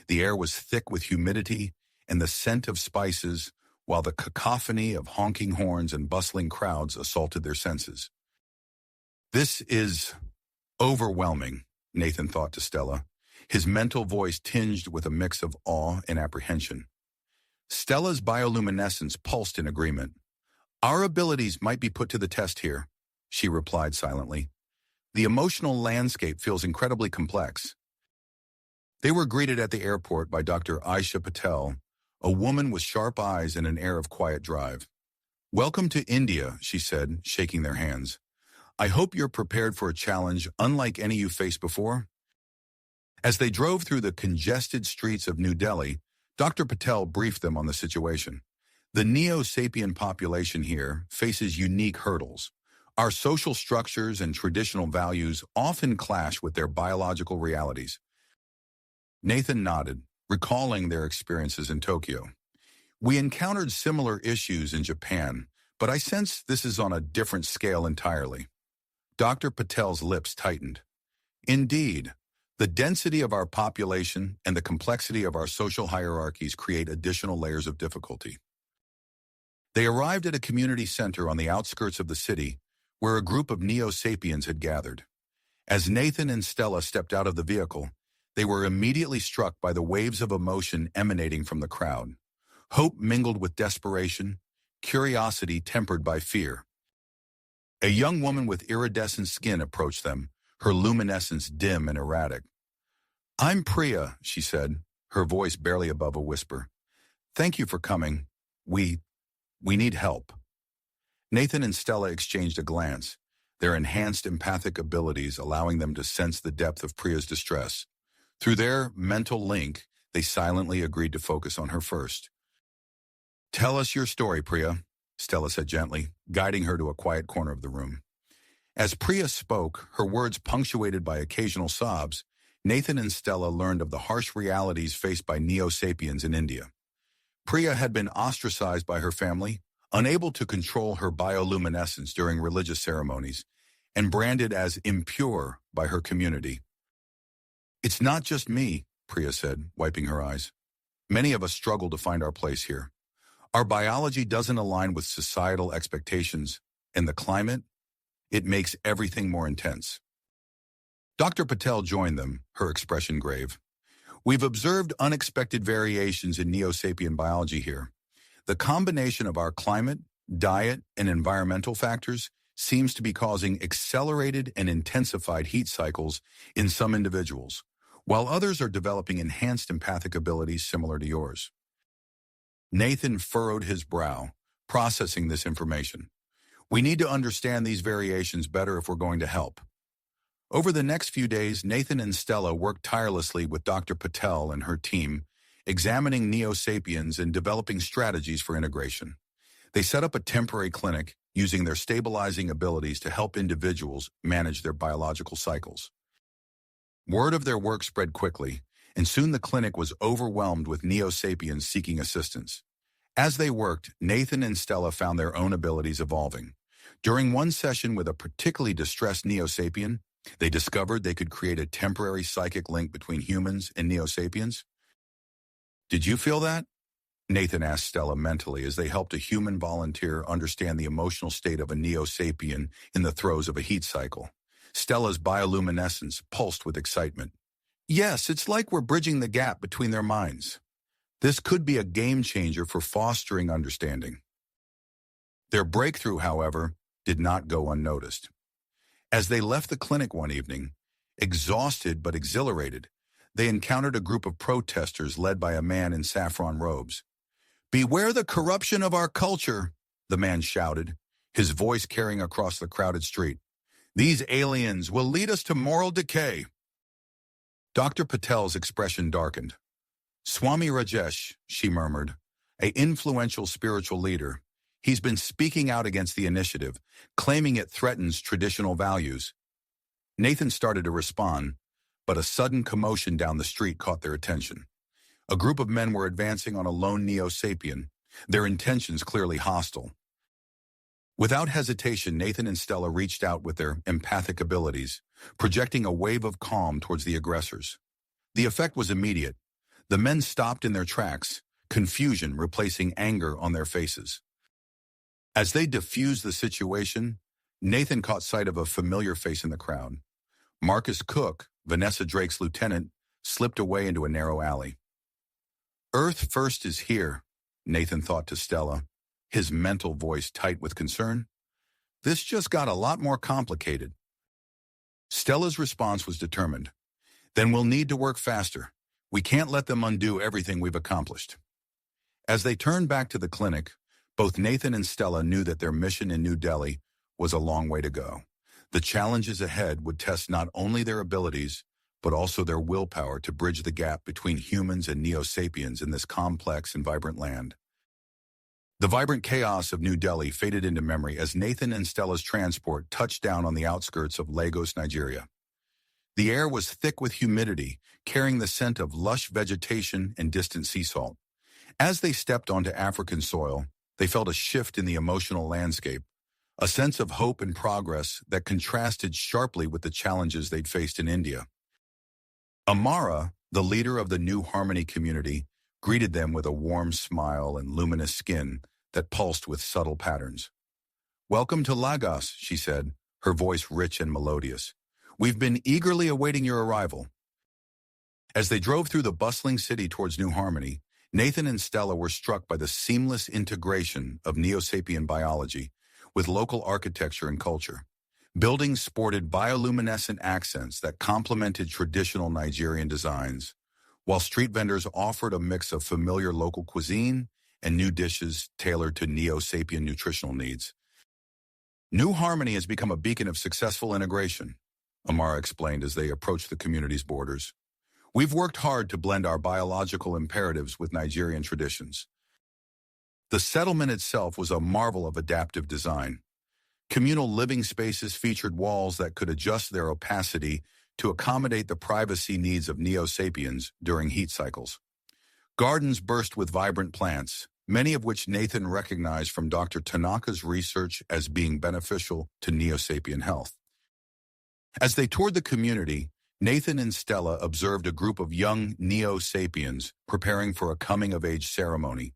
The air was thick with humidity and the scent of spices, while the cacophony of honking horns and bustling crowds assaulted their senses. This is overwhelming, Nathan thought to Stella, his mental voice tinged with a mix of awe and apprehension. Stella's bioluminescence pulsed in agreement. Our abilities might be put to the test here, she replied silently. The emotional landscape feels incredibly complex. They were greeted at the airport by Dr. Aisha Patel, a woman with sharp eyes and an air of quiet drive. Welcome to India, she said, shaking their hands. I hope you're prepared for a challenge unlike any you faced before. As they drove through the congested streets of New Delhi, Dr. Patel briefed them on the situation. The Neo Sapien population here faces unique hurdles. Our social structures and traditional values often clash with their biological realities. Nathan nodded, recalling their experiences in Tokyo. We encountered similar issues in Japan, but I sense this is on a different scale entirely. Dr. Patel's lips tightened. Indeed, the density of our population and the complexity of our social hierarchies create additional layers of difficulty. They arrived at a community center on the outskirts of the city, where a group of Neo Sapiens had gathered. As Nathan and Stella stepped out of the vehicle, they were immediately struck by the waves of emotion emanating from the crowd. Hope mingled with desperation, curiosity tempered by fear. A young woman with iridescent skin approached them, her luminescence dim and erratic. I'm Priya, she said, her voice barely above a whisper. Thank you for coming. We need help. Nathan and Stella exchanged a glance, their enhanced empathic abilities allowing them to sense the depth of Priya's distress. Through their mental link, they silently agreed to focus on her first. Tell us your story, Priya, Stella said gently, guiding her to a quiet corner of the room. As Priya spoke, her words punctuated by occasional sobs, Nathan and Stella learned of the harsh realities faced by Neo Sapiens in India. Priya had been ostracized by her family, unable to control her bioluminescence during religious ceremonies, and branded as impure by her community. It's not just me, Priya said, wiping her eyes. Many of us struggle to find our place here. Our biology doesn't align with societal expectations, and the climate, it makes everything more intense. Dr. Patel joined them, her expression grave. We've observed unexpected variations in Neo-Sapien biology here. The combination of our climate, diet, and environmental factors seems to be causing accelerated and intensified heat cycles in some individuals, while others are developing enhanced empathic abilities similar to yours. Nathan furrowed his brow, processing this information. We need to understand these variations better if we're going to help. Over the next few days, Nathan and Stella worked tirelessly with Dr. Patel and her team, examining Neo Sapiens and developing strategies for integration. They set up a temporary clinic, using their stabilizing abilities to help individuals manage their biological cycles. Word of their work spread quickly, and soon the clinic was overwhelmed with Neo Sapiens seeking assistance. As they worked, Nathan and Stella found their own abilities evolving. During one session with a particularly distressed Neo Sapien, they discovered they could create a temporary psychic link between humans and Neo Sapiens. Did you feel that? Nathan asked Stella mentally as they helped a human volunteer understand the emotional state of a Neo Sapien in the throes of a heat cycle. Stella's bioluminescence pulsed with excitement. Yes, it's like we're bridging the gap between their minds. This could be a game changer for fostering understanding. Their breakthrough, however, did not go unnoticed. As they left the clinic one evening, exhausted but exhilarated, they encountered a group of protesters led by a man in saffron robes. "Beware the corruption of our culture," the man shouted, his voice carrying across the crowded street. "These aliens will lead us to moral decay." Dr. Patel's expression darkened. "Swami Rajesh," she murmured, "a influential spiritual leader. He's been speaking out against the initiative, claiming it threatens traditional values." Nathan started to respond, but a sudden commotion down the street caught their attention. A group of men were advancing on a lone Neo Sapien, their intentions clearly hostile. Without hesitation, Nathan and Stella reached out with their empathic abilities, projecting a wave of calm towards the aggressors. The effect was immediate. The men stopped in their tracks, confusion replacing anger on their faces. As they diffused the situation, Nathan caught sight of a familiar face in the crowd. Marcus Cook, Vanessa Drake's lieutenant, slipped away into a narrow alley. "Earth first is here," Nathan thought to Stella, his mental voice tight with concern. "This just got a lot more complicated." Stella's response was determined. "Then we'll need to work faster. We can't let them undo everything we've accomplished." As they turned back to the clinic, both Nathan and Stella knew that their mission in New Delhi was a long way to go. The challenges ahead would test not only their abilities, but also their willpower to bridge the gap between humans and Neo Sapiens in this complex and vibrant land. The vibrant chaos of New Delhi faded into memory as Nathan and Stella's transport touched down on the outskirts of Lagos, Nigeria. The air was thick with humidity, carrying the scent of lush vegetation and distant sea salt. As they stepped onto African soil, they felt a shift in the emotional landscape, a sense of hope and progress that contrasted sharply with the challenges they'd faced in India. Amara, the leader of the New Harmony community, greeted them with a warm smile and luminous skin that pulsed with subtle patterns. "Welcome to Lagos," she said, her voice rich and melodious. "We've been eagerly awaiting your arrival." As they drove through the bustling city towards New Harmony, Nathan and Stella were struck by the seamless integration of Neo-Sapien biology with local architecture and culture. Buildings sported bioluminescent accents that complemented traditional Nigerian designs, while street vendors offered a mix of familiar local cuisine and new dishes tailored to Neo-Sapien nutritional needs. "New Harmony has become a beacon of successful integration," Amara explained as they approached the community's borders. "We've worked hard to blend our biological imperatives with Nigerian traditions." The settlement itself was a marvel of adaptive design. Communal living spaces featured walls that could adjust their opacity to accommodate the privacy needs of Neo-Sapiens during heat cycles. Gardens burst with vibrant plants, many of which Nathan recognized from Dr. Tanaka's research as being beneficial to Neo-Sapien health. As they toured the community, Nathan and Stella observed a group of young Neo-Sapiens preparing for a coming-of-age ceremony.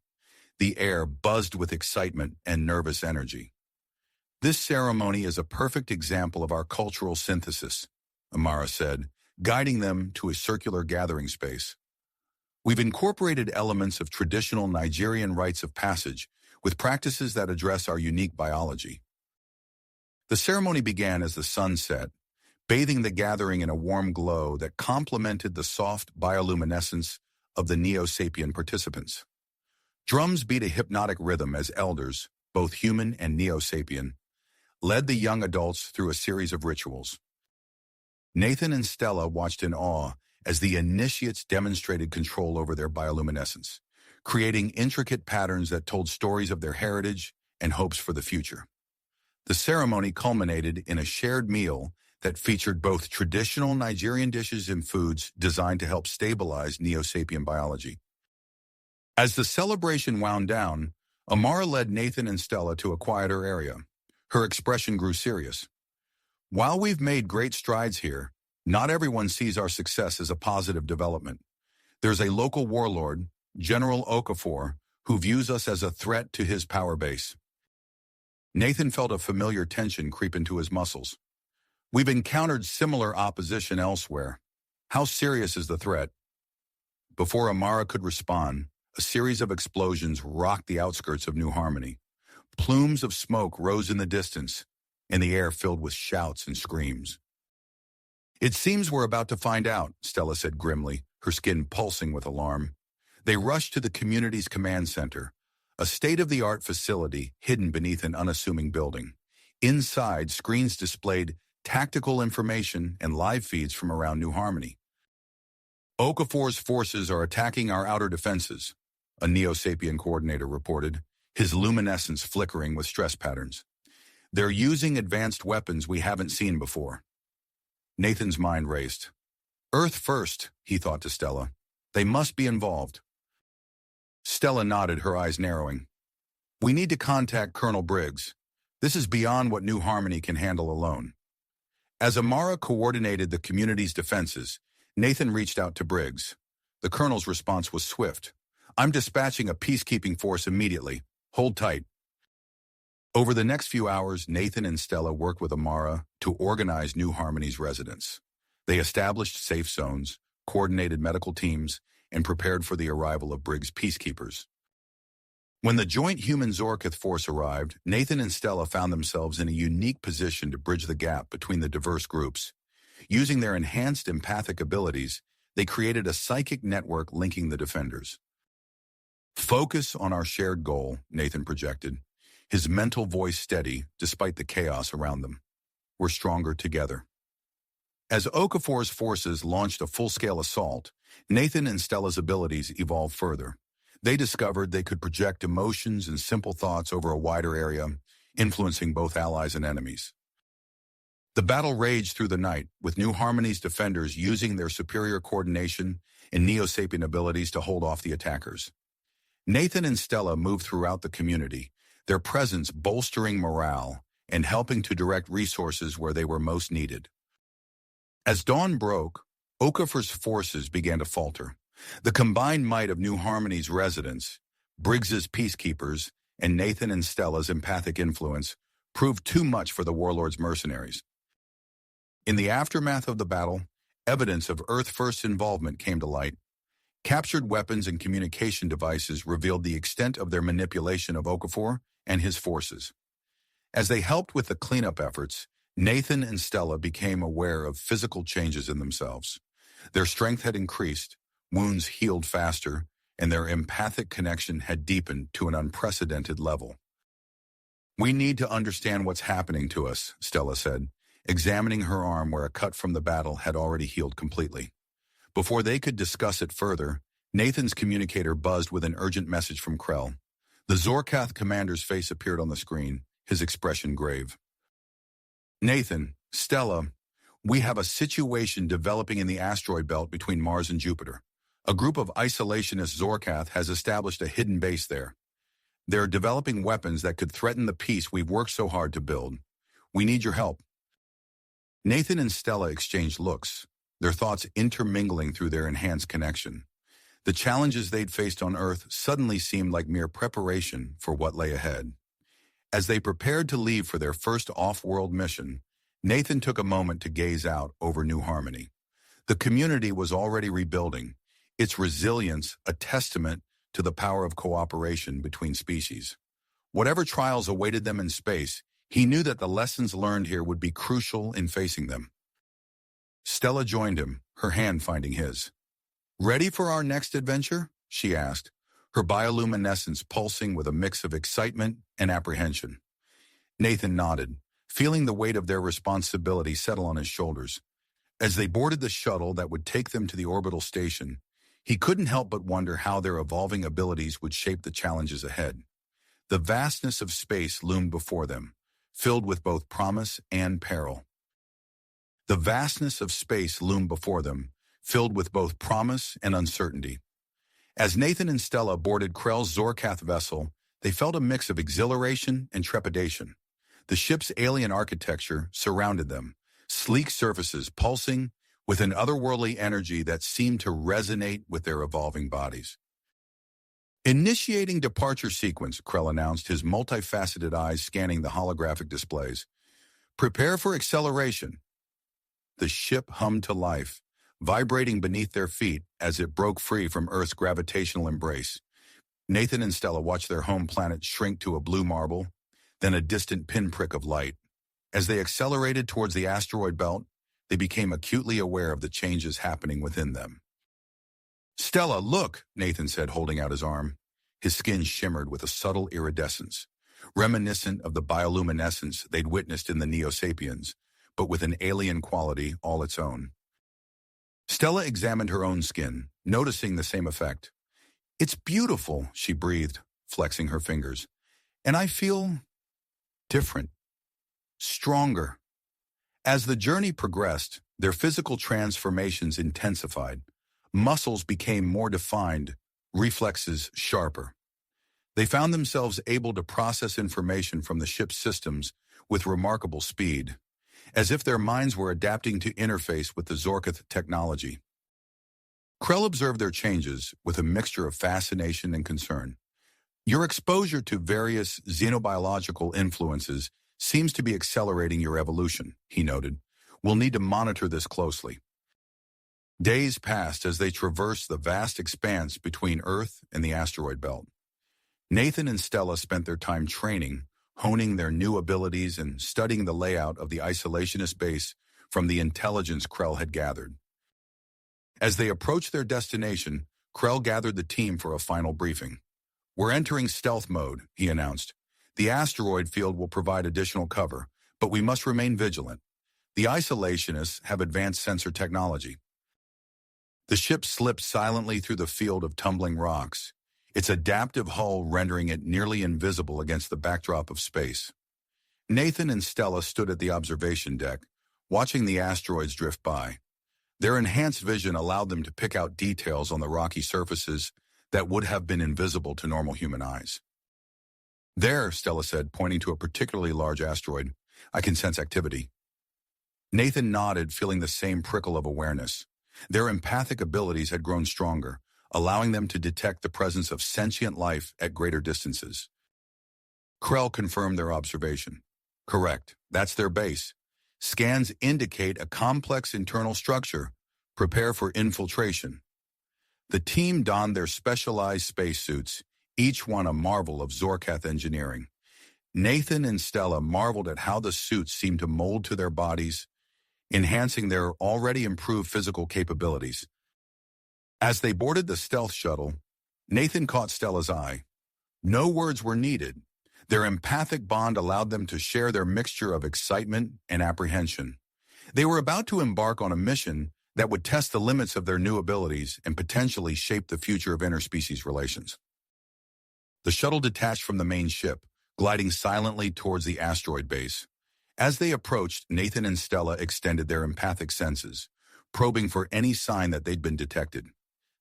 The air buzzed with excitement and nervous energy. "This ceremony is a perfect example of our cultural synthesis," Amara said, guiding them to a circular gathering space. "We've incorporated elements of traditional Nigerian rites of passage with practices that address our unique biology." The ceremony began as the sun set, bathing the gathering in a warm glow that complemented the soft bioluminescence of the Neo-Sapien participants. Drums beat a hypnotic rhythm as elders, both human and Neo-Sapien, led the young adults through a series of rituals. Nathan and Stella watched in awe as the initiates demonstrated control over their bioluminescence, creating intricate patterns that told stories of their heritage and hopes for the future. The ceremony culminated in a shared meal that featured both traditional Nigerian dishes and foods designed to help stabilize Neo-Sapien biology. As the celebration wound down, Amara led Nathan and Stella to a quieter area. Her expression grew serious. "While we've made great strides here, not everyone sees our success as a positive development. There's a local warlord, General Okafor, who views us as a threat to his power base." Nathan felt a familiar tension creep into his muscles. "We've encountered similar opposition elsewhere. How serious is the threat?" Before Amara could respond, a series of explosions rocked the outskirts of New Harmony. Plumes of smoke rose in the distance, and the air filled with shouts and screams. "It seems we're about to find out," Stella said grimly, her skin pulsing with alarm. They rushed to the community's command center, a state-of-the-art facility hidden beneath an unassuming building. Inside, screens displayed tactical information and live feeds from around New Harmony. Okafor's forces are attacking our outer defenses, a Neo Sapien coordinator reported, his luminescence flickering with stress patterns. They're using advanced weapons we haven't seen before. Nathan's mind raced. Earth first, he thought to Stella. They must be involved. Stella nodded, her eyes narrowing. We need to contact Colonel Briggs. This is beyond what New Harmony can handle alone. As Amara coordinated the community's defenses, Nathan reached out to Briggs. The colonel's response was swift. I'm dispatching a peacekeeping force immediately. Hold tight. Over the next few hours, Nathan and Stella worked with Amara to organize New Harmony's residents. They established safe zones, coordinated medical teams, and prepared for the arrival of Briggs' peacekeepers. When the joint human Zorth force arrived, Nathan and Stella found themselves in a unique position to bridge the gap between the diverse groups. Using their enhanced empathic abilities, they created a psychic network linking the defenders. Focus on our shared goal, Nathan projected, his mental voice steady despite the chaos around them. We're stronger together. As Okafor's forces launched a full-scale assault, Nathan and Stella's abilities evolved further. They discovered they could project emotions and simple thoughts over a wider area, influencing both allies and enemies. The battle raged through the night, with New Harmony's defenders using their superior coordination and Neo Sapien abilities to hold off the attackers. Nathan and Stella moved throughout the community, their presence bolstering morale and helping to direct resources where they were most needed. As dawn broke, Okafor's forces began to falter. The combined might of New Harmony's residents, Briggs's peacekeepers, and Nathan and Stella's empathic influence proved too much for the warlord's mercenaries. In the aftermath of the battle, evidence of Earth-First involvement came to light. Captured weapons and communication devices revealed the extent of their manipulation of Okafor and his forces. As they helped with the cleanup efforts, Nathan and Stella became aware of physical changes in themselves. Their strength had increased, wounds healed faster, and their empathic connection had deepened to an unprecedented level. We need to understand what's happening to us, Stella said, examining her arm where a cut from the battle had already healed completely. Before they could discuss it further, Nathan's communicator buzzed with an urgent message from Krell. The Zorth commander's face appeared on the screen, his expression grave. Nathan, Stella, we have a situation developing in the asteroid belt between Mars and Jupiter. A group of isolationist Zorth has established a hidden base there. They're developing weapons that could threaten the peace we've worked so hard to build. We need your help. Nathan and Stella exchanged looks, their thoughts intermingling through their enhanced connection. The challenges they'd faced on Earth suddenly seemed like mere preparation for what lay ahead. As they prepared to leave for their first off-world mission, Nathan took a moment to gaze out over New Harmony. The community was already rebuilding, its resilience a testament to the power of cooperation between species. Whatever trials awaited them in space, he knew that the lessons learned here would be crucial in facing them. Stella joined him, her hand finding his. Ready for our next adventure? She asked, her bioluminescence pulsing with a mix of excitement and apprehension. Nathan nodded, feeling the weight of their responsibility settle on his shoulders. As they boarded the shuttle that would take them to the orbital station, he couldn't help but wonder how their evolving abilities would shape the challenges ahead. The vastness of space loomed before them, filled with both promise and peril. The vastness of space loomed before them, filled with both promise and uncertainty. As Nathan and Stella boarded Krell's Zorth vessel, they felt a mix of exhilaration and trepidation. The ship's alien architecture surrounded them, sleek surfaces pulsing with an otherworldly energy that seemed to resonate with their evolving bodies. Initiating departure sequence, Krell announced, his multifaceted eyes scanning the holographic displays. Prepare for acceleration. The ship hummed to life, vibrating beneath their feet as it broke free from Earth's gravitational embrace. Nathan and Stella watched their home planet shrink to a blue marble, then a distant pinprick of light. As they accelerated towards the asteroid belt, they became acutely aware of the changes happening within them. Stella, look, Nathan said, holding out his arm. His skin shimmered with a subtle iridescence, reminiscent of the bioluminescence they'd witnessed in the Neo Sapiens, but with an alien quality all its own. Stella examined her own skin, noticing the same effect. "It's beautiful," she breathed, flexing her fingers. "And I feel different, stronger." As the journey progressed, their physical transformations intensified. Muscles became more defined, reflexes sharper. They found themselves able to process information from the ship's systems with remarkable speed, as if their minds were adapting to interface with the Zorth technology. Krell observed their changes with a mixture of fascination and concern. "Your exposure to various xenobiological influences seems to be accelerating your evolution," he noted. "We'll need to monitor this closely." Days passed as they traversed the vast expanse between Earth and the asteroid belt. Nathan and Stella spent their time training, honing their new abilities and studying the layout of the isolationist base from the intelligence Krell had gathered. As they approached their destination, Krell gathered the team for a final briefing. "We're entering stealth mode," he announced. "The asteroid field will provide additional cover, but we must remain vigilant. The isolationists have advanced sensor technology." The ship slipped silently through the field of tumbling rocks, its adaptive hull rendering it nearly invisible against the backdrop of space. Nathan and Stella stood at the observation deck, watching the asteroids drift by. Their enhanced vision allowed them to pick out details on the rocky surfaces that would have been invisible to normal human eyes. "There," Stella said, pointing to a particularly large asteroid. "I can sense activity." Nathan nodded, feeling the same prickle of awareness. Their empathic abilities had grown stronger, allowing them to detect the presence of sentient life at greater distances. Krell confirmed their observation. "Correct. That's their base. Scans indicate a complex internal structure. Prepare for infiltration." The team donned their specialized spacesuits, each one a marvel of Zorth engineering. Nathan and Stella marveled at how the suits seemed to mold to their bodies, enhancing their already improved physical capabilities. As they boarded the stealth shuttle, Nathan caught Stella's eye. No words were needed. Their empathic bond allowed them to share their mixture of excitement and apprehension. They were about to embark on a mission that would test the limits of their new abilities and potentially shape the future of interspecies relations. The shuttle detached from the main ship, gliding silently towards the asteroid base. As they approached, Nathan and Stella extended their empathic senses, probing for any sign that they'd been detected.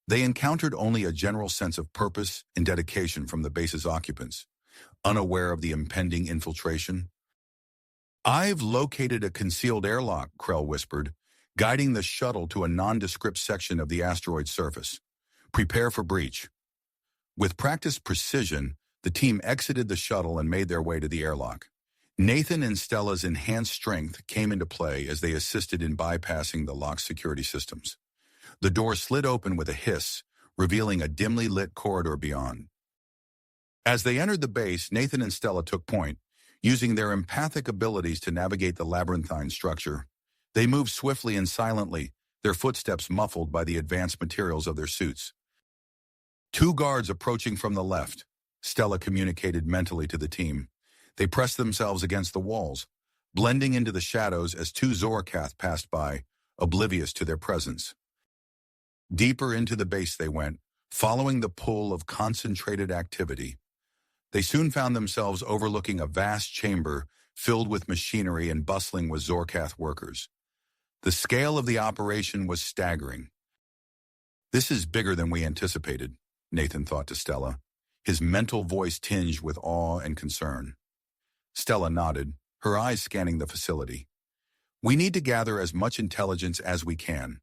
They encountered only a general sense of purpose and dedication from the base's occupants, unaware of the impending infiltration. "I've located a concealed airlock," Krell whispered, guiding the shuttle to a nondescript section of the asteroid's surface. "Prepare for breach." With practiced precision, the team exited the shuttle and made their way to the airlock. Nathan and Stella's enhanced strength came into play as they assisted in bypassing the locked security systems. The door slid open with a hiss, revealing a dimly lit corridor beyond. As they entered the base, Nathan and Stella took point, using their empathic abilities to navigate the labyrinthine structure. They moved swiftly and silently, their footsteps muffled by the advanced materials of their suits. "Two guards approaching from the left," Stella communicated mentally to the team. They pressed themselves against the walls, blending into the shadows as two Zorth passed by, oblivious to their presence. Deeper into the base they went, following the pull of concentrated activity. They soon found themselves overlooking a vast chamber filled with machinery and bustling with Zorth workers. The scale of the operation was staggering. "This is bigger than we anticipated," Nathan thought to Stella, his mental voice tinged with awe and concern. Stella nodded, her eyes scanning the facility. "We need to gather as much intelligence as we can.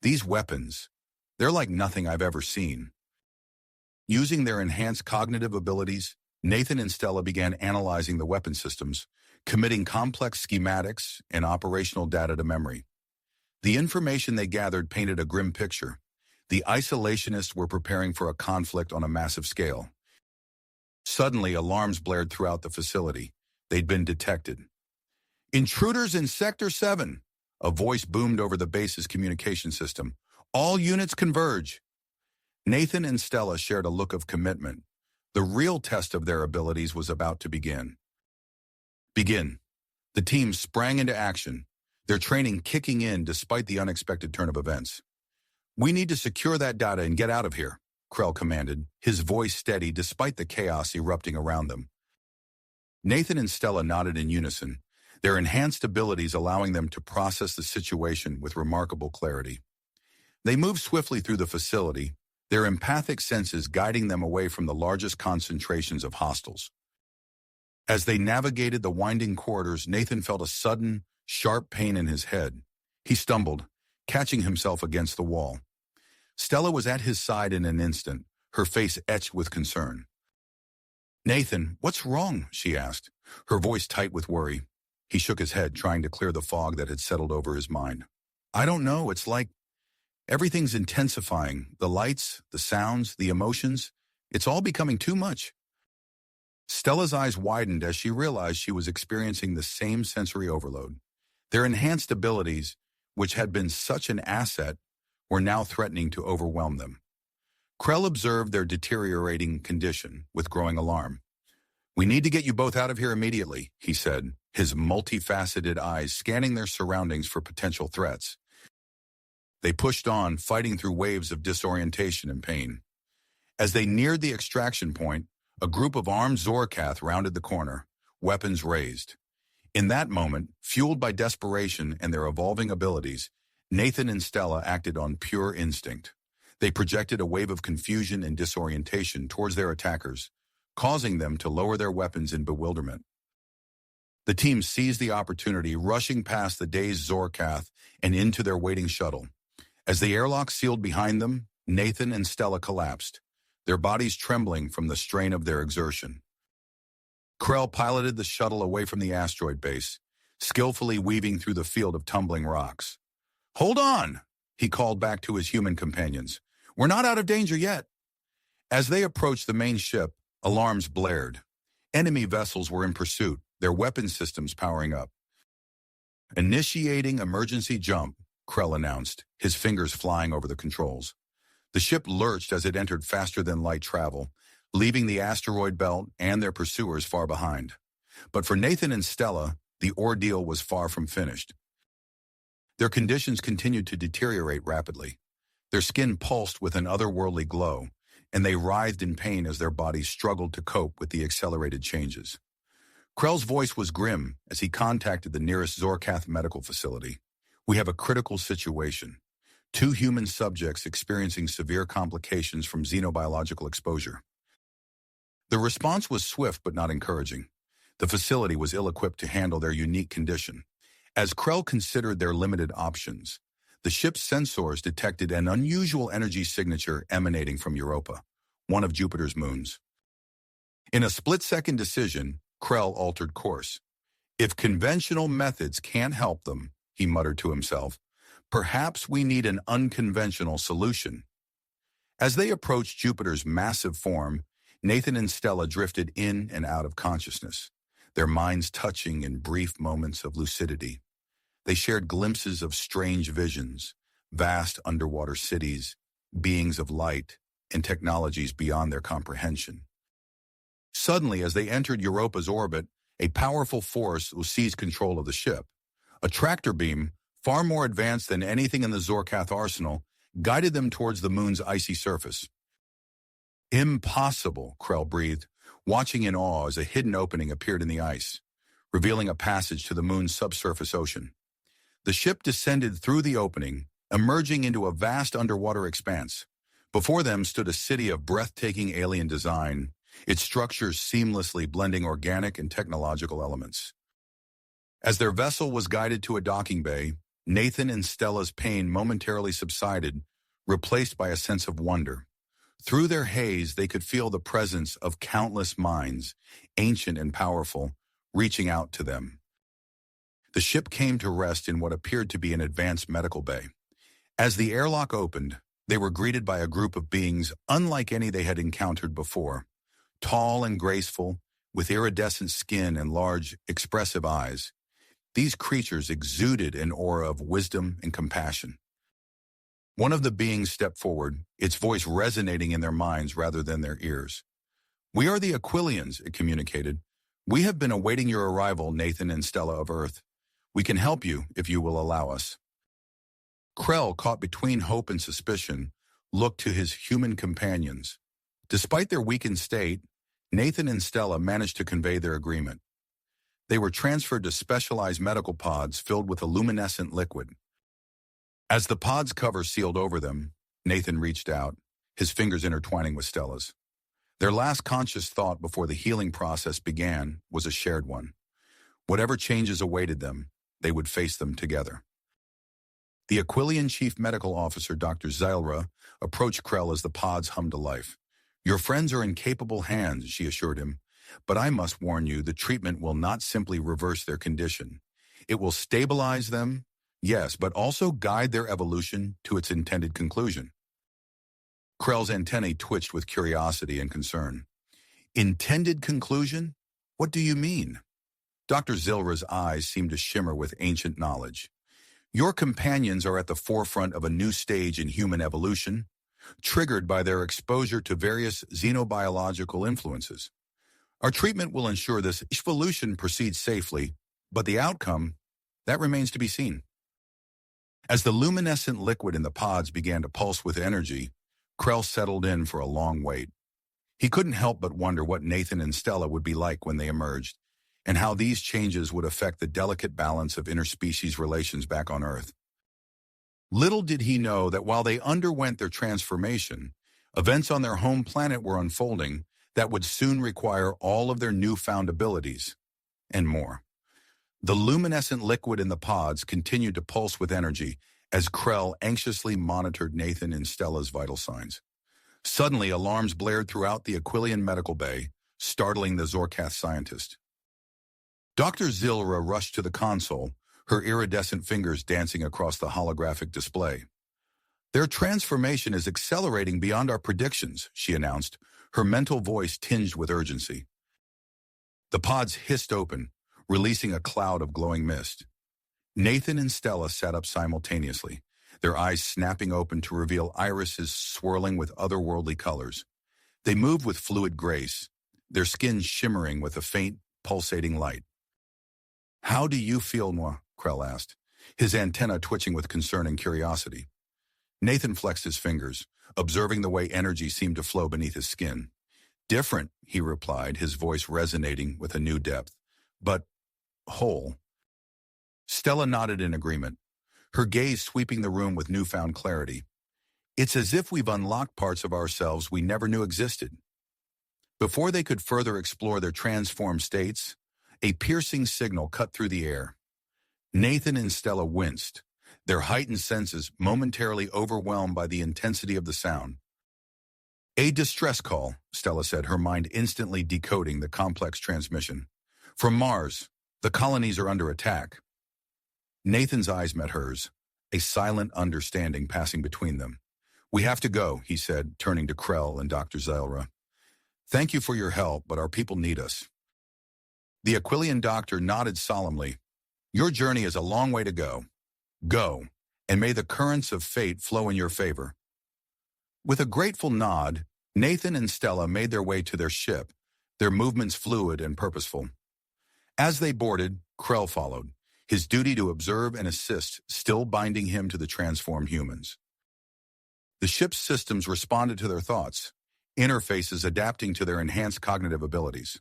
These weapons, they're like nothing I've ever seen." Using their enhanced cognitive abilities, Nathan and Stella began analyzing the weapon systems, committing complex schematics and operational data to memory. The information they gathered painted a grim picture. The isolationists were preparing for a conflict on a massive scale. Suddenly, alarms blared throughout the facility. They'd been detected. "Intruders in Sector 7, a voice boomed over the base's communication system. "All units converge." Nathan and Stella shared a look of commitment, The real test of their abilities was about to begin. Begin. The team sprang into action, their training kicking in despite the unexpected turn of events. "We need to secure that data and get out of here," Krell commanded, his voice steady despite the chaos erupting around them. Nathan and Stella nodded in unison, their enhanced abilities allowing them to process the situation with remarkable clarity. They moved swiftly through the facility, their empathic senses guiding them away from the largest concentrations of hostiles. As they navigated the winding corridors, Nathan felt a sudden, sharp pain in his head. He stumbled, catching himself against the wall. Stella was at his side in an instant, her face etched with concern. "Nathan, what's wrong?" she asked, her voice tight with worry. He shook his head, trying to clear the fog that had settled over his mind. "I don't know, it's like everything's intensifying. The lights, the sounds, the emotions. It's all becoming too much." Stella's eyes widened as she realized she was experiencing the same sensory overload. Their enhanced abilities, which had been such an asset, were now threatening to overwhelm them. Krell observed their deteriorating condition with growing alarm. "We need to get you both out of here immediately," he said, his multifaceted eyes scanning their surroundings for potential threats. They pushed on, fighting through waves of disorientation and pain. As they neared the extraction point, a group of armed Zorkath rounded the corner, weapons raised. In that moment, fueled by desperation and their evolving abilities, Nathan and Stella acted on pure instinct. They projected a wave of confusion and disorientation towards their attackers, causing them to lower their weapons in bewilderment. The team seized the opportunity, rushing past the dazed Zorkath and into their waiting shuttle. As the airlock sealed behind them, Nathan and Stella collapsed, their bodies trembling from the strain of their exertion. Krell piloted the shuttle away from the asteroid base, skillfully weaving through the field of tumbling rocks. "Hold on," he called back to his human companions. "We're not out of danger yet." As they approached the main ship, alarms blared. Enemy vessels were in pursuit, their weapon systems powering up. "Initiating emergency jump," Krell announced, his fingers flying over the controls. The ship lurched as it entered faster than light travel, leaving the asteroid belt and their pursuers far behind. But for Nathan and Stella, the ordeal was far from finished. Their conditions continued to deteriorate rapidly. Their skin pulsed with an otherworldly glow, and they writhed in pain as their bodies struggled to cope with the accelerated changes. Krell's voice was grim as he contacted the nearest Zorkath medical facility. "We have a critical situation. 2 human subjects experiencing severe complications from xenobiological exposure." The response was swift but not encouraging. The facility was ill-equipped to handle their unique condition. As Krell considered their limited options, the ship's sensors detected an unusual energy signature emanating from Europa, one of Jupiter's moons. In a split-second decision, Krell altered course. "If conventional methods can't help them," he muttered to himself, "perhaps we need an unconventional solution." As they approached Jupiter's massive form, Nathan and Stella drifted in and out of consciousness, their minds touching in brief moments of lucidity. They shared glimpses of strange visions, vast underwater cities, beings of light, and technologies beyond their comprehension. Suddenly, as they entered Europa's orbit, a powerful force seized control of the ship. A tractor beam, far more advanced than anything in the Zorkath arsenal, guided them towards the moon's icy surface. "Impossible," Krell breathed, watching in awe as a hidden opening appeared in the ice, revealing a passage to the moon's subsurface ocean. The ship descended through the opening, emerging into a vast underwater expanse. Before them stood a city of breathtaking alien design, its structures seamlessly blending organic and technological elements. As their vessel was guided to a docking bay, Nathan and Stella's pain momentarily subsided, replaced by a sense of wonder. Through their haze, they could feel the presence of countless minds, ancient and powerful, reaching out to them. The ship came to rest in what appeared to be an advanced medical bay. As the airlock opened, they were greeted by a group of beings unlike any they had encountered before. Tall and graceful, with iridescent skin and large, expressive eyes, these creatures exuded an aura of wisdom and compassion. One of the beings stepped forward, its voice resonating in their minds rather than their ears. "We are the Aquilians," it communicated. "We have been awaiting your arrival, Nathan and Stella of Earth. We can help you if you will allow us." Krell, caught between hope and suspicion, looked to his human companions. Despite their weakened state, Nathan and Stella managed to convey their agreement. They were transferred to specialized medical pods filled with a luminescent liquid. As the pod's cover sealed over them, Nathan reached out, his fingers intertwining with Stella's. Their last conscious thought before the healing process began was a shared one. Whatever changes awaited them, they would face them together. The Aquilian Chief Medical Officer, Dr. Zylra, approached Krell as the pods hummed to life. "Your friends are in capable hands," she assured him. "But I must warn you, the treatment will not simply reverse their condition. It will stabilize them, yes, but also guide their evolution to its intended conclusion." Krell's antennae twitched with curiosity and concern. "Intended conclusion? What do you mean?" Dr. Zylra's eyes seemed to shimmer with ancient knowledge. "Your companions are at the forefront of a new stage in human evolution, triggered by their exposure to various xenobiological influences. Our treatment will ensure this evolution proceeds safely, but the outcome, that remains to be seen." As the luminescent liquid in the pods began to pulse with energy, Krell settled in for a long wait. He couldn't help but wonder what Nathan and Stella would be like when they emerged, and how these changes would affect the delicate balance of interspecies relations back on Earth. Little did he know that while they underwent their transformation, events on their home planet were unfolding that would soon require all of their newfound abilities, and more. The luminescent liquid in the pods continued to pulse with energy as Krell anxiously monitored Nathan and Stella's vital signs. Suddenly, alarms blared throughout the Aquilian medical bay, startling the Zorkath scientist. Dr. Zylra rushed to the console, her iridescent fingers dancing across the holographic display. "Their transformation is accelerating beyond our predictions," she announced, her mental voice tinged with urgency. The pods hissed open, releasing a cloud of glowing mist. Nathan and Stella sat up simultaneously, their eyes snapping open to reveal irises swirling with otherworldly colors. They moved with fluid grace, their skin shimmering with a faint, pulsating light. "How do you feel, moi?" Krell asked, his antenna twitching with concern and curiosity. Nathan flexed his fingers, observing the way energy seemed to flow beneath his skin. "Different," he replied, his voice resonating with a new depth. "But whole." Stella nodded in agreement, her gaze sweeping the room with newfound clarity. "It's as if we've unlocked parts of ourselves we never knew existed." Before they could further explore their transformed states, a piercing signal cut through the air. Nathan and Stella winced, their heightened senses momentarily overwhelmed by the intensity of the sound. "A distress call," Stella said, her mind instantly decoding the complex transmission. "From Mars, the colonies are under attack." Nathan's eyes met hers, a silent understanding passing between them. "We have to go," he said, turning to Krell and Dr. Zylra. "Thank you for your help, but our people need us." The Aquilian doctor nodded solemnly. "Your journey is a long way to go. Go, and may the currents of fate flow in your favor." With a grateful nod, Nathan and Stella made their way to their ship, their movements fluid and purposeful. As they boarded, Krell followed, his duty to observe and assist still binding him to the transformed humans. The ship's systems responded to their thoughts, interfaces adapting to their enhanced cognitive abilities.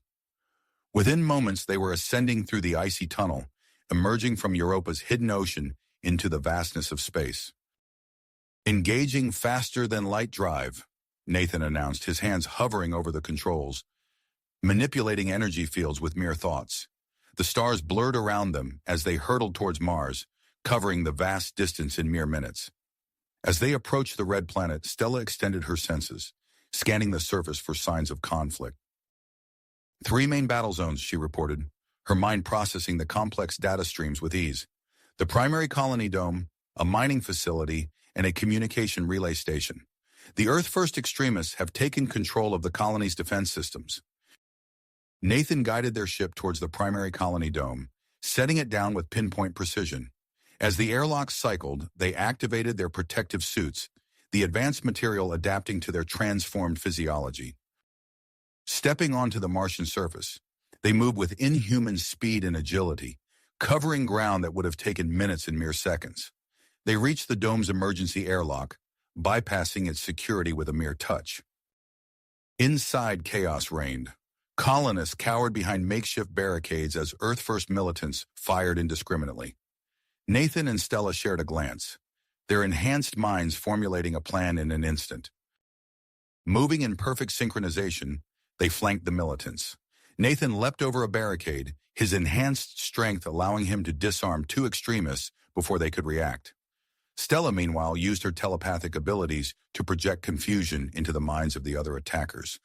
Within moments, they were ascending through the icy tunnel, emerging from Europa's hidden ocean into the vastness of space. "Engaging faster than light drive," Nathan announced, his hands hovering over the controls, manipulating energy fields with mere thoughts. The stars blurred around them as they hurtled towards Mars, covering the vast distance in mere minutes. As they approached the red planet, Stella extended her senses, scanning the surface for signs of conflict. 3 main battle zones, she reported, her mind processing the complex data streams with ease. The primary colony dome, a mining facility, and a communication relay station. The Earth-First extremists have taken control of the colony's defense systems. Nathan guided their ship towards the primary colony dome, setting it down with pinpoint precision. As the airlocks cycled, they activated their protective suits, the advanced material adapting to their transformed physiology. Stepping onto the Martian surface, they moved with inhuman speed and agility, covering ground that would have taken minutes in mere seconds. They reached the dome's emergency airlock, bypassing its security with a mere touch. Inside, chaos reigned. Colonists cowered behind makeshift barricades as Earth First militants fired indiscriminately. Nathan and Stella shared a glance, their enhanced minds formulating a plan in an instant. Moving in perfect synchronization, they flanked the militants. Nathan leapt over a barricade, his enhanced strength allowing him to disarm two extremists before they could react. Stella, meanwhile, used her telepathic abilities to project confusion into the minds of the other attackers,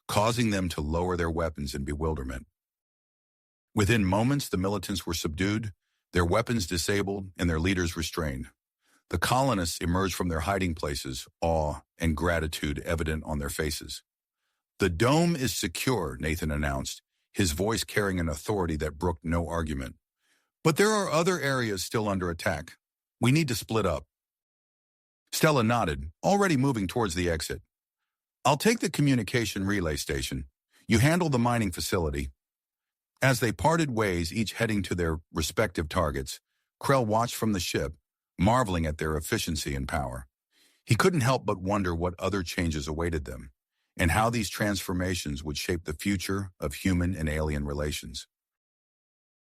causing them to lower their weapons in bewilderment. Within moments, the militants were subdued, their weapons disabled, and their leaders restrained. The colonists emerged from their hiding places, awe and gratitude evident on their faces. "The dome is secure," Nathan announced, his voice carrying an authority that brooked no argument. "But there are other areas still under attack. We need to split up." Stella nodded, already moving towards the exit. "I'll take the communication relay station. You handle the mining facility." As they parted ways, each heading to their respective targets, Krell watched from the ship, marveling at their efficiency and power. He couldn't help but wonder what other changes awaited them, and how these transformations would shape the future of human and alien relations.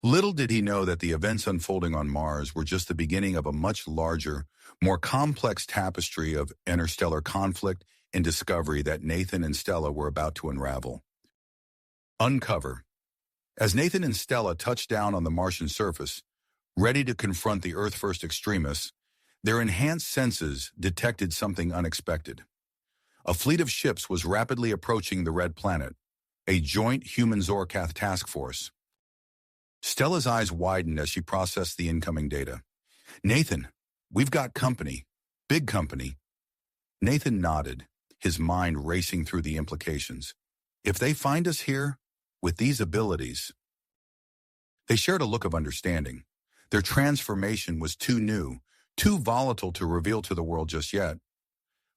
Little did he know that the events unfolding on Mars were just the beginning of a much larger, more complex tapestry of interstellar conflict and discovery that Nathan and Stella were about to unravel. Uncover. As Nathan and Stella touched down on the Martian surface, ready to confront the Earth-first extremists, their enhanced senses detected something unexpected. A fleet of ships was rapidly approaching the Red Planet, a joint human-Zorkath task force. Stella's eyes widened as she processed the incoming data. "Nathan, we've got company. Big company." Nathan nodded, his mind racing through the implications. If they find us here, with these abilities... They shared a look of understanding. Their transformation was too new, too volatile to reveal to the world just yet.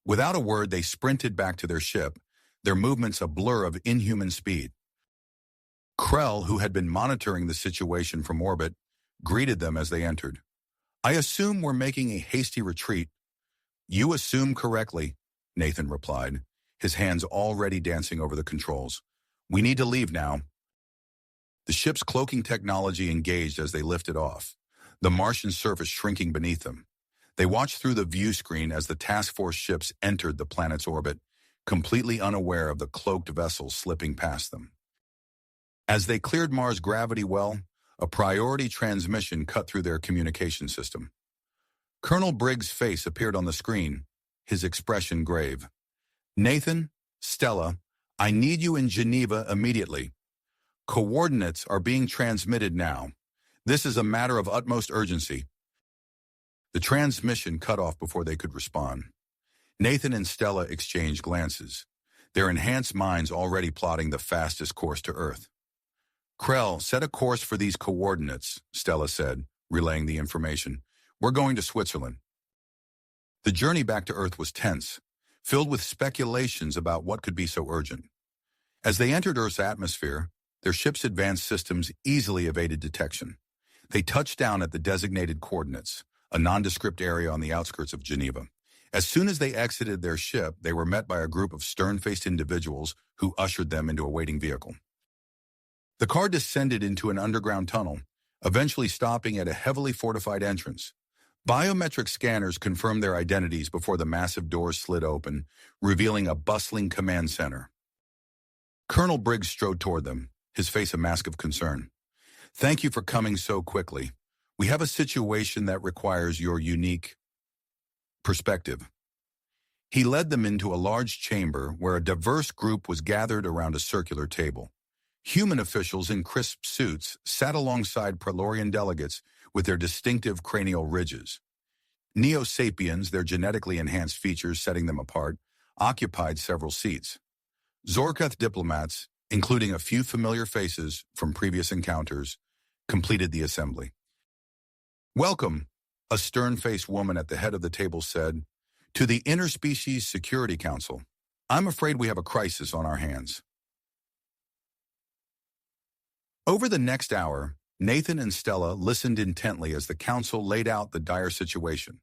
Without a word, they sprinted back to their ship, their movements a blur of inhuman speed. Krell, who had been monitoring the situation from orbit, greeted them as they entered. "I assume we're making a hasty retreat." "You assume correctly," Nathan replied, his hands already dancing over the controls. "We need to leave now." The ship's cloaking technology engaged as they lifted off, the Martian surface shrinking beneath them. They watched through the view screen as the task force ships entered the planet's orbit, completely unaware of the cloaked vessels slipping past them. As they cleared Mars' gravity well, a priority transmission cut through their communication system. Colonel Briggs' face appeared on the screen, his expression grave. "Nathan, Stella, I need you in Geneva immediately. Coordinates are being transmitted now. This is a matter of utmost urgency." The transmission cut off before they could respond. Nathan and Stella exchanged glances, their enhanced minds already plotting the fastest course to Earth. "Krell, set a course for these coordinates," Stella said, relaying the information. "We're going to Switzerland." The journey back to Earth was tense, filled with speculations about what could be so urgent. As they entered Earth's atmosphere, their ship's advanced systems easily evaded detection. They touched down at the designated coordinates, a nondescript area on the outskirts of Geneva. As soon as they exited their ship, they were met by a group of stern-faced individuals who ushered them into a waiting vehicle. The car descended into an underground tunnel, eventually stopping at a heavily fortified entrance. Biometric scanners confirmed their identities before the massive doors slid open, revealing a bustling command center. Colonel Briggs strode toward them, his face a mask of concern. "Thank you for coming so quickly. We have a situation that requires your unique perspective." He led them into a large chamber where a diverse group was gathered around a circular table. Human officials in crisp suits sat alongside Pralorian delegates with their distinctive cranial ridges. Neo Sapiens, their genetically enhanced features setting them apart, occupied several seats. Zorkath diplomats, including a few familiar faces from previous encounters, completed the assembly. "Welcome," a stern-faced woman at the head of the table said, "to the Interspecies Security Council. I'm afraid we have a crisis on our hands." Over the next hour, Nathan and Stella listened intently as the Council laid out the dire situation.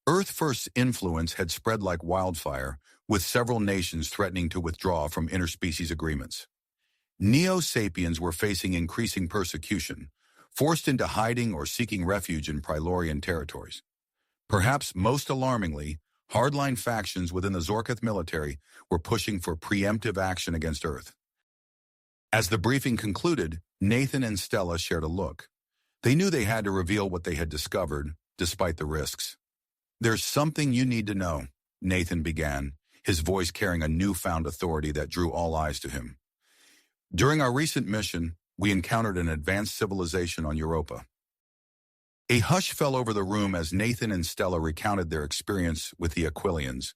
Earth First's influence had spread like wildfire, with several nations threatening to withdraw from interspecies agreements. Neo Sapiens were facing increasing persecution, forced into hiding or seeking refuge in Pralorian territories. Perhaps most alarmingly, hardline factions within the Zorth military were pushing for preemptive action against Earth. As the briefing concluded, Nathan and Stella shared a look. They knew they had to reveal what they had discovered, despite the risks. "There's something you need to know," Nathan began, his voice carrying a newfound authority that drew all eyes to him. "During our recent mission, we encountered an advanced civilization on Europa." A hush fell over the room as Nathan and Stella recounted their experience with the Aquilians,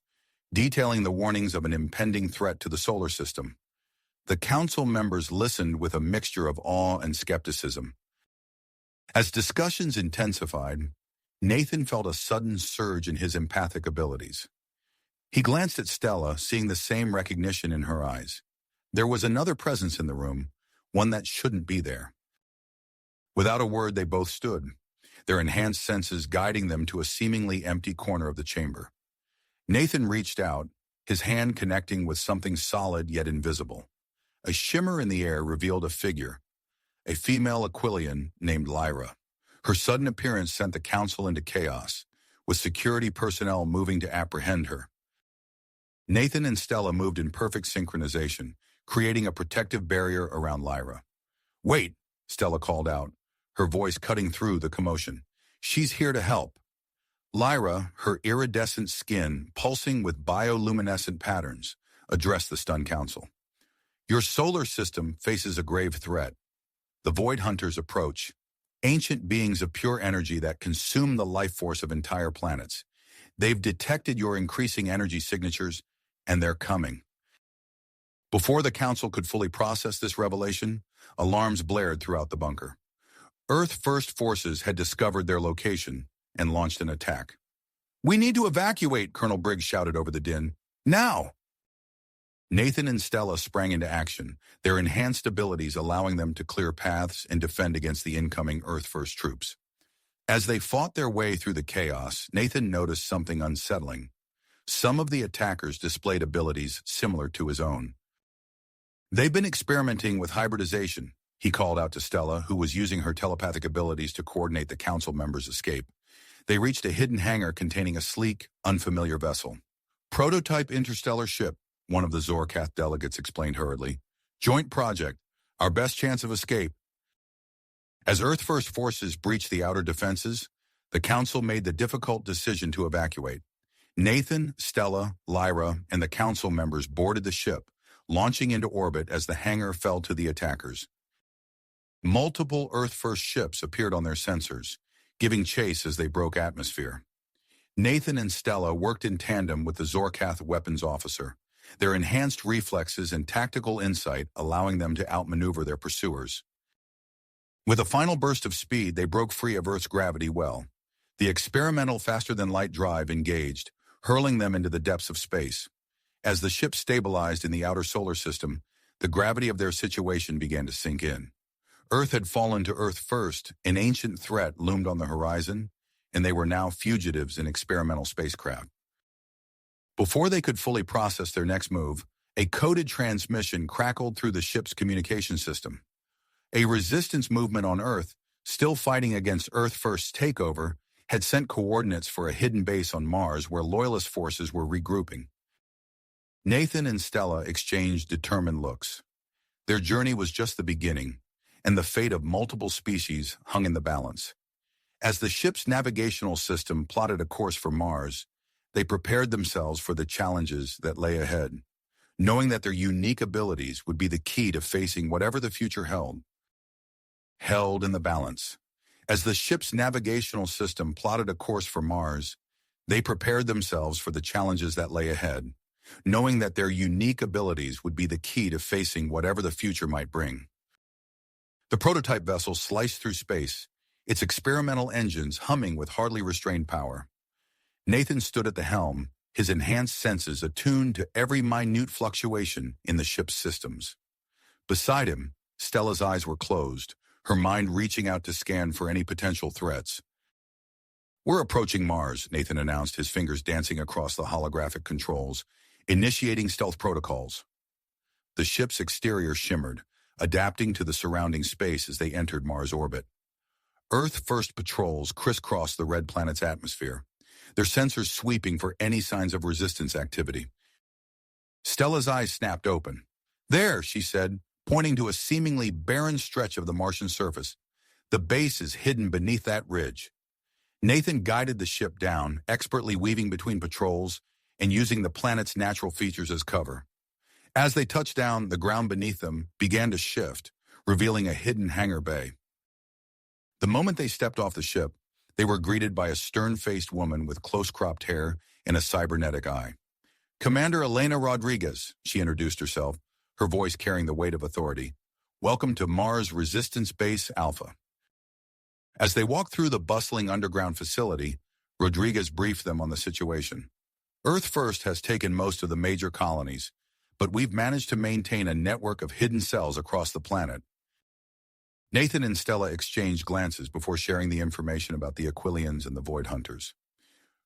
detailing the warnings of an impending threat to the solar system. The council members listened with a mixture of awe and skepticism. As discussions intensified, Nathan felt a sudden surge in his empathic abilities. He glanced at Stella, seeing the same recognition in her eyes. There was another presence in the room, one that shouldn't be there. Without a word, they both stood, their enhanced senses guiding them to a seemingly empty corner of the chamber. Nathan reached out, his hand connecting with something solid yet invisible. A shimmer in the air revealed a figure, a female Aquilan named Lyra. Her sudden appearance sent the council into chaos, with security personnel moving to apprehend her. Nathan and Stella moved in perfect synchronization, creating a protective barrier around Lyra. "Wait," Stella called out, her voice cutting through the commotion. "She's here to help." Lyra, her iridescent skin pulsing with bioluminescent patterns, addressed the stunned council. "Your solar system faces a grave threat. The Void Hunters approach, ancient beings of pure energy that consume the life force of entire planets. They've detected your increasing energy signatures, and they're coming." Before the council could fully process this revelation, alarms blared throughout the bunker. Earth First forces had discovered their location and launched an attack. "We need to evacuate," Colonel Briggs shouted over the din. "Now!" Nathan and Stella sprang into action, their enhanced abilities allowing them to clear paths and defend against the incoming Earth First troops. As they fought their way through the chaos, Nathan noticed something unsettling. Some of the attackers displayed abilities similar to his own. "They've been experimenting with hybridization," he called out to Stella, who was using her telepathic abilities to coordinate the council members' escape. They reached a hidden hangar containing a sleek, unfamiliar vessel. "Prototype interstellar ship," one of the Zorth delegates explained hurriedly. "Joint project, our best chance of escape." As Earth First forces breached the outer defenses, the council made the difficult decision to evacuate. Nathan, Stella, Lyra, and the council members boarded the ship, launching into orbit as the hangar fell to the attackers. Multiple Earth First ships appeared on their sensors, giving chase as they broke atmosphere. Nathan and Stella worked in tandem with the Zorth weapons officer, their enhanced reflexes and tactical insight allowing them to outmaneuver their pursuers. With a final burst of speed, they broke free of Earth's gravity well. The experimental faster-than-light drive engaged, hurling them into the depths of space. As the ship stabilized in the outer solar system, the gravity of their situation began to sink in. Earth had fallen to Earth First, an ancient threat loomed on the horizon, and they were now fugitives in experimental spacecraft. Before they could fully process their next move, a coded transmission crackled through the ship's communication system. A resistance movement on Earth, still fighting against Earth First's takeover, had sent coordinates for a hidden base on Mars where Loyalist forces were regrouping. Nathan and Stella exchanged determined looks. Their journey was just the beginning, and the fate of multiple species hung in the balance. As the ship's navigational system plotted a course for Mars, they prepared themselves for the challenges that lay ahead, knowing that their unique abilities would be the key to facing whatever the future held. Held in the balance. As the ship's navigational system plotted a course for Mars, they prepared themselves for the challenges that lay ahead, knowing that their unique abilities would be the key to facing whatever the future might bring. The prototype vessel sliced through space, its experimental engines humming with hardly restrained power. Nathan stood at the helm, his enhanced senses attuned to every minute fluctuation in the ship's systems. Beside him, Stella's eyes were closed, her mind reaching out to scan for any potential threats. "We're approaching Mars," Nathan announced, his fingers dancing across the holographic controls, initiating stealth protocols. The ship's exterior shimmered, adapting to the surrounding space as they entered Mars orbit. Earth-first patrols crisscrossed the red planet's atmosphere, their sensors sweeping for any signs of resistance activity. Stella's eyes snapped open. "There," she said, pointing to a seemingly barren stretch of the Martian surface. "The base is hidden beneath that ridge." Nathan guided the ship down, expertly weaving between patrols and using the planet's natural features as cover. As they touched down, the ground beneath them began to shift, revealing a hidden hangar bay. The moment they stepped off the ship, they were greeted by a stern-faced woman with close-cropped hair and a cybernetic eye. "Commander Elena Rodriguez," she introduced herself, her voice carrying the weight of authority. "Welcome to Mars Resistance Base Alpha." As they walked through the bustling underground facility, Rodriguez briefed them on the situation. "Earth First has taken most of the major colonies, but we've managed to maintain a network of hidden cells across the planet." Nathan and Stella exchanged glances before sharing the information about the Aquilians and the Void Hunters.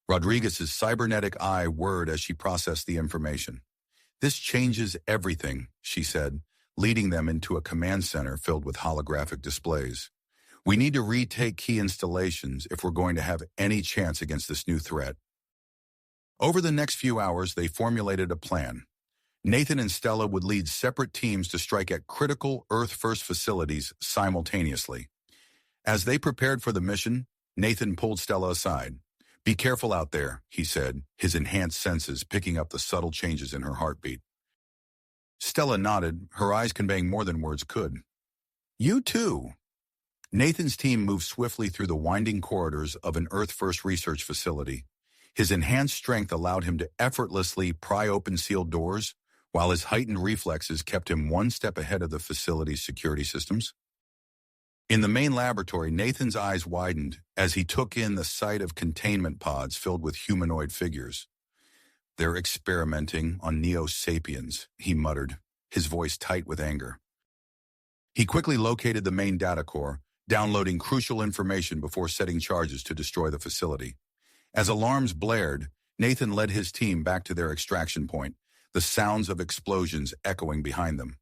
Rodriguez's cybernetic eye whirred as she processed the information. "This changes everything," she said, leading them into a command center filled with holographic displays. "We need to retake key installations if we're going to have any chance against this new threat." Over the next few hours, they formulated a plan. Nathan and Stella would lead separate teams to strike at critical Earth-first facilities simultaneously. As they prepared for the mission, Nathan pulled Stella aside. "Be careful out there," he said, his enhanced senses picking up the subtle changes in her heartbeat. Stella nodded, her eyes conveying more than words could. "You too." Nathan's team moved swiftly through the winding corridors of an Earth-first research facility. His enhanced strength allowed him to effortlessly pry open sealed doors, while his heightened reflexes kept him one step ahead of the facility's security systems. In the main laboratory, Nathan's eyes widened as he took in the sight of containment pods filled with humanoid figures. "They're experimenting on Neo Sapiens," he muttered, his voice tight with anger. He quickly located the main data core, downloading crucial information before setting charges to destroy the facility. As alarms blared, Nathan led his team back to their extraction point, the sounds of explosions echoing behind them.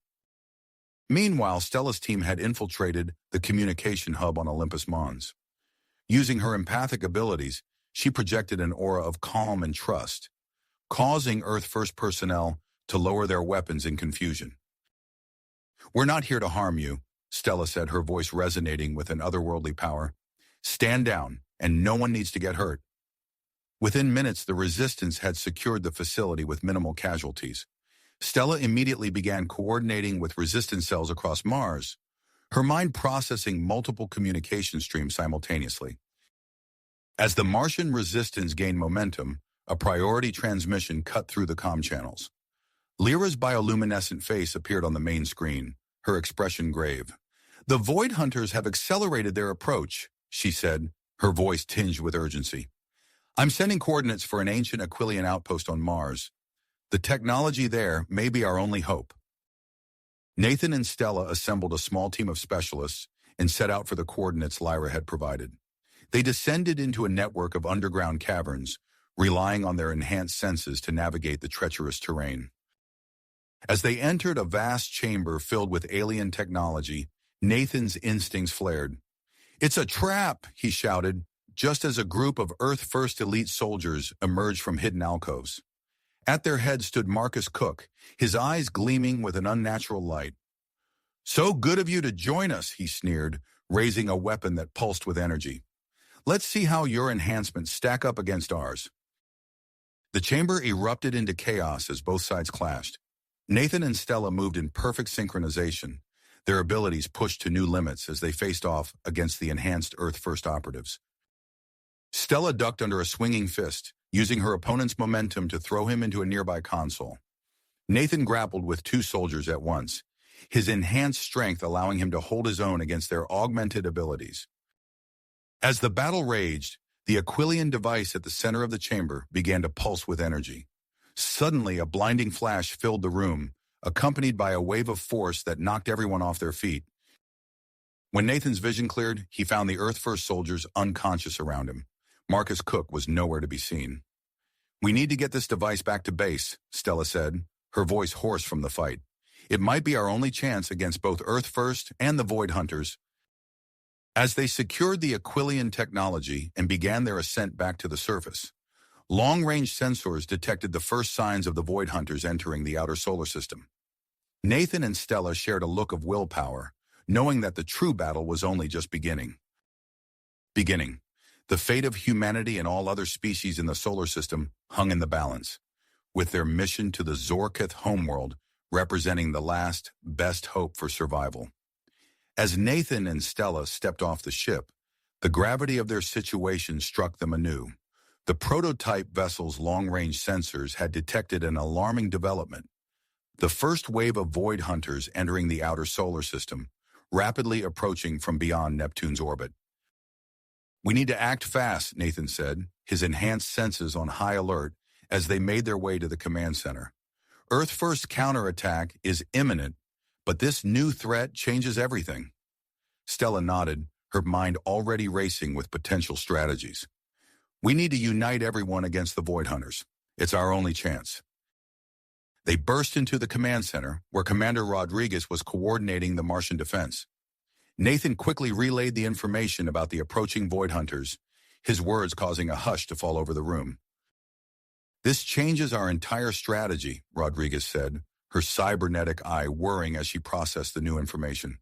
Meanwhile, Stella's team had infiltrated the communication hub on Olympus Mons. Using her empathic abilities, she projected an aura of calm and trust, causing Earth-first personnel to lower their weapons in confusion. "We're not here to harm you," Stella said, her voice resonating with an otherworldly power. "Stand down, and no one needs to get hurt." Within minutes, the resistance had secured the facility with minimal casualties. Stella immediately began coordinating with resistance cells across Mars, her mind processing multiple communication streams simultaneously. As the Martian resistance gained momentum, a priority transmission cut through the comm channels. Lyra's bioluminescent face appeared on the main screen, her expression grave. "The Void Hunters have accelerated their approach," she said, her voice tinged with urgency. "I'm sending coordinates for an ancient Aquilan outpost on Mars. The technology there may be our only hope." Nathan and Stella assembled a small team of specialists and set out for the coordinates Lyra had provided. They descended into a network of underground caverns, relying on their enhanced senses to navigate the treacherous terrain. As they entered a vast chamber filled with alien technology, Nathan's instincts flared. "It's a trap," he shouted, just as a group of Earth-first elite soldiers emerged from hidden alcoves. At their head stood Marcus Cook, his eyes gleaming with an unnatural light. "So good of you to join us," he sneered, raising a weapon that pulsed with energy. "Let's see how your enhancements stack up against ours." The chamber erupted into chaos as both sides clashed. Nathan and Stella moved in perfect synchronization, their abilities pushed to new limits as they faced off against the enhanced Earth-first operatives. Stella ducked under a swinging fist, using her opponent's momentum to throw him into a nearby console. Nathan grappled with two soldiers at once, his enhanced strength allowing him to hold his own against their augmented abilities. As the battle raged, the Aquilan device at the center of the chamber began to pulse with energy. Suddenly, a blinding flash filled the room, accompanied by a wave of force that knocked everyone off their feet. When Nathan's vision cleared, he found the Earth-First soldiers unconscious around him. Marcus Cook was nowhere to be seen. "We need to get this device back to base," Stella said, her voice hoarse from the fight. "It might be our only chance against both Earth-First and the Void Hunters." As they secured the Aquilan technology and began their ascent back to the surface, long-range sensors detected the first signs of the Void Hunters entering the outer solar system. Nathan and Stella shared a look of willpower, knowing that the true battle was only just beginning. The fate of humanity and all other species in the solar system hung in the balance, with their mission to the Zorth homeworld representing the last, best hope for survival. As Nathan and Stella stepped off the ship, the gravity of their situation struck them anew. The prototype vessel's long-range sensors had detected an alarming development. The first wave of Void Hunters entering the outer solar system, rapidly approaching from beyond Neptune's orbit. "We need to act fast," Nathan said, his enhanced senses on high alert as they made their way to the command center. Earth-First counterattack is imminent, but this new threat changes everything. Stella nodded, her mind already racing with potential strategies. "We need to unite everyone against the Void Hunters. It's our only chance." They burst into the command center, where Commander Rodriguez was coordinating the Martian defense. Nathan quickly relayed the information about the approaching Void Hunters, his words causing a hush to fall over the room. "This changes our entire strategy," Rodriguez said, her cybernetic eye whirring as she processed the new information.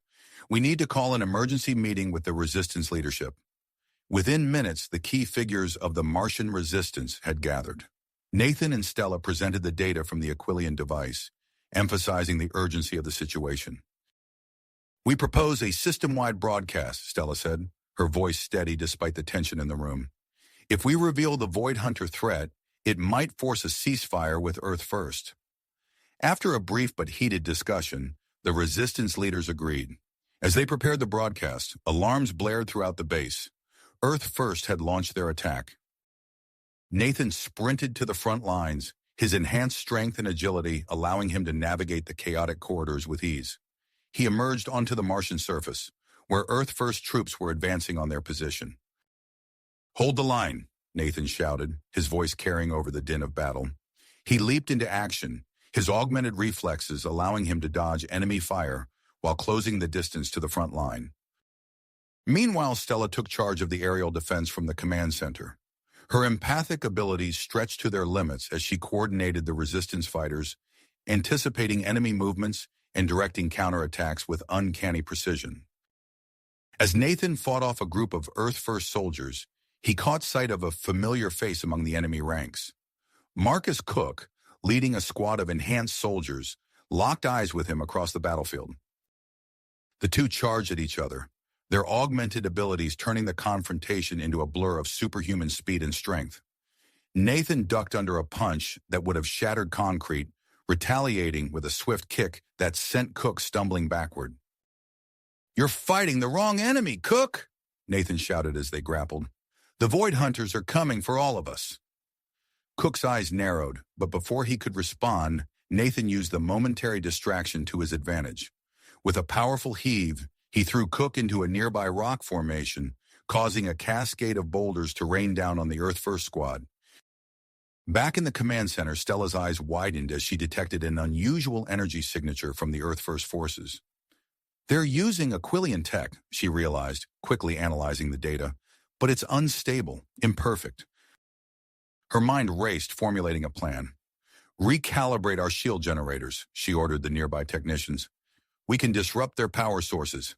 "We need to call an emergency meeting with the resistance leadership." Within minutes, the key figures of the Martian resistance had gathered. Nathan and Stella presented the data from the Aquilan device, emphasizing the urgency of the situation. "We propose a system-wide broadcast," Stella said, her voice steady despite the tension in the room. "If we reveal the Void Hunter threat, it might force a ceasefire with Earth-First." After a brief but heated discussion, the resistance leaders agreed. As they prepared the broadcast, alarms blared throughout the base. Earth-First had launched their attack. Nathan sprinted to the front lines, his enhanced strength and agility allowing him to navigate the chaotic corridors with ease. He emerged onto the Martian surface, where Earth-First troops were advancing on their position. "Hold the line," Nathan shouted, his voice carrying over the din of battle. He leaped into action, his augmented reflexes allowing him to dodge enemy fire while closing the distance to the front line. Meanwhile, Stella took charge of the aerial defense from the command center. Her empathic abilities stretched to their limits as she coordinated the resistance fighters, anticipating enemy movements and directing counterattacks with uncanny precision. As Nathan fought off a group of Earth-First soldiers, he caught sight of a familiar face among the enemy ranks. Marcus Cook, leading a squad of enhanced soldiers, locked eyes with him across the battlefield. The two charged at each other, their augmented abilities turning the confrontation into a blur of superhuman speed and strength. Nathan ducked under a punch that would have shattered concrete, retaliating with a swift kick that sent Cook stumbling backward. "You're fighting the wrong enemy, Cook!" Nathan shouted as they grappled. "The Void Hunters are coming for all of us." Cook's eyes narrowed, but before he could respond, Nathan used the momentary distraction to his advantage. With a powerful heave, he threw Cook into a nearby rock formation, causing a cascade of boulders to rain down on the Earth-First squad. Back in the command center, Stella's eyes widened as she detected an unusual energy signature from the Earth-First forces. "They're using Aquilan tech," she realized, quickly analyzing the data, "but it's unstable, imperfect." Her mind raced, formulating a plan. "Recalibrate our shield generators," she ordered the nearby technicians. "We can disrupt their power sources."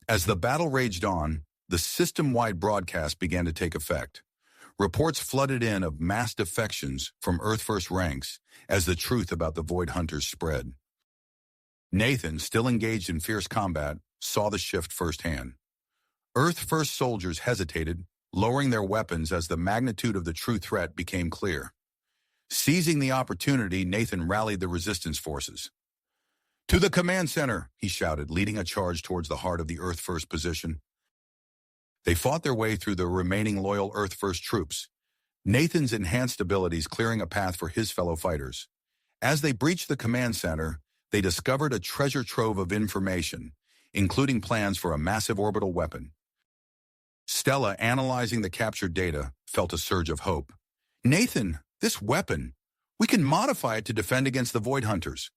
As the battle raged on, the system-wide broadcast began to take effect. Reports flooded in of mass defections from Earth-First ranks as the truth about the Void Hunters spread. Nathan, still engaged in fierce combat, saw the shift firsthand. Earth-First soldiers hesitated, lowering their weapons as the magnitude of the true threat became clear. Seizing the opportunity, Nathan rallied the resistance forces. "To the command center," he shouted, leading a charge towards the heart of the Earth-First position. They fought their way through the remaining loyal Earth-First troops, Nathan's enhanced abilities clearing a path for his fellow fighters. As they breached the command center, they discovered a treasure trove of information, including plans for a massive orbital weapon. Stella, analyzing the captured data, felt a surge of hope. "Nathan, this weapon, we can modify it to defend against the Void Hunters."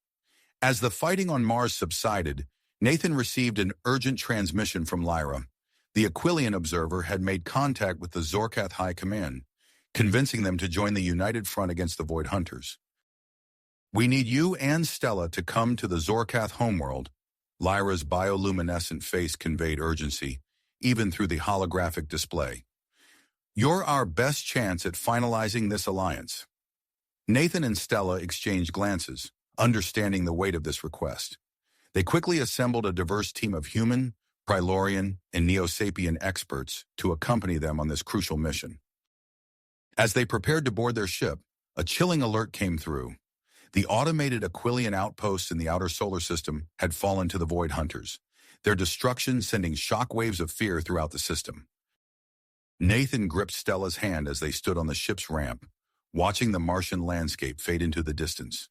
As the fighting on Mars subsided, Nathan received an urgent transmission from Lyra. The Aquilan observer had made contact with the Zorkath High Command, convincing them to join the united front against the Void Hunters. "We need you and Stella to come to the Zorkath homeworld." Lyra's bioluminescent face conveyed urgency, even through the holographic display. "You're our best chance at finalizing this alliance." Nathan and Stella exchanged glances, understanding the weight of this request. They quickly assembled a diverse team of human, Pralorian, and Neo Sapien experts to accompany them on this crucial mission. As they prepared to board their ship, a chilling alert came through. The automated Aquilan outposts in the outer solar system had fallen to the Void Hunters, their destruction sending shockwaves of fear throughout the system. Nathan gripped Stella's hand as they stood on the ship's ramp, watching the Martian landscape fade into the distance.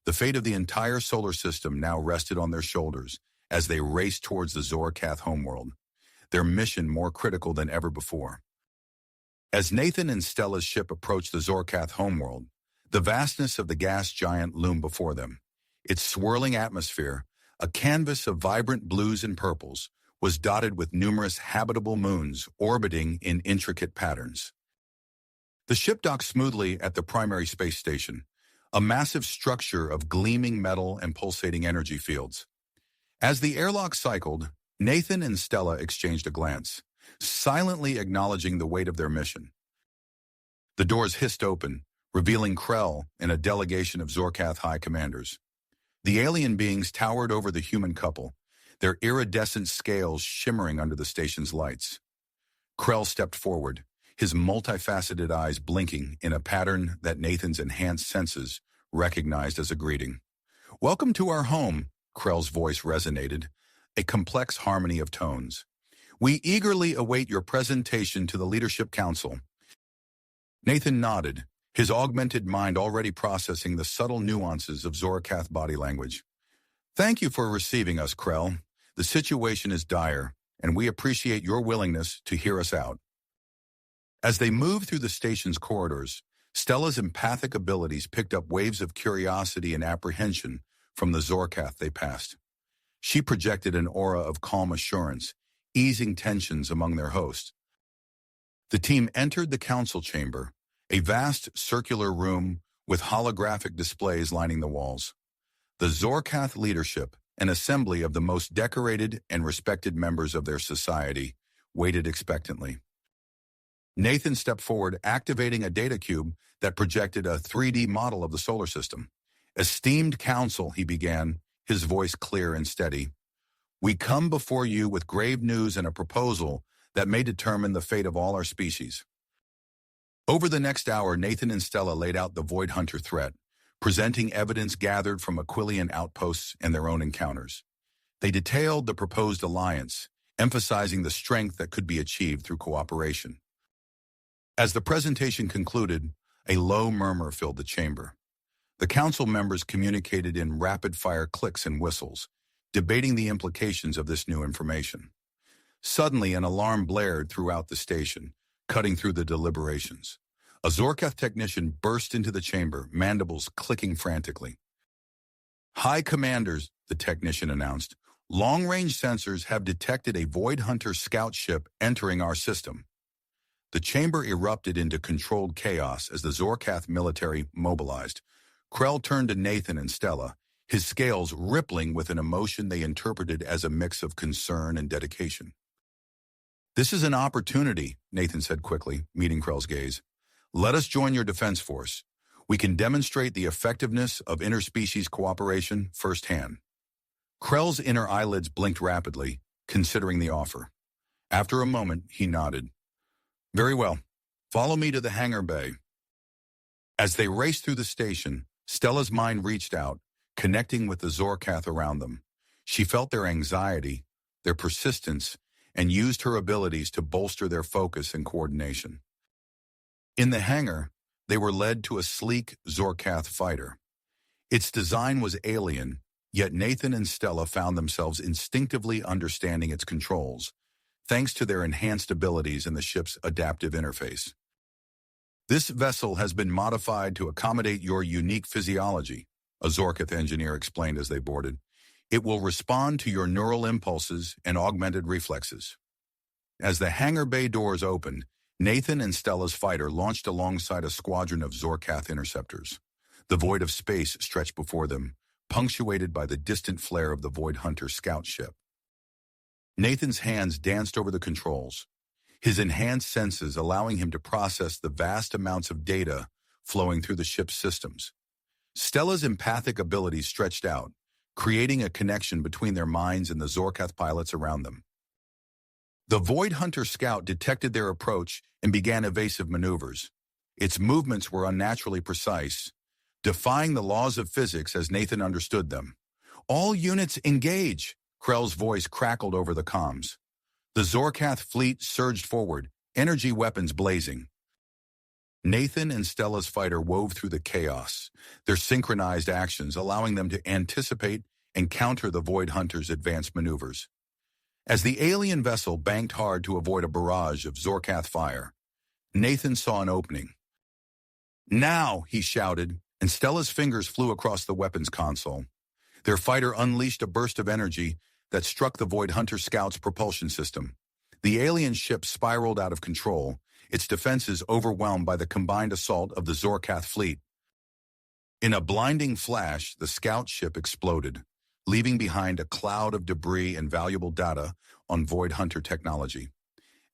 The fate of the entire solar system now rested on their shoulders as they raced towards the Zorkath homeworld, their mission more critical than ever before. As Nathan and Stella's ship approached the Zorkath homeworld, the vastness of the gas giant loomed before them. Its swirling atmosphere, a canvas of vibrant blues and purples, was dotted with numerous habitable moons orbiting in intricate patterns. The ship docked smoothly at the primary space station, a massive structure of gleaming metal and pulsating energy fields. As the airlock cycled, Nathan and Stella exchanged a glance, silently acknowledging the weight of their mission. The doors hissed open, revealing Krell and a delegation of Zorkath High Commanders. The alien beings towered over the human couple, their iridescent scales shimmering under the station's lights. Krell stepped forward, his multifaceted eyes blinking in a pattern that Nathan's enhanced senses recognized as a greeting. "Welcome to our home," Krell's voice resonated, a complex harmony of tones. "We eagerly await your presentation to the Leadership Council." Nathan nodded, his augmented mind already processing the subtle nuances of Zorkath body language. "Thank you for receiving us, Krell. The situation is dire, and we appreciate your willingness to hear us out." As they moved through the station's corridors, Stella's empathic abilities picked up waves of curiosity and apprehension from the Zorkath they passed. She projected an aura of calm assurance, easing tensions among their hosts. The team entered the council chamber, a vast circular room with holographic displays lining the walls. The Zorkath leadership, an assembly of the most decorated and respected members of their society, waited expectantly. Nathan stepped forward, activating a data cube that projected a 3D model of the solar system. "Esteemed Council," he began, his voice clear and steady. "We come before you with grave news and a proposal that may determine the fate of all our species." Over the next hour, Nathan and Stella laid out the Void Hunter threat, presenting evidence gathered from Aquilan outposts and their own encounters. They detailed the proposed alliance, emphasizing the strength that could be achieved through cooperation. As the presentation concluded, a low murmur filled the chamber. The council members communicated in rapid-fire clicks and whistles, debating the implications of this new information. Suddenly, an alarm blared throughout the station, cutting through the deliberations. A Zorkath technician burst into the chamber, mandibles clicking frantically. "High Commanders," the technician announced, "long-range sensors have detected a Void Hunter scout ship entering our system." The chamber erupted into controlled chaos as the Zorkath military mobilized. Krell turned to Nathan and Stella, his scales rippling with an emotion they interpreted as a mix of concern and dedication. "This is an opportunity," Nathan said quickly, meeting Krell's gaze. "Let us join your defense force. We can demonstrate the effectiveness of interspecies cooperation firsthand." Krell's inner eyelids blinked rapidly, considering the offer. After a moment, he nodded. "Very well. Follow me to the hangar bay." As they raced through the station, Stella's mind reached out, connecting with the Zorkath around them. She felt their anxiety, their persistence, and used her abilities to bolster their focus and coordination. In the hangar, they were led to a sleek Zorkath fighter. Its design was alien, Yet Nathan and Stella found themselves instinctively understanding its controls, thanks to their enhanced abilities in the ship's adaptive interface. "This vessel has been modified to accommodate your unique physiology," a Zorkath engineer explained as they boarded. "It will respond to your neural impulses and augmented reflexes." As the hangar bay doors opened, Nathan and Stella's fighter launched alongside a squadron of Zorkath interceptors. The void of space stretched before them, punctuated by the distant flare of the Void Hunter scout ship. Nathan's hands danced over the controls, his enhanced senses allowing him to process the vast amounts of data flowing through the ship's systems. Stella's empathic abilities stretched out, creating a connection between their minds and the Zorkath pilots around them. The Void Hunter scout detected their approach and began evasive maneuvers. Its movements were unnaturally precise, defying the laws of physics as Nathan understood them. "All units engage," Krell's voice crackled over the comms. The Zorkath fleet surged forward, energy weapons blazing. Nathan and Stella's fighter wove through the chaos, their synchronized actions allowing them to anticipate and counter the Void Hunter's advanced maneuvers. As the alien vessel banked hard to avoid a barrage of Zorkath fire, Nathan saw an opening. "Now!" he shouted, and Stella's fingers flew across the weapons console. Their fighter unleashed a burst of energy that struck the Void Hunter scout's propulsion system. The alien ship spiraled out of control, its defenses overwhelmed by the combined assault of the Zorkath fleet. In a blinding flash, the scout ship exploded, leaving behind a cloud of debris and valuable data on Void Hunter technology.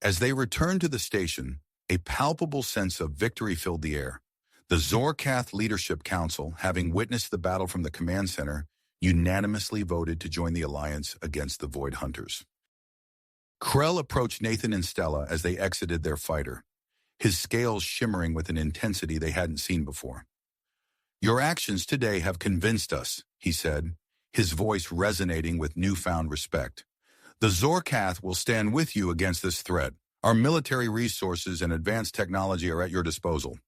As they returned to the station, a palpable sense of victory filled the air. The Zorkath Leadership Council, having witnessed the battle from the command center, unanimously voted to join the alliance against the Void Hunters. Krell approached Nathan and Stella as they exited their fighter, his scales shimmering with an intensity they hadn't seen before. "Your actions today have convinced us," he said, his voice resonating with newfound respect. "The Zorkath will stand with you against this threat. Our military resources and advanced technology are at your disposal."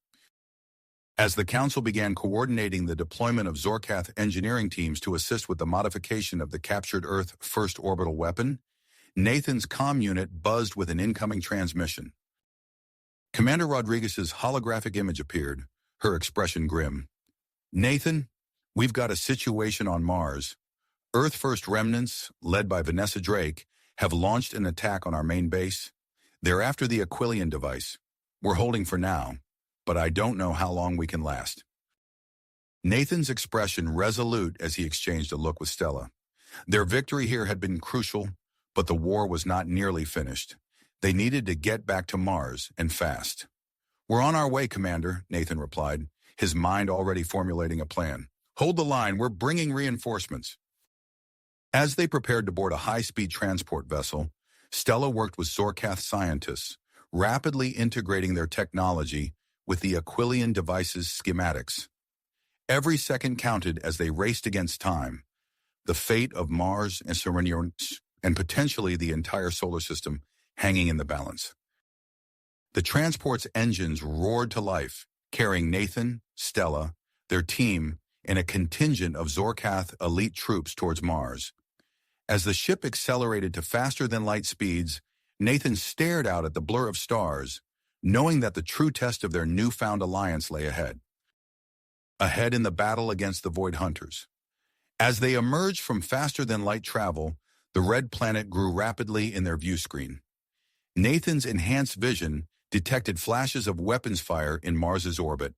As the Council began coordinating the deployment of Zorkath engineering teams to assist with the modification of the captured Earth first orbital weapon, Nathan's comm unit buzzed with an incoming transmission. Commander Rodriguez's holographic image appeared, her expression grim. "Nathan, we've got a situation on Mars. Earth First remnants, led by Vanessa Drake, have launched an attack on our main base. They're after the Aquilan device. We're holding for now, but I don't know how long we can last." Nathan's expression resolute as he exchanged a look with Stella. Their victory here had been crucial, but the war was not nearly finished. They needed to get back to Mars, and fast. "We're on our way, Commander," Nathan replied, his mind already formulating a plan. "Hold the line, we're bringing reinforcements." As they prepared to board a high-speed transport vessel, Stella worked with Zorkath scientists, rapidly integrating their technology with the Aquilan device's schematics. Every second counted as they raced against time, the fate of Mars and Serenians, and potentially the entire solar system, hanging in the balance. The transport's engines roared to life, carrying Nathan, Stella, their team, and a contingent of Zorkath elite troops towards Mars. As the ship accelerated to faster-than-light speeds, Nathan stared out at the blur of stars, knowing that the true test of their newfound alliance lay ahead. Ahead in the battle against the Void Hunters. As they emerged from faster-than-light travel, the red planet grew rapidly in their view screen. Nathan's enhanced vision detected flashes of weapons fire in Mars's orbit,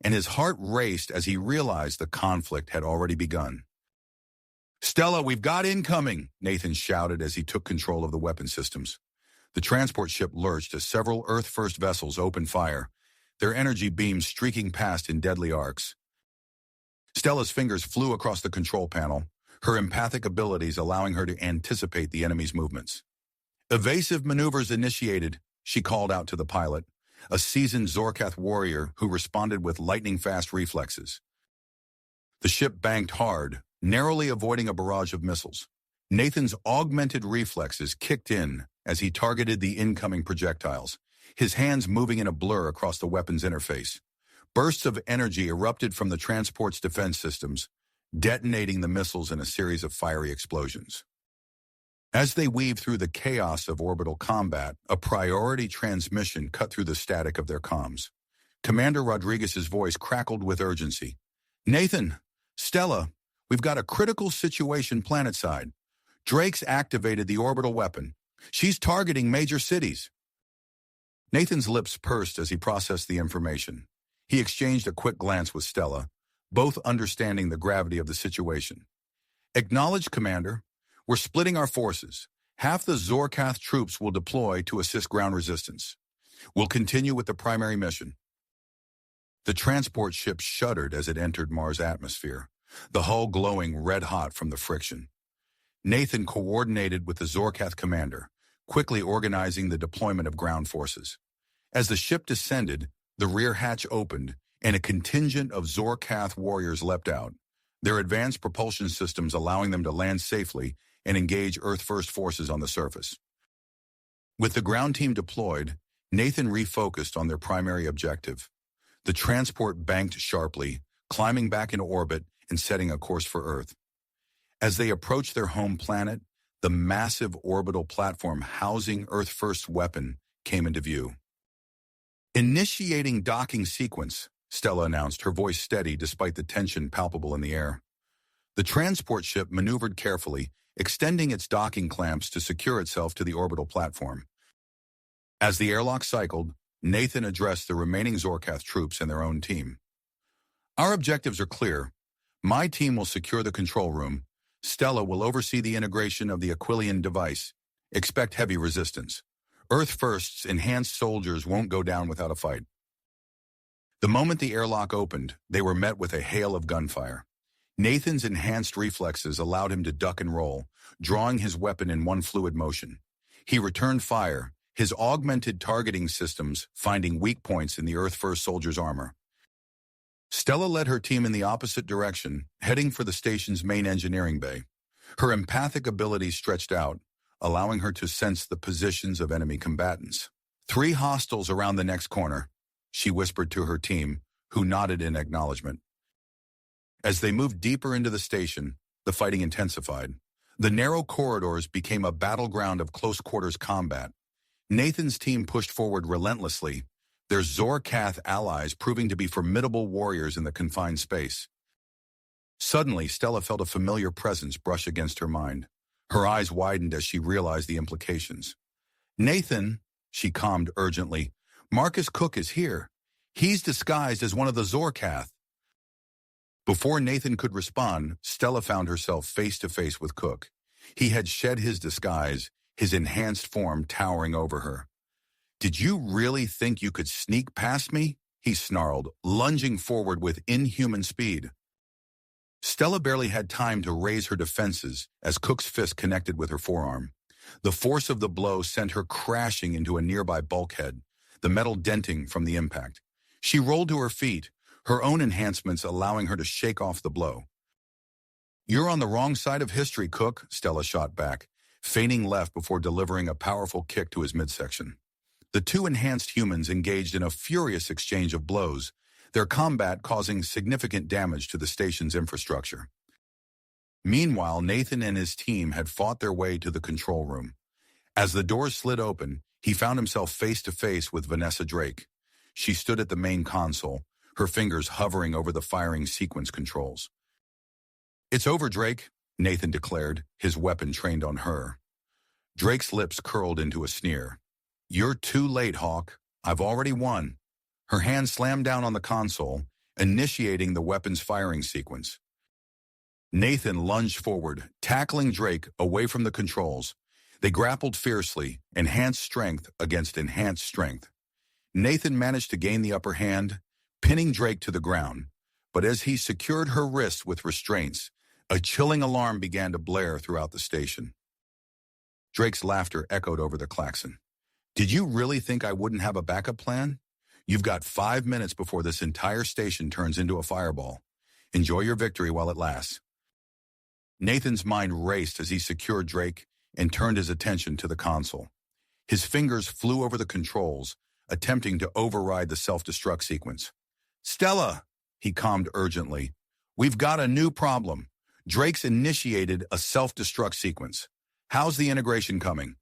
and his heart raced as he realized the conflict had already begun. "Stella, we've got incoming," Nathan shouted as he took control of the weapon systems. The transport ship lurched as several Earth-first vessels opened fire, their energy beams streaking past in deadly arcs. Stella's fingers flew across the control panel, her empathic abilities allowing her to anticipate the enemy's movements. "Evasive maneuvers initiated," she called out to the pilot, a seasoned Zorkath warrior who responded with lightning-fast reflexes. The ship banked hard, narrowly avoiding a barrage of missiles. Nathan's augmented reflexes kicked in as he targeted the incoming projectiles, his hands moving in a blur across the weapon's interface. Bursts of energy erupted from the transport's defense systems, detonating the missiles in a series of fiery explosions. As they weaved through the chaos of orbital combat, a priority transmission cut through the static of their comms. Commander Rodriguez's voice crackled with urgency. "Nathan, Stella, we've got a critical situation planetside. Drake's activated the orbital weapon. She's targeting major cities." Nathan's lips pursed as he processed the information. He exchanged a quick glance with Stella, both understanding the gravity of the situation. "Acknowledged, Commander. We're splitting our forces. Half the Zorkath troops will deploy to assist ground resistance. We'll continue with the primary mission." The transport ship shuddered as it entered Mars' atmosphere, the hull glowing red-hot from the friction. Nathan coordinated with the Zorkath commander, quickly organizing the deployment of ground forces. As the ship descended, the rear hatch opened, and a contingent of Zorkath warriors leapt out, their advanced propulsion systems allowing them to land safely and engage Earth-first forces on the surface. With the ground team deployed, Nathan refocused on their primary objective. The transport banked sharply, climbing back into orbit and setting a course for Earth. As they approached their home planet, the massive orbital platform housing Earth-first weapon came into view. "Initiating docking sequence," Stella announced, her voice steady despite the tension palpable in the air. The transport ship maneuvered carefully, extending its docking clamps to secure itself to the orbital platform. As the airlock cycled, Nathan addressed the remaining Zorkath troops and their own team. "Our objectives are clear. My team will secure the control room. Stella will oversee the integration of the Aquilan device. Expect heavy resistance. Earth First's enhanced soldiers won't go down without a fight." The moment the airlock opened, they were met with a hail of gunfire. Nathan's enhanced reflexes allowed him to duck and roll, drawing his weapon in one fluid motion. He returned fire, his augmented targeting systems finding weak points in the Earth First soldiers' armor. Stella led her team in the opposite direction, heading for the station's main engineering bay. Her empathic abilities stretched out, allowing her to sense the positions of enemy combatants. "3 hostiles around the next corner," she whispered to her team, who nodded in acknowledgement. As they moved deeper into the station, the fighting intensified. The narrow corridors became a battleground of close-quarters combat. Nathan's team pushed forward relentlessly, their Zorkath allies proving to be formidable warriors in the confined space. Suddenly, Stella felt a familiar presence brush against her mind. Her eyes widened as she realized the implications. "Nathan," she calmed urgently, "Marcus Cook is here. He's disguised as one of the Zorkath." Before Nathan could respond, Stella found herself face-to-face with Cook. He had shed his disguise, his enhanced form towering over her. "Did you really think you could sneak past me?" he snarled, lunging forward with inhuman speed. Stella barely had time to raise her defenses as Cook's fist connected with her forearm. The force of the blow sent her crashing into a nearby bulkhead, the metal denting from the impact. She rolled to her feet, her own enhancements allowing her to shake off the blow. "You're on the wrong side of history, Cook," Stella shot back, feigning left before delivering a powerful kick to his midsection. The 2 enhanced humans engaged in a furious exchange of blows, their combat causing significant damage to the station's infrastructure. Meanwhile, Nathan and his team had fought their way to the control room. As the doors slid open, he found himself face-to-face with Vanessa Drake. She stood at the main console, her fingers hovering over the firing sequence controls. "It's over, Drake," Nathan declared, his weapon trained on her. Drake's lips curled into a sneer. "You're too late, Hawk. I've already won." Her hand slammed down on the console, initiating the weapon's firing sequence. Nathan lunged forward, tackling Drake away from the controls. They grappled fiercely, enhanced strength against enhanced strength. Nathan managed to gain the upper hand, pinning Drake to the ground. But as he secured her wrists with restraints, a chilling alarm began to blare throughout the station. Drake's laughter echoed over the klaxon. "Did you really think I wouldn't have a backup plan? You've got 5 minutes before this entire station turns into a fireball. Enjoy your victory while it lasts." Nathan's mind raced as he secured Drake and turned his attention to the console. His fingers flew over the controls, attempting to override the self-destruct sequence. "Stella," he calmed urgently, We've got a new problem. Drake's initiated a self-destruct sequence. How's the integration coming?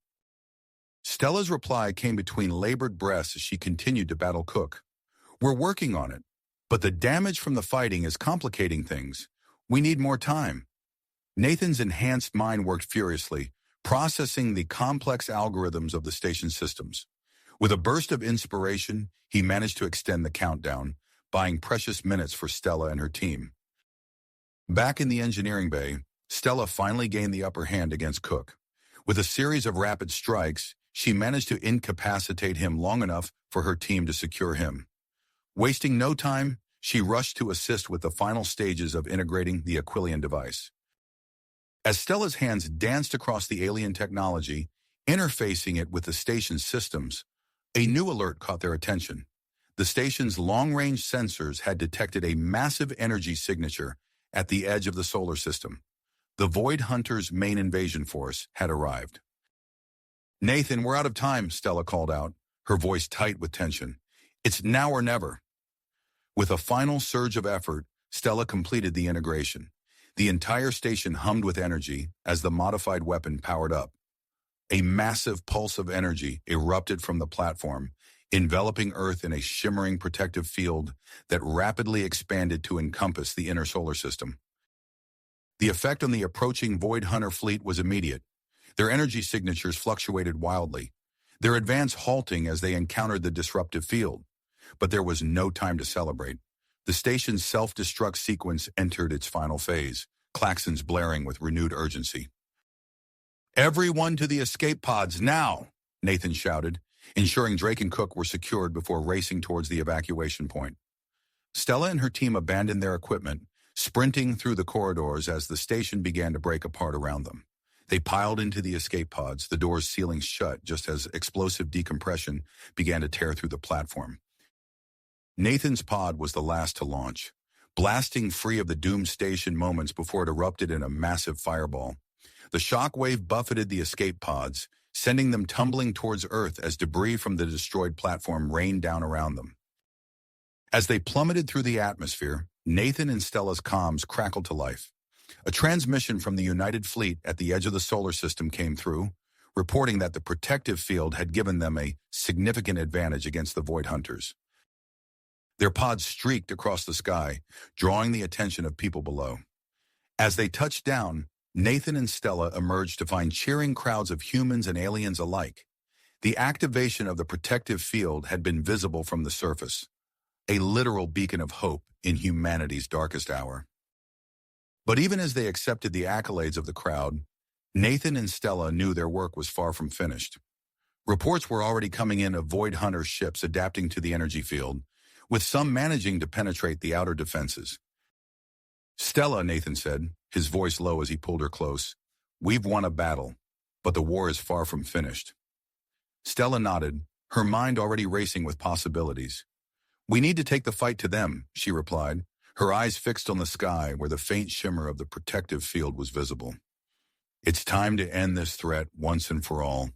Stella's reply came between labored breaths as she continued to battle Cook. We're working on it, but the damage from the fighting is complicating things. We need more time. Nathan's enhanced mind worked furiously, processing the complex algorithms of the station's systems. With a burst of inspiration, he managed to extend the countdown, buying precious minutes for Stella and her team. Back in the engineering bay, Stella finally gained the upper hand against Cook. With a series of rapid strikes, she managed to incapacitate him long enough for her team to secure him. Wasting no time, she rushed to assist with the final stages of integrating the Aquilan device. As Stella's hands danced across the alien technology, interfacing it with the station's systems, a new alert caught their attention. The station's long-range sensors had detected a massive energy signature at the edge of the solar system. The Void Hunters' main invasion force had arrived. Nathan, we're out of time, Stella called out, her voice tight with tension. It's now or never. With a final surge of effort, Stella completed the integration. The entire station hummed with energy as the modified weapon powered up. A massive pulse of energy erupted from the platform, enveloping Earth in a shimmering protective field that rapidly expanded to encompass the inner solar system. The effect on the approaching Void Hunter fleet was immediate. Their energy signatures fluctuated wildly, their advance halting as they encountered the disruptive field. But there was no time to celebrate. The station's self-destruct sequence entered its final phase, klaxons blaring with renewed urgency. Everyone to the escape pods now, Nathan shouted, ensuring Drake and Cook were secured before racing towards the evacuation point. Stella and her team abandoned their equipment, sprinting through the corridors as the station began to break apart around them. They piled into the escape pods, the doors sealing shut just as explosive decompression began to tear through the platform. Nathan's pod was the last to launch, blasting free of the doomed station moments before it erupted in a massive fireball. The shockwave buffeted the escape pods, sending them tumbling towards Earth as debris from the destroyed platform rained down around them. As they plummeted through the atmosphere, Nathan and Stella's comms crackled to life. A transmission from the United Fleet at the edge of the solar system came through, reporting that the protective field had given them a significant advantage against the Void Hunters. Their pods streaked across the sky, drawing the attention of people below. As they touched down, Nathan and Stella emerged to find cheering crowds of humans and aliens alike. The activation of the protective field had been visible from the surface, a literal beacon of hope in humanity's darkest hour. But even as they accepted the accolades of the crowd, Nathan and Stella knew their work was far from finished. Reports were already coming in of Void Hunter ships adapting to the energy field, with some managing to penetrate the outer defenses. Stella, Nathan said, his voice low as he pulled her close, we've won a battle, but the war is far from finished. Stella nodded, her mind already racing with possibilities. We need to take the fight to them, she replied, her eyes fixed on the sky where the faint shimmer of the protective field was visible. It's time to end this threat once and for all.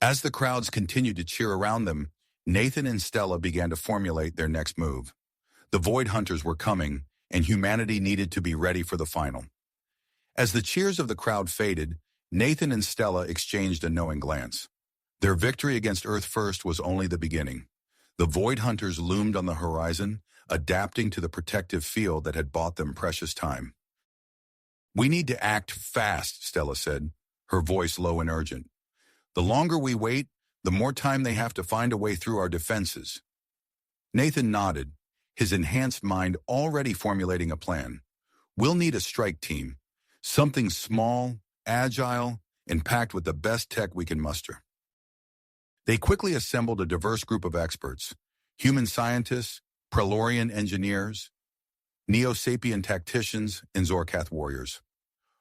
As the crowds continued to cheer around them, Nathan and Stella began to formulate their next move. The Void Hunters were coming, and humanity needed to be ready for the final. As the cheers of the crowd faded, Nathan and Stella exchanged a knowing glance. Their victory against Earth First was only the beginning. The Void Hunters loomed on the horizon, adapting to the protective field that had bought them precious time. We need to act fast, Stella said, her voice low and urgent. The longer we wait, the more time they have to find a way through our defenses. Nathan nodded, his enhanced mind already formulating a plan. We'll need a strike team, something small, agile, and packed with the best tech we can muster. They quickly assembled a diverse group of experts, human scientists, Pralorian engineers, Neo Sapien tacticians, and Zorkath warriors.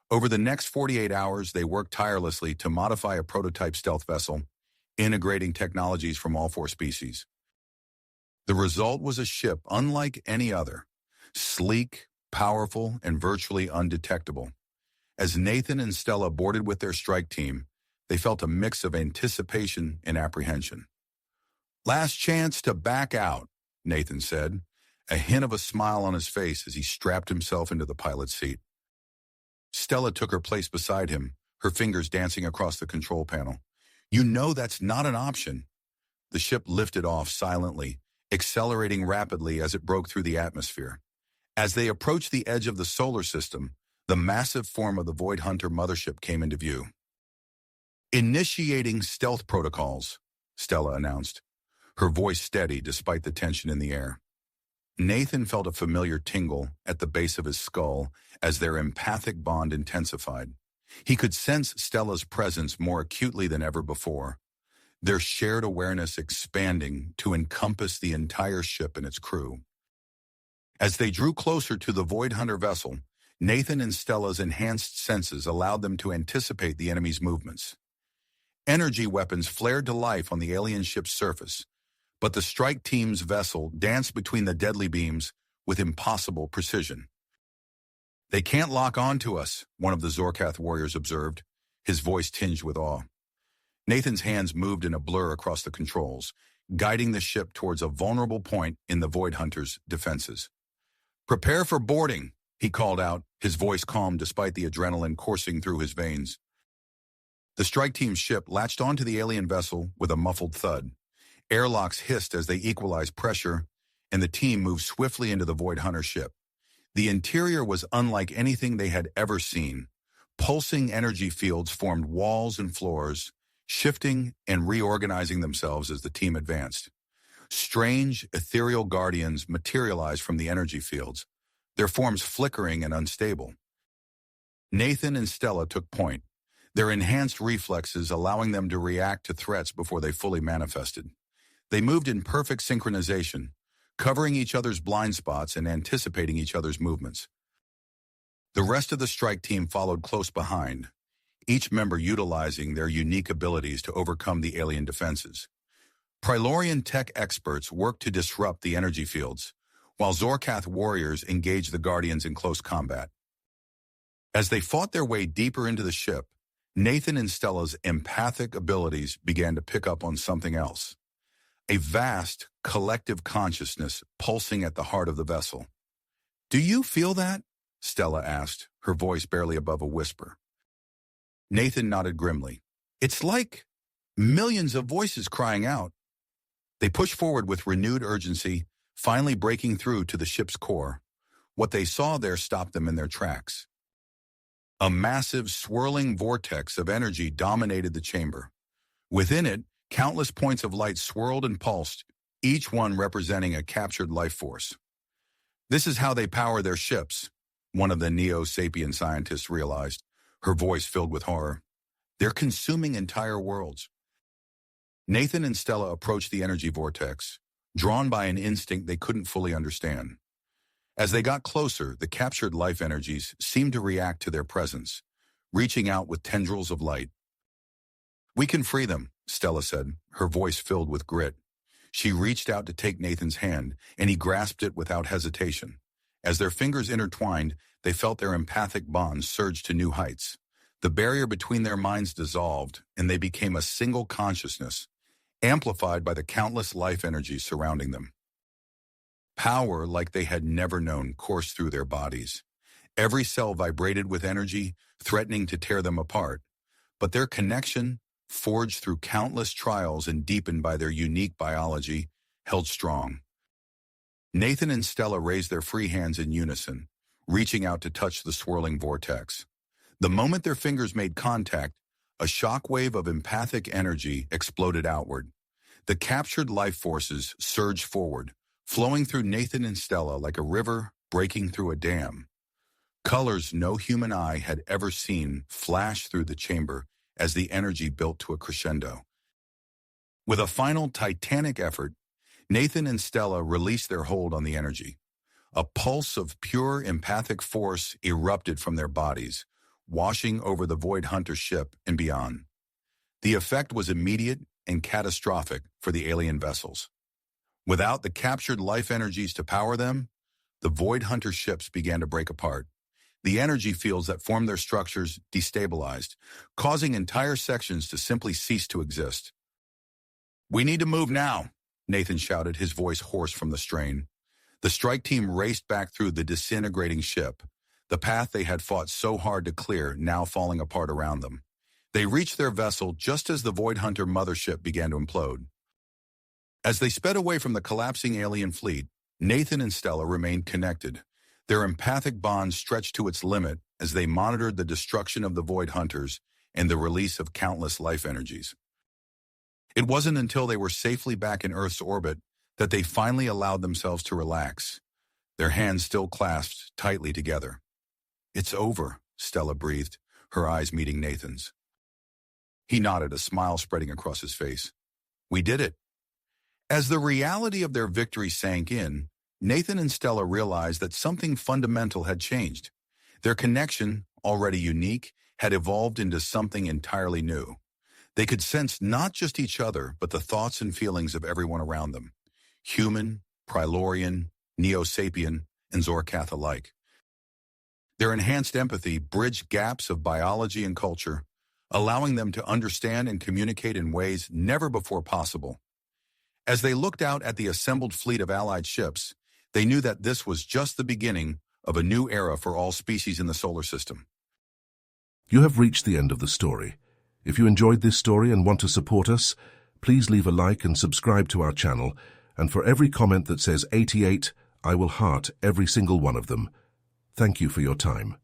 Over the next 48 hours, they worked tirelessly to modify a prototype stealth vessel, integrating technologies from all four species. The result was a ship unlike any other, sleek, powerful, and virtually undetectable. As Nathan and Stella boarded with their strike team, they felt a mix of anticipation and apprehension. Last chance to back out, Nathan said, a hint of a smile on his face as he strapped himself into the pilot's seat. Stella took her place beside him, her fingers dancing across the control panel. "You know that's not an option." The ship lifted off silently, accelerating rapidly as it broke through the atmosphere. As they approached the edge of the solar system, the massive form of the Void Hunter mothership came into view. "Initiating stealth protocols," Stella announced, her voice steady despite the tension in the air. Nathan felt a familiar tingle at the base of his skull as their empathic bond intensified. He could sense Stella's presence more acutely than ever before, their shared awareness expanding to encompass the entire ship and its crew. As they drew closer to the Void Hunter vessel, Nathan and Stella's enhanced senses allowed them to anticipate the enemy's movements. Energy weapons flared to life on the alien ship's surface, but the strike team's vessel danced between the deadly beams with impossible precision. "They can't lock on to us," one of the Zorkath warriors observed, his voice tinged with awe. Nathan's hands moved in a blur across the controls, guiding the ship towards a vulnerable point in the Void Hunter's defenses. "Prepare for boarding," he called out, his voice calm despite the adrenaline coursing through his veins. The strike team's ship latched onto the alien vessel with a muffled thud. Airlocks hissed as they equalized pressure, and the team moved swiftly into the Void Hunter ship. The interior was unlike anything they had ever seen. Pulsing energy fields formed walls and floors, shifting and reorganizing themselves as the team advanced. Strange, ethereal guardians materialized from the energy fields, their forms flickering and unstable. Nathan and Stella took point, their enhanced reflexes allowing them to react to threats before they fully manifested. They moved in perfect synchronization, covering each other's blind spots and anticipating each other's movements. The rest of the strike team followed close behind, each member utilizing their unique abilities to overcome the alien defenses. Pralorian tech experts worked to disrupt the energy fields, while Zorkath warriors engaged the Guardians in close combat. As they fought their way deeper into the ship, Nathan and Stella's empathic abilities began to pick up on something else. A vast, collective consciousness pulsing at the heart of the vessel. "Do you feel that?" Stella asked, her voice barely above a whisper. Nathan nodded grimly. "It's like millions of voices crying out." They pushed forward with renewed urgency, finally breaking through to the ship's core. What they saw there stopped them in their tracks. A massive, swirling vortex of energy dominated the chamber. Within it, countless points of light swirled and pulsed, each one representing a captured life force. "This is how they power their ships," one of the Neo Sapiens scientists realized, her voice filled with horror. "They're consuming entire worlds." Nathan and Stella approached the energy vortex, drawn by an instinct they couldn't fully understand. As they got closer, the captured life energies seemed to react to their presence, reaching out with tendrils of light. "We can free them," Stella said, her voice filled with grit. She reached out to take Nathan's hand, and he grasped it without hesitation. As their fingers intertwined, they felt their empathic bonds surge to new heights. The barrier between their minds dissolved, and they became a single consciousness, amplified by the countless life energies surrounding them. Power like they had never known coursed through their bodies. Every cell vibrated with energy, threatening to tear them apart. But their connection, forged through countless trials and deepened by their unique biology, held strong. Nathan and Stella raised their free hands in unison, reaching out to touch the swirling vortex. The moment their fingers made contact, a shockwave of empathic energy exploded outward. The captured life forces surged forward, flowing through Nathan and Stella like a river breaking through a dam. Colors no human eye had ever seen flashed through the chamber as the energy built to a crescendo. With a final titanic effort, Nathan and Stella released their hold on the energy. A pulse of pure empathic force erupted from their bodies, washing over the Void Hunter ship and beyond. The effect was immediate and catastrophic for the alien vessels. Without the captured life energies to power them, the Void Hunter ships began to break apart. The energy fields that formed their structures destabilized, causing entire sections to simply cease to exist. "We need to move now," Nathan shouted, his voice hoarse from the strain. The strike team raced back through the disintegrating ship, the path they had fought so hard to clear now falling apart around them. They reached their vessel just as the Void Hunter mothership began to implode. As they sped away from the collapsing alien fleet, Nathan and Stella remained connected, their empathic bond stretched to its limit as they monitored the destruction of the Void Hunters and the release of countless life energies. It wasn't until they were safely back in Earth's orbit that they finally allowed themselves to relax, their hands still clasped tightly together. "It's over," Stella breathed, her eyes meeting Nathan's. He nodded, a smile spreading across his face. "We did it." As the reality of their victory sank in, Nathan and Stella realized that something fundamental had changed. Their connection, already unique, had evolved into something entirely new. They could sense not just each other, but the thoughts and feelings of everyone around them. Human, Pralorian, Neo Sapien, and Zorkath alike. Their enhanced empathy bridged gaps of biology and culture, allowing them to understand and communicate in ways never before possible. As they looked out at the assembled fleet of Allied ships, they knew that this was just the beginning of a new era for all species in the solar system. You have reached the end of the story. If you enjoyed this story and want to support us, please leave a like and subscribe to our channel, and for every comment that says 88, I will heart every single one of them. Thank you for your time.